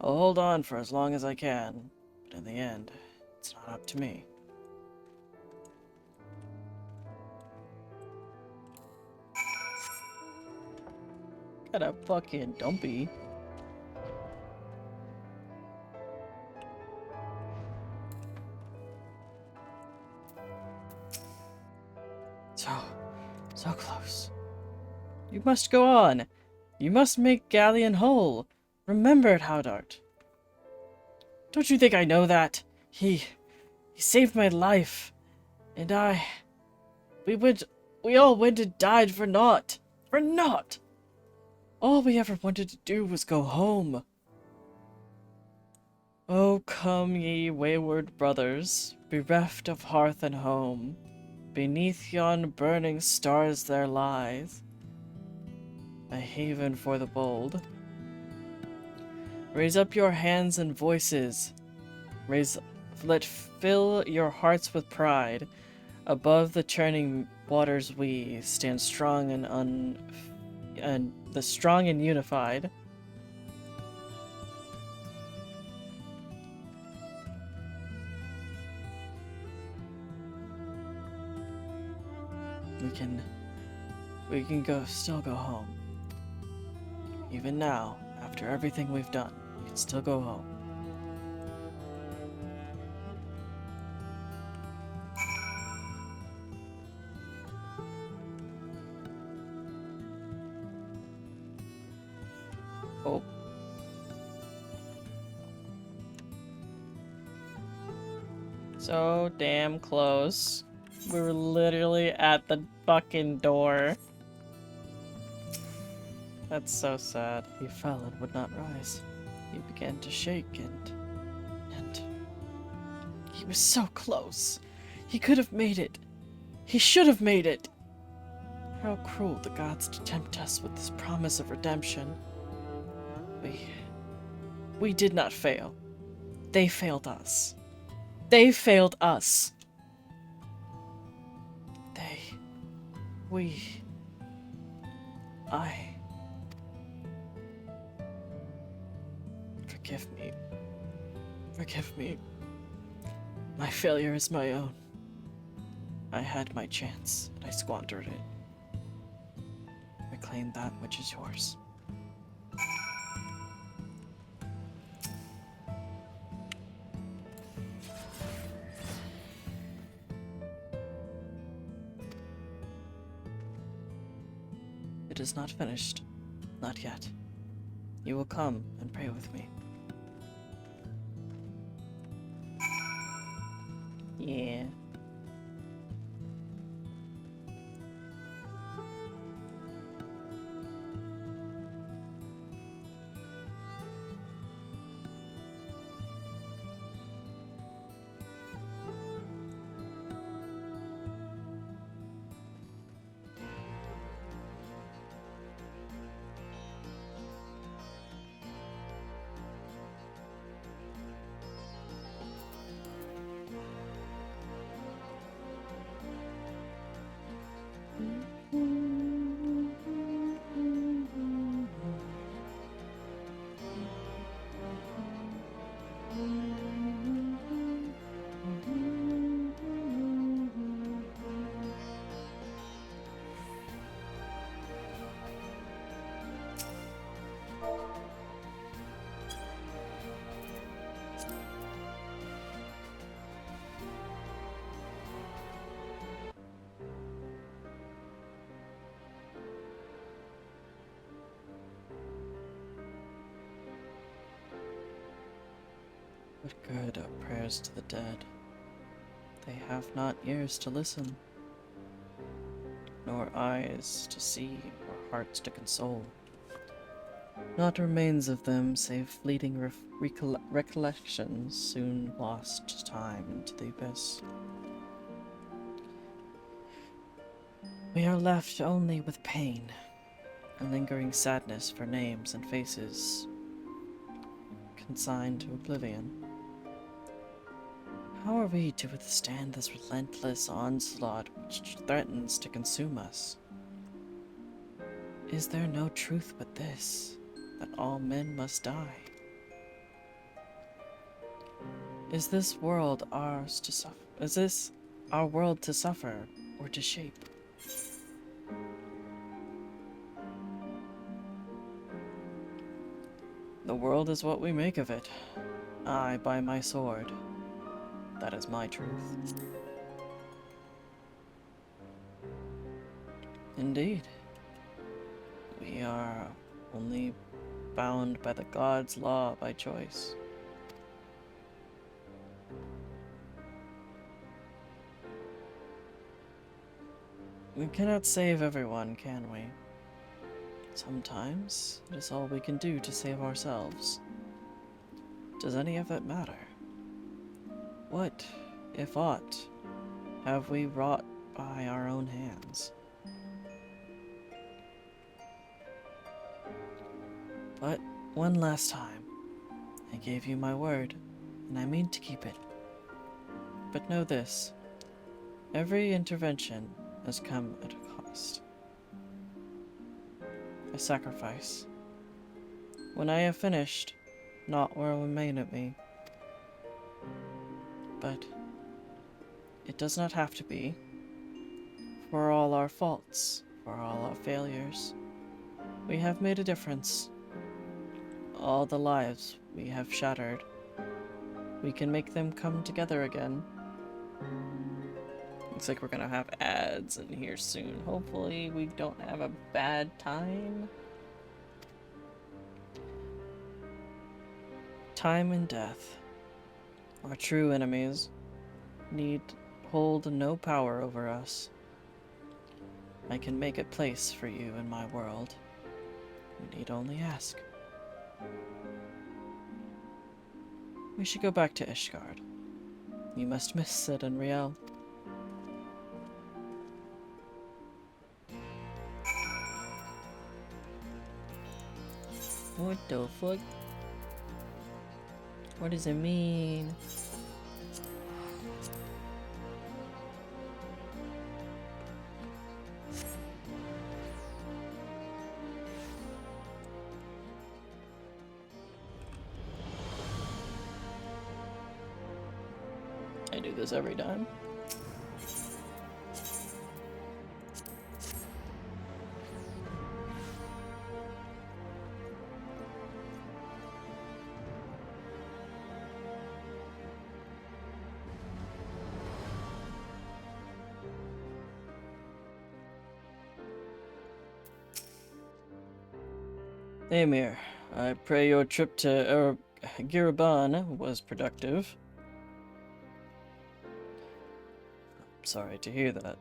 I'll hold on for as long as I can, but in the end, it's not up to me. Got a fucking dumpy. So close. You must go on. You must make Galleon whole. Remember it, Howdart. Don't you think I know that? He saved my life. And we all went and died for naught. For naught! All we ever wanted to do was go home. Oh, come ye wayward brothers, bereft of hearth and home. Beneath yon burning stars there lies a haven for the bold. Raise up your hands and voices. Let fill your hearts with pride. Above the churning waters we stand strong and the strong and unified. We can still go home. Even now, after everything we've done, we can still go home. Oh. So damn close. We were literally at the fucking door. That's so sad. He fell and would not rise. He began to shake and he was so close. He could have made it. He should have made it. How cruel the gods to tempt us with this promise of redemption. We did not fail. They failed us. They failed us. Forgive me. Forgive me. My failure is my own. I had my chance, and I squandered it. Reclaim that which is yours. It is not finished. Not yet. You will come and pray with me. Yeah. What good are prayers to the dead? They have not ears to listen, nor eyes to see, or hearts to console. Naught remains of them save fleeting recollections, soon lost to time into the abyss. We are left only with pain, a lingering sadness for names and faces consigned to oblivion. How are we to withstand this relentless onslaught which threatens to consume us? Is there no truth but this, that all men must die? Is this world ours to suffer? Is this our world to suffer or to shape? The world is what we make of it. I by my sword. That is my truth. Indeed. We are only bound by the God's law by choice. We cannot save everyone, can we? Sometimes it is all we can do to save ourselves. Does any of it matter? What, if aught, have we wrought by our own hands? But one last time, I gave you my word, and I mean to keep it. But know this, every intervention has come at a cost. A sacrifice. When I have finished, naught will remain of me. But it does not have to be. For all our faults, for all our failures, we have made a difference. All the lives we have shattered, we can make them come together again. Looks like we're gonna have ads in here soon. Hopefully we don't have a bad time. Time and death, our true enemies, need hold no power over us. I can make a place for you in my world. You need only ask. We should go back to Ishgard. You must miss Sid and Riel. What the fuck? What does it mean? I do this every time. Amir, I pray your trip to Giraban was productive. I'm sorry to hear that.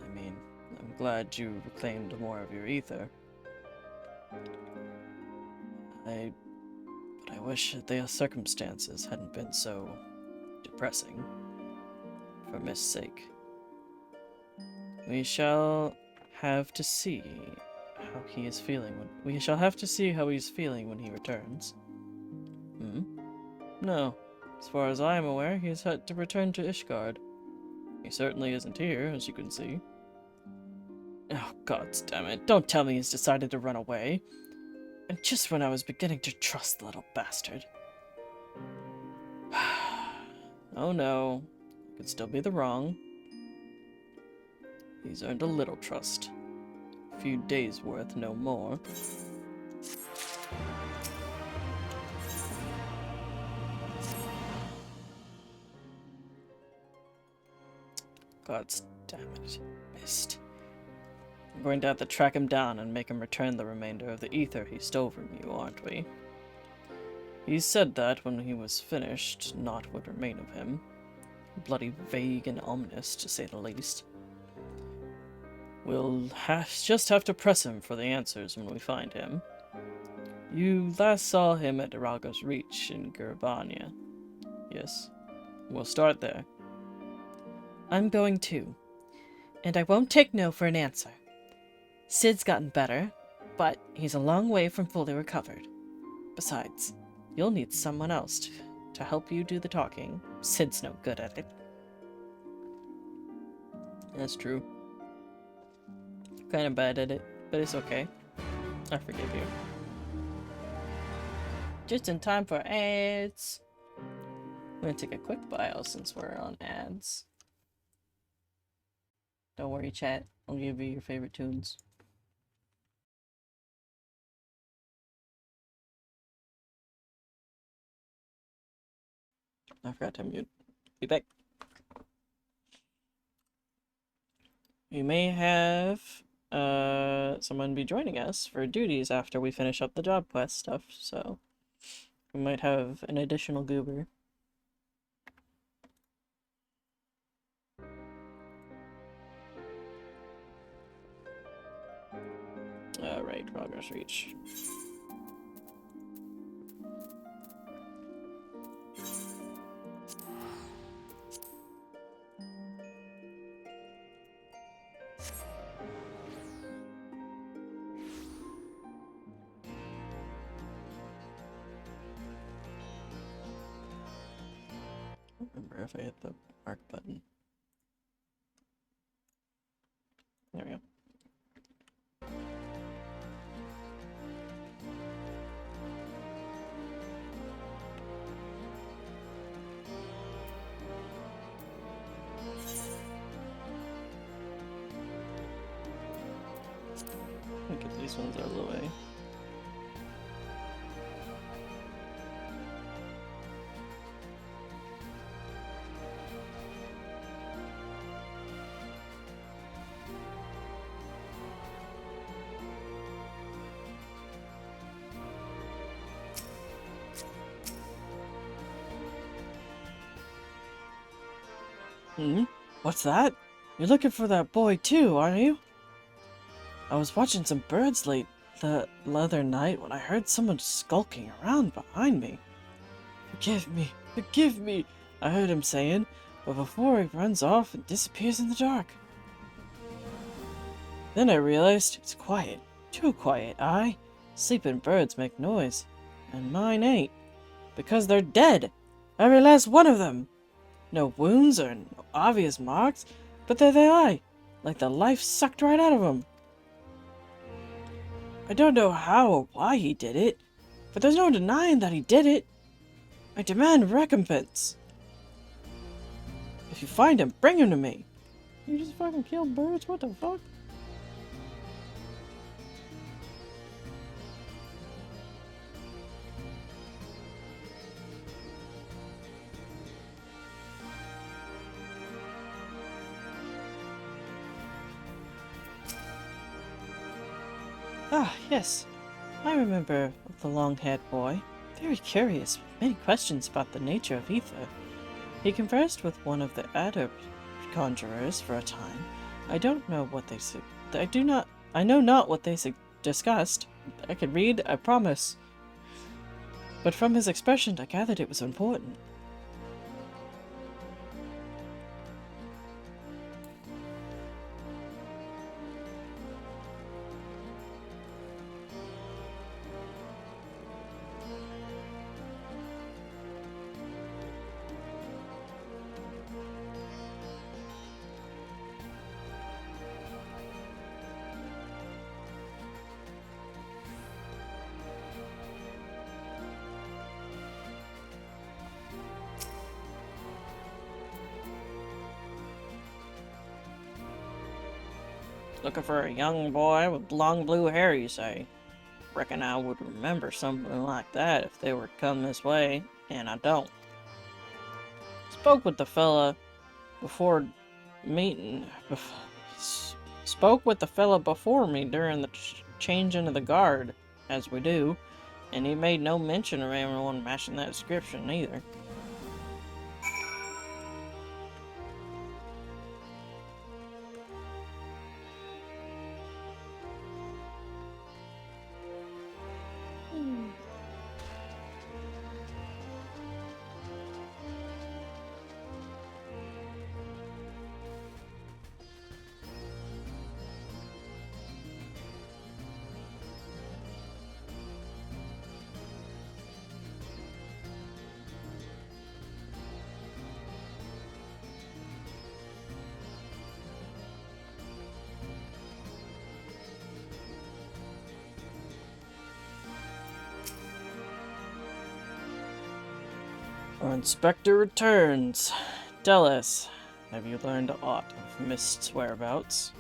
I mean, I'm glad you reclaimed more of your ether. But I wish the circumstances hadn't been so depressing. For Miss' sake. We shall have to see how he is feeling we shall have to see how he's feeling when he returns. No. As far as I am aware, he has had to return to Ishgard. He certainly isn't here, as you can see. Oh, God damn it. Don't tell me he's decided to run away. And just when I was beginning to trust the little bastard. Oh no. It could still be the wrong. He's earned a little trust. A few days' worth, no more. God damn it. Missed. We're going to have to track him down and make him return the remainder of the ether he stole from you, aren't we? He said that when he was finished, naught would remain of him. Bloody vague and ominous, to say the least. We'll just have to press him for the answers when we find him. You last saw him at Iraga's Reach in Gurabania. Yes? We'll start there. I'm going too. And I won't take no for an answer. Sid's gotten better, but he's a long way from fully recovered. Besides, you'll need someone else to help you do the talking. Sid's no good at it. That's true. Kind of bad at it. But it's okay. I forgive you. Just in time for ads. I'm gonna take a quick bio since we're on ads. Don't worry, chat. I'll give you your favorite tunes. I forgot to mute. Be back. We may have someone be joining us for duties after we finish up the job quest stuff, so we might have an additional goober. Alright, progress reach. I don't remember if I hit the mark button. There we go. Get these ones out of the way. Hmm? What's that? You're looking for that boy too, aren't you? I was watching some birds the other night when I heard someone skulking around behind me. Forgive me, I heard him saying, but before he runs off and disappears in the dark. Then I realized it's quiet, too quiet. Sleeping birds make noise, and mine ain't, because they're dead, every last one of them. No wounds or no obvious marks, but there they lie, like the life sucked right out of them. I don't know how or why he did it, but there's no denying that he did it. I demand recompense. If you find him, bring him to me. You just fucking killed birds? What the fuck? Ah, yes. I remember the long-haired boy. Very curious, with many questions about the nature of ether. He conversed with one of the adept conjurers for a time. I don't know what they said. I know not what they discussed. I could read, I promise. But from his expression, I gathered it was important. Looking for a young boy with long blue hair, you say? Reckon I would remember something like that if they were to come this way, and I don't. Spoke with the fella before meeting. Spoke with the fella before me during the changing of the guard, as we do, and he made no mention of anyone matching that description either. Our inspector returns. Tell us, have you learned aught of Mist's whereabouts?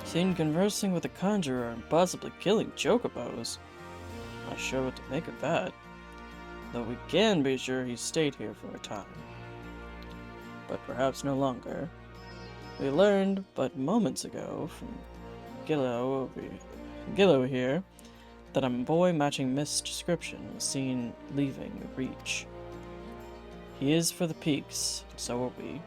Seen conversing with a conjurer and possibly killing chocobos. Not sure what to make of that. Though we can be sure he stayed here for a time. But perhaps no longer. We learned but moments ago from Gillo here that a boy matching Mist's description was seen leaving the Reach. He is for the peaks, and so are we.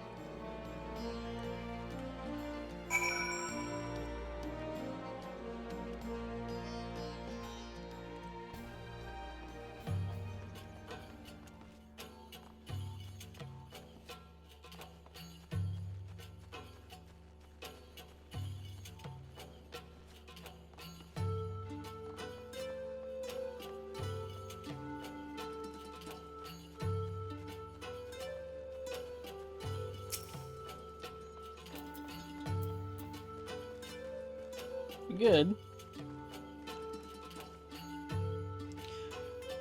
Good.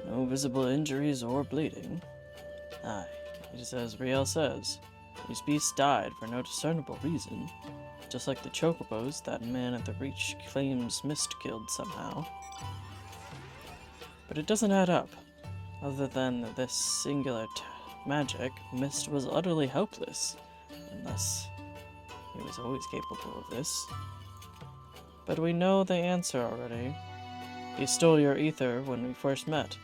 No visible injuries or bleeding. Aye, it is as Riel says. These beasts died for no discernible reason. Just like the chocobos that man at the Reach claims Mist killed somehow. But it doesn't add up. Other than this singular magic, Mist was utterly helpless. Unless he was always capable of this. But we know the answer already. He stole your ether when we first met.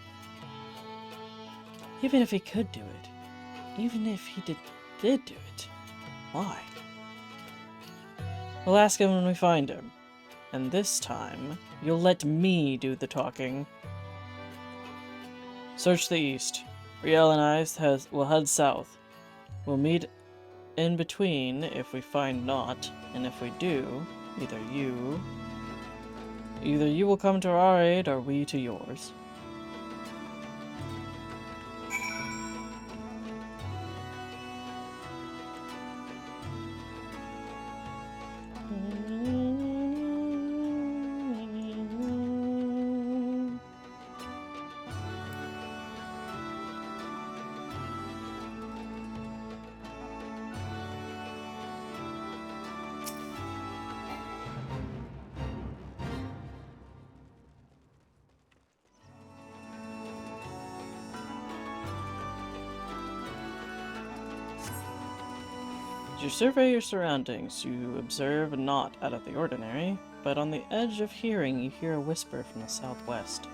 Even if he could do it, even if he did do it, why? We'll ask him when we find him. And this time, you'll let me do the talking. Search the east. Riel and I will head south. We'll meet in between if we find naught, and if we do, either you will come to our aid or we to yours. As you survey your surroundings, you observe naught out of the ordinary, but on the edge of hearing you hear a whisper from the southwest.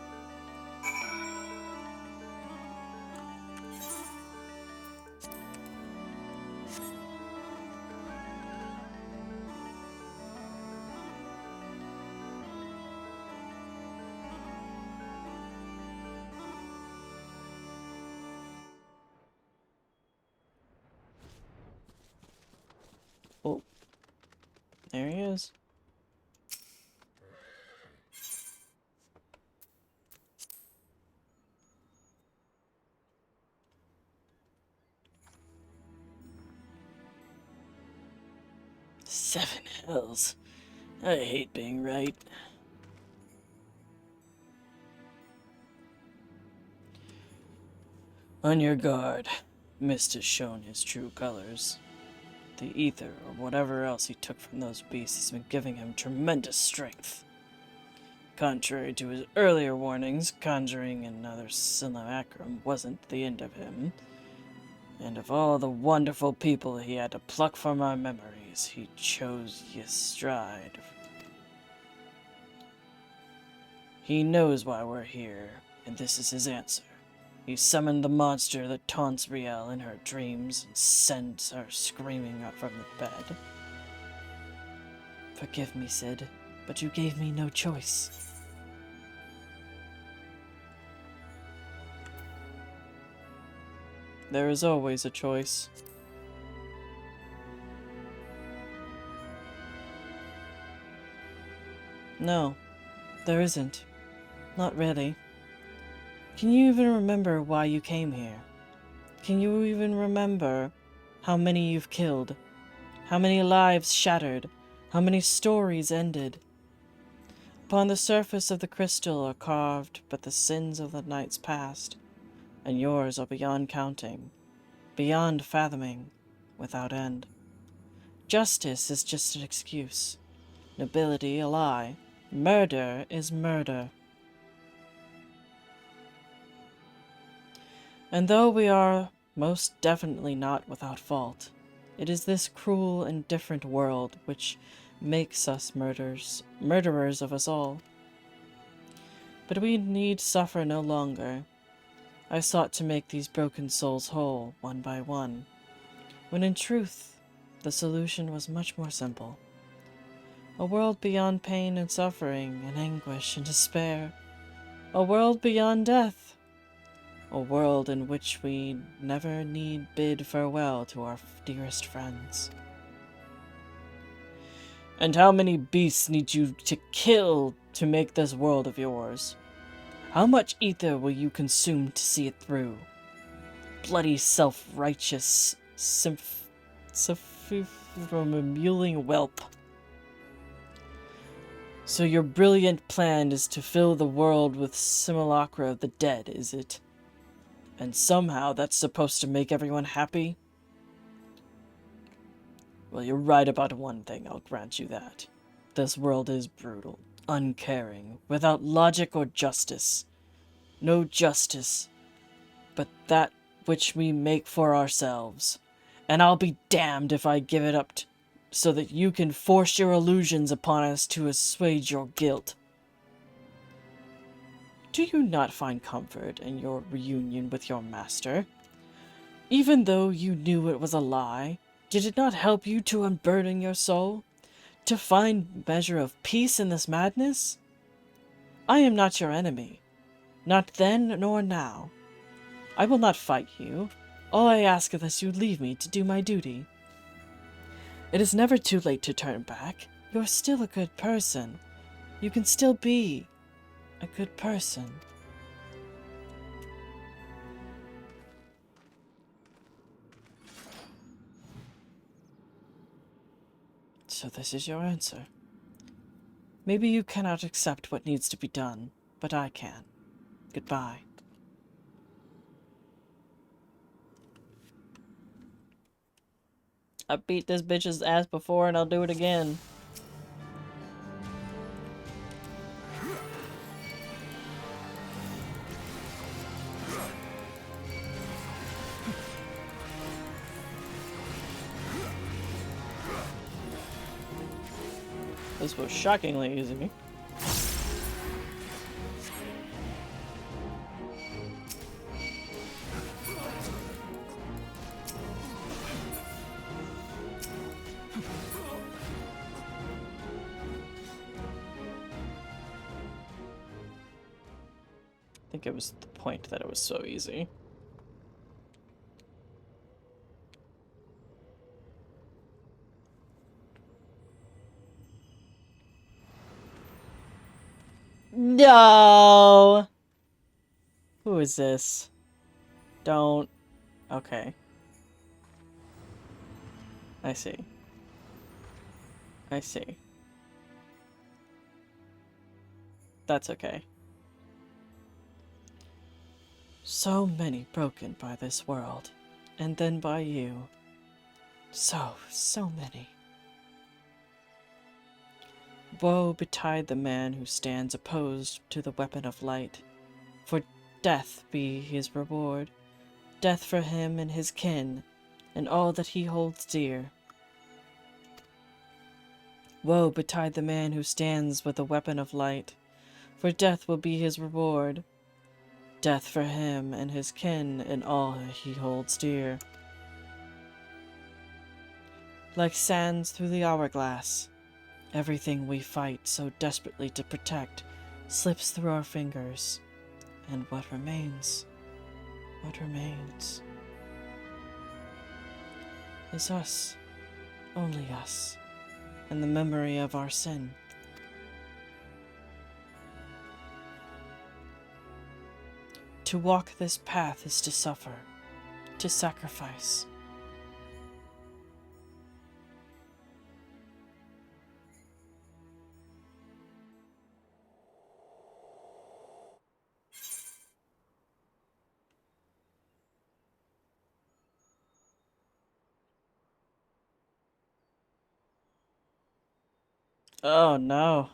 Oh, there he is. Seven hells. I hate being right. On your guard. Mist has shown his true colors. The ether, or whatever else he took from those beasts, has been giving him tremendous strength. Contrary to his earlier warnings, conjuring another simulacrum wasn't the end of him. And of all the wonderful people he had to pluck from our memories, he chose Yestride. He knows why we're here, and this is his answer. He summoned the monster that taunts Riel in her dreams and sends her screaming up from the bed. Forgive me, Sid, but you gave me no choice. There is always a choice. No, there isn't. Not really. Can you even remember why you came here? Can you even remember how many you've killed? How many lives shattered? How many stories ended? Upon the surface of the crystal are carved but the sins of the nights past, and yours are beyond counting, beyond fathoming, without end. Justice is just an excuse, nobility a lie, murder is murder. And though we are most definitely not without fault, it is this cruel and different world which makes us murderers of us all. But we need suffer no longer. I sought to make these broken souls whole, one by one, when in truth, the solution was much more simple. A world beyond pain and suffering and anguish and despair. A world beyond death. A world in which we never need bid farewell to our dearest friends. And how many beasts need you to kill to make this world of yours? How much ether will you consume to see it through? Bloody self-righteous from a mewling whelp. So your brilliant plan is to fill the world with simulacra of the dead, is it? And somehow that's supposed to make everyone happy? Well, you're right about one thing, I'll grant you that. This world is brutal, uncaring, without logic or justice. No justice, but that which we make for ourselves. And I'll be damned if I give it up so that you can force your illusions upon us to assuage your guilt. Do you not find comfort in your reunion with your master? Even though you knew it was a lie, did it not help you to unburden your soul? To find measure of peace in this madness? I am not your enemy. Not then nor now. I will not fight you. All I ask is that you leave me to do my duty. It is never too late to turn back. You're still a good person. You can still be a good person. So this is your answer. Maybe you cannot accept what needs to be done, but I can. Goodbye. I beat this bitch's ass before and I'll do it again. This was shockingly easy. I think it was the point that it was so easy. No! Who is this? Don't. Okay. I see. I see. That's okay. So many broken by this world, and then by you. So many. Woe betide the man who stands opposed to the weapon of light, for death be his reward, death for him and his kin, and all that he holds dear. Woe betide the man who stands with the weapon of light, for death will be his reward, death for him and his kin and all he holds dear. Like sands through the hourglass, everything we fight so desperately to protect slips through our fingers, and what remains is us, only us, and the memory of our sin. To walk this path is to suffer, to sacrifice. Oh no.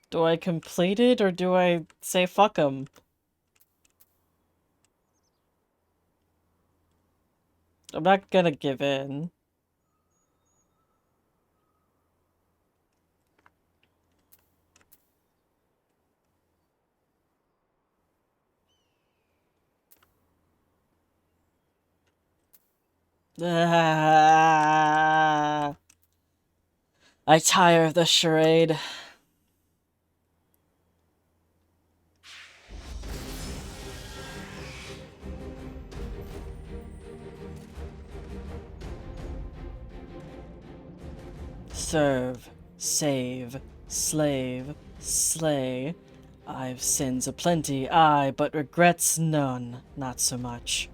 Do I complete it or do I say fuck 'em? I'm not gonna give in. Ah, I tire of the charade. Serve, save, slave, slay. I've sins aplenty, aye, but regrets none, not so much.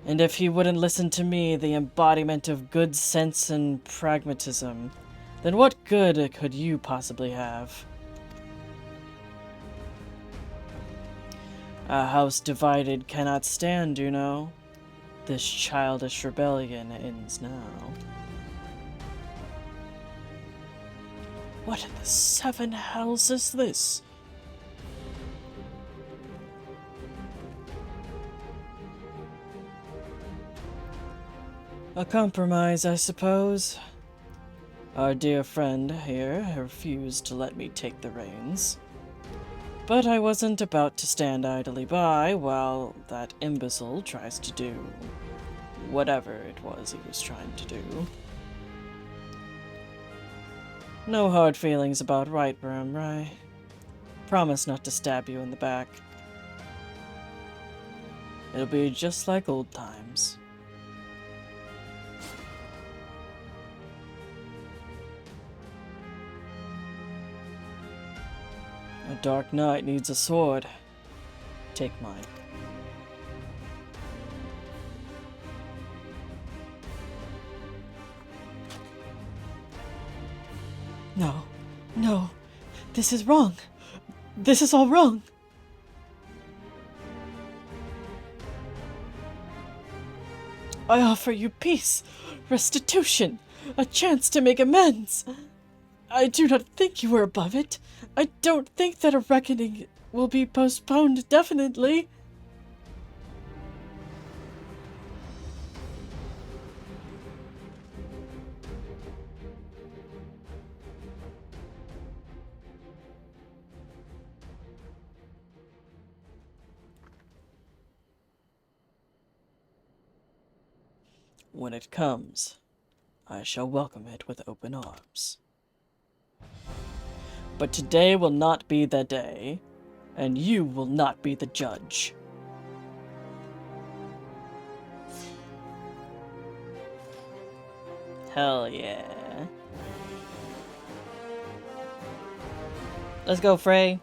And if he wouldn't listen to me, the embodiment of good sense and pragmatism, then what good could you possibly have? A house divided cannot stand, you know. This childish rebellion ends now. What in the seven hells is this? A compromise, I suppose. Our dear friend here refused to let me take the reins. But I wasn't about to stand idly by while that imbecile tries to do whatever it was he was trying to do. No hard feelings about right, Rai. Promise not to stab you in the back. It'll be just like old times. A dark knight needs a sword. Take mine. No, no, this is wrong. This is all wrong. I offer you peace, restitution, a chance to make amends. I do not think you are above it. I don't think that a reckoning will be postponed indefinitely. When it comes, I shall welcome it with open arms. But today will not be the day, and you will not be the judge. Hell yeah. Let's go, Frey.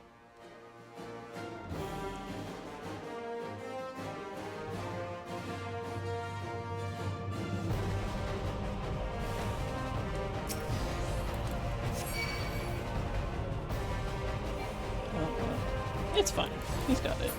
It's fine. He's got it.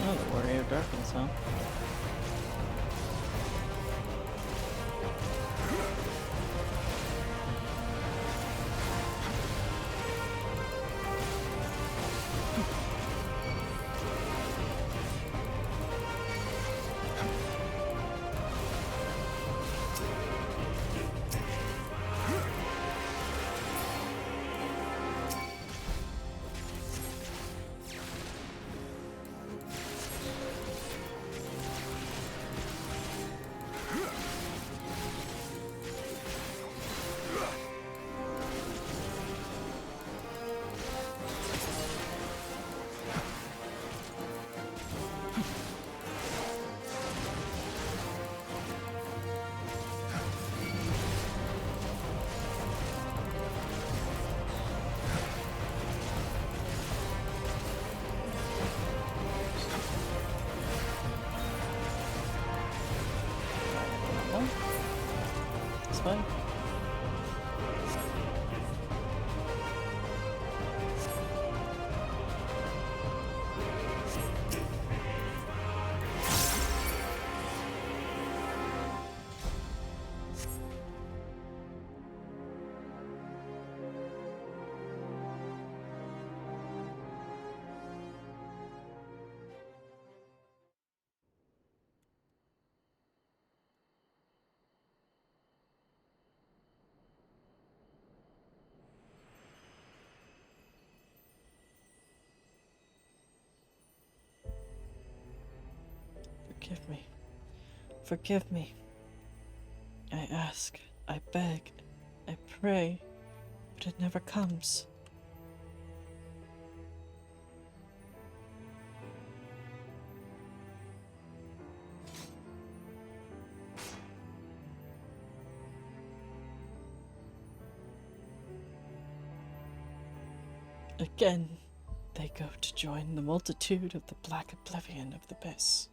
Oh, the Warrior of Darkness, huh? fine. Forgive me. Forgive me. I ask, I beg, I pray, but it never comes. Again, they go to join the multitude of the black oblivion of the abyss.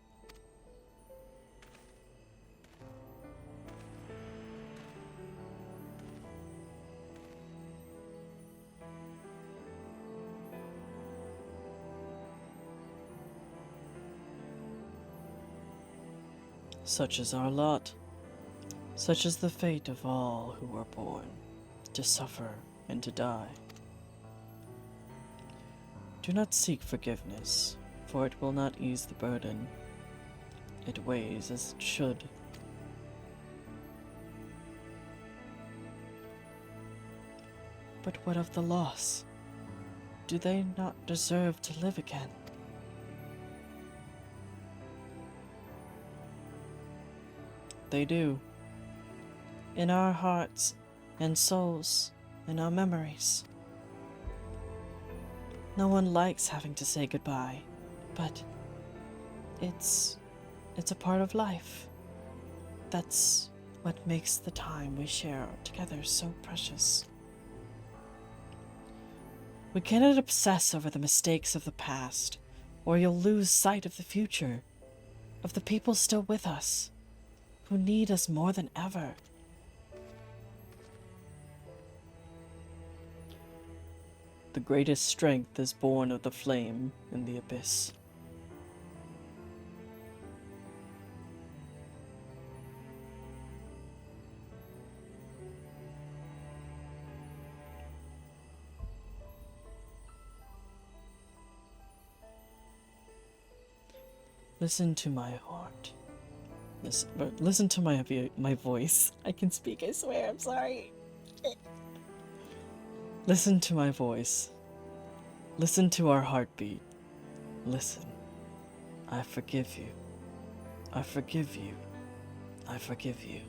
Such is our lot. Such is the fate of all who are born, to suffer and to die. Do not seek forgiveness, for it will not ease the burden. It weighs as it should. But what of the loss? Do they not deserve to live again? They do. In our hearts and souls, in our memories. No one likes having to say goodbye, but it's a part of life. That's what makes the time we share together so precious. We cannot obsess over the mistakes of the past, or you'll lose sight of the future, of the people still with us, who need us more than ever. The greatest strength is born of the flame in the abyss. Listen to my heart. Listen to my voice. I can speak, I swear, I'm sorry. Listen to my voice. Listen to our heartbeat. Listen. I forgive you. I forgive you. I forgive you.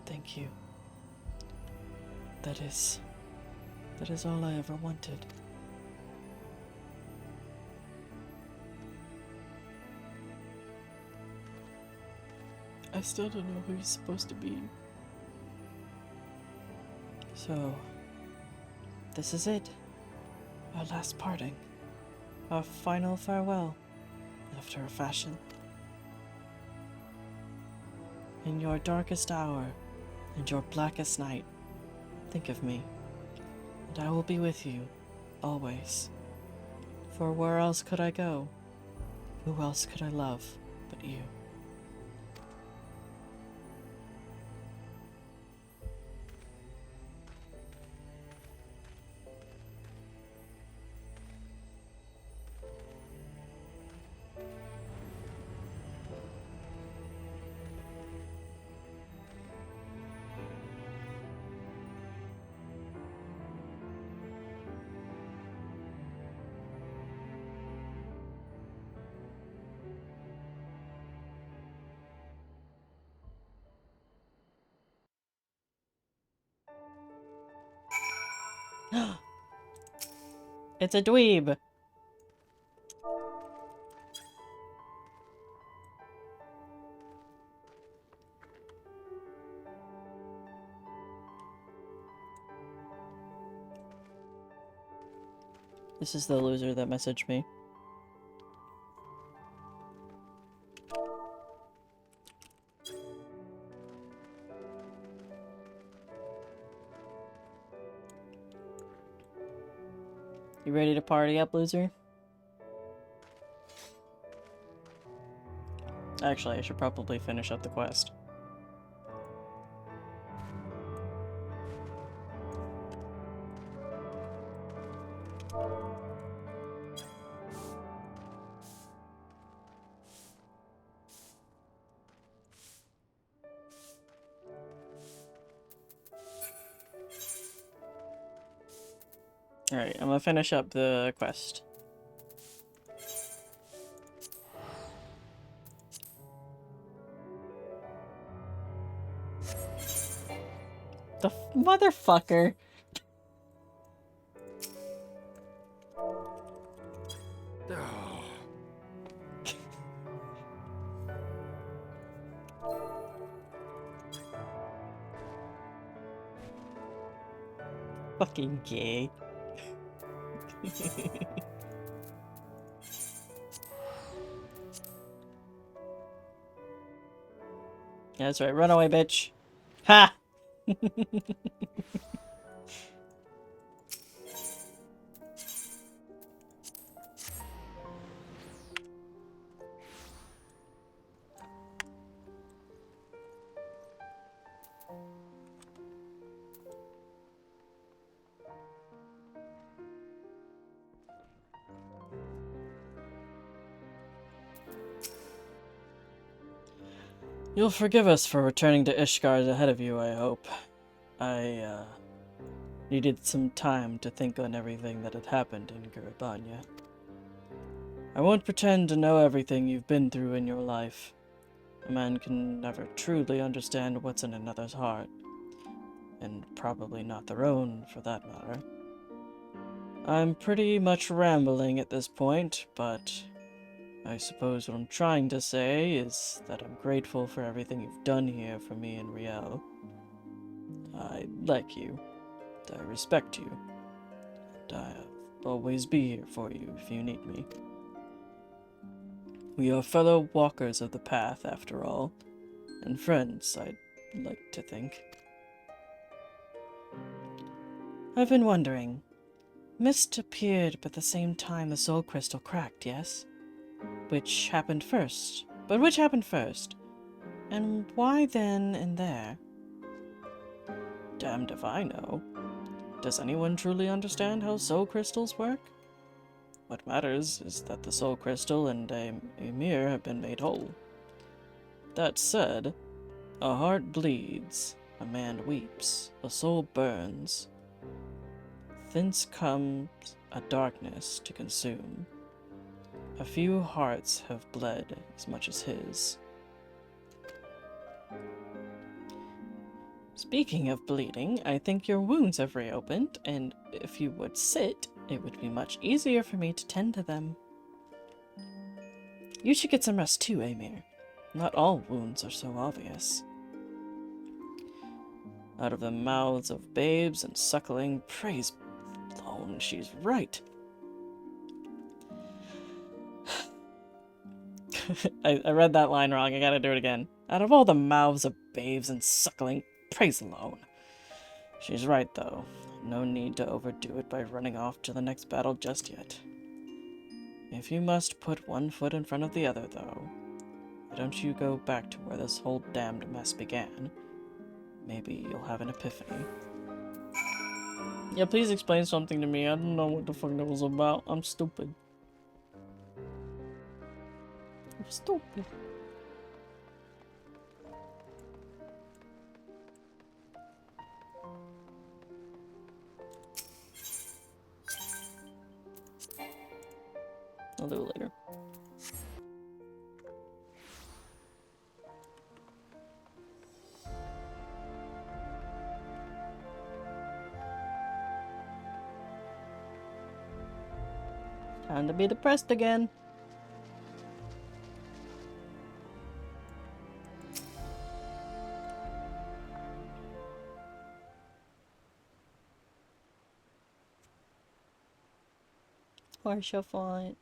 Thank you. That is all I ever wanted. I still don't know who he's supposed to be. So, this is it. Our last parting. Our final farewell, after a fashion. In your darkest hour, and your blackest night, think of me, and I will be with you, always. For where else could I go? Who else could I love but you? It's a dweeb! This is the loser that messaged me. You ready to party up, loser? Actually, I should probably finish up the quest. Alright, I'm gonna finish up the quest. The motherfucker! Fucking gay. Yeah, that's right. Run away, bitch. Ha! You'll forgive us for returning to Ishgard ahead of you, I hope. I, needed some time to think on everything that had happened in Garabanya. I won't pretend to know everything you've been through in your life. A man can never truly understand what's in another's heart. And probably not their own, for that matter. I'm pretty much rambling at this point, but I suppose what I'm trying to say is that I'm grateful for everything you've done here for me and Riel. I like you, I respect you, and I'll always be here for you if you need me. We are fellow walkers of the path, after all, and friends, I'd like to think. I've been wondering. Mist appeared, but at the same time the soul crystal cracked, yes? Which happened first? But which happened first? And why then and there? Damned if I know. Does anyone truly understand how soul crystals work? What matters is that the soul crystal and Ymir have been made whole. That said, a heart bleeds, a man weeps, a soul burns. Thence comes a darkness to consume. A few hearts have bled as much as his. Speaking of bleeding, I think your wounds have reopened, and if you would sit, it would be much easier for me to tend to them. You should get some rest too, Ymir. Not all wounds are so obvious. Out of the mouths of babes and suckling, praise Lone, she's right. I read that line wrong, I gotta do it again. Out of all the mouths of babes and suckling, praise alone. She's right, though. No need to overdo it by running off to the next battle just yet. If you must put one foot in front of the other, though, why don't you go back to where this whole damned mess began? Maybe you'll have an epiphany. Yeah, please explain something to me. I don't know what the fuck that was about. I'm stupid. I'm stupid. I'll do it later. Time to be depressed again. Horse your font.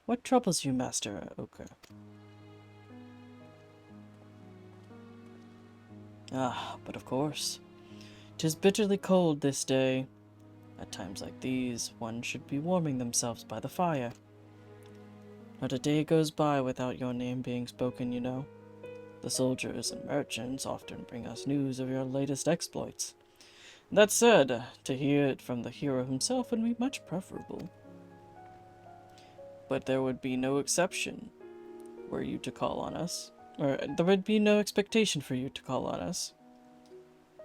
What troubles you, Master Oka? Ah, but of course. 'Tis bitterly cold this day. At times like these, one should be warming themselves by the fire. Not a day goes by without your name being spoken, you know. The soldiers and merchants often bring us news of your latest exploits. That said, to hear it from the hero himself would be much preferable. But there would be no exception were you to call on us. Or there would be no expectation for you to call on us.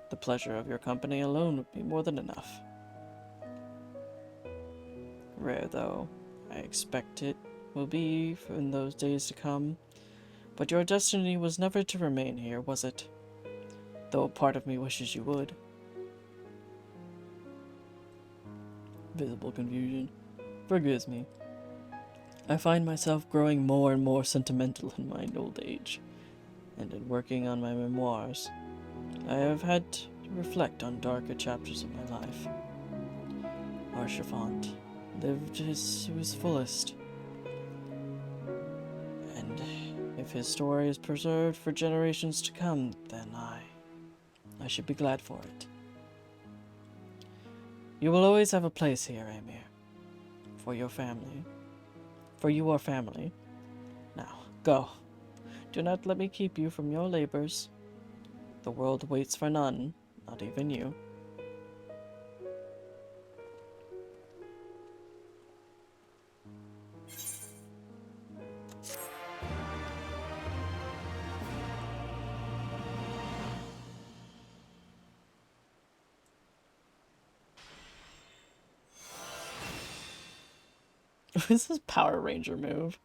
The pleasure of your company alone would be more than enough. Rare, though, I expect it will be in those days to come. But your destiny was never to remain here, was it? Though a part of me wishes you would. Visible confusion. Forgives me. I find myself growing more and more sentimental in my old age, and in working on my memoirs, I have had to reflect on darker chapters of my life. Archivant lived to his fullest, and if his story is preserved for generations to come, then I should be glad for it. You will always have a place here, Amir, for your family. For you are family. Now, go. Do not let me keep you from your labors. The world waits for none, not even you. This is Power Ranger move.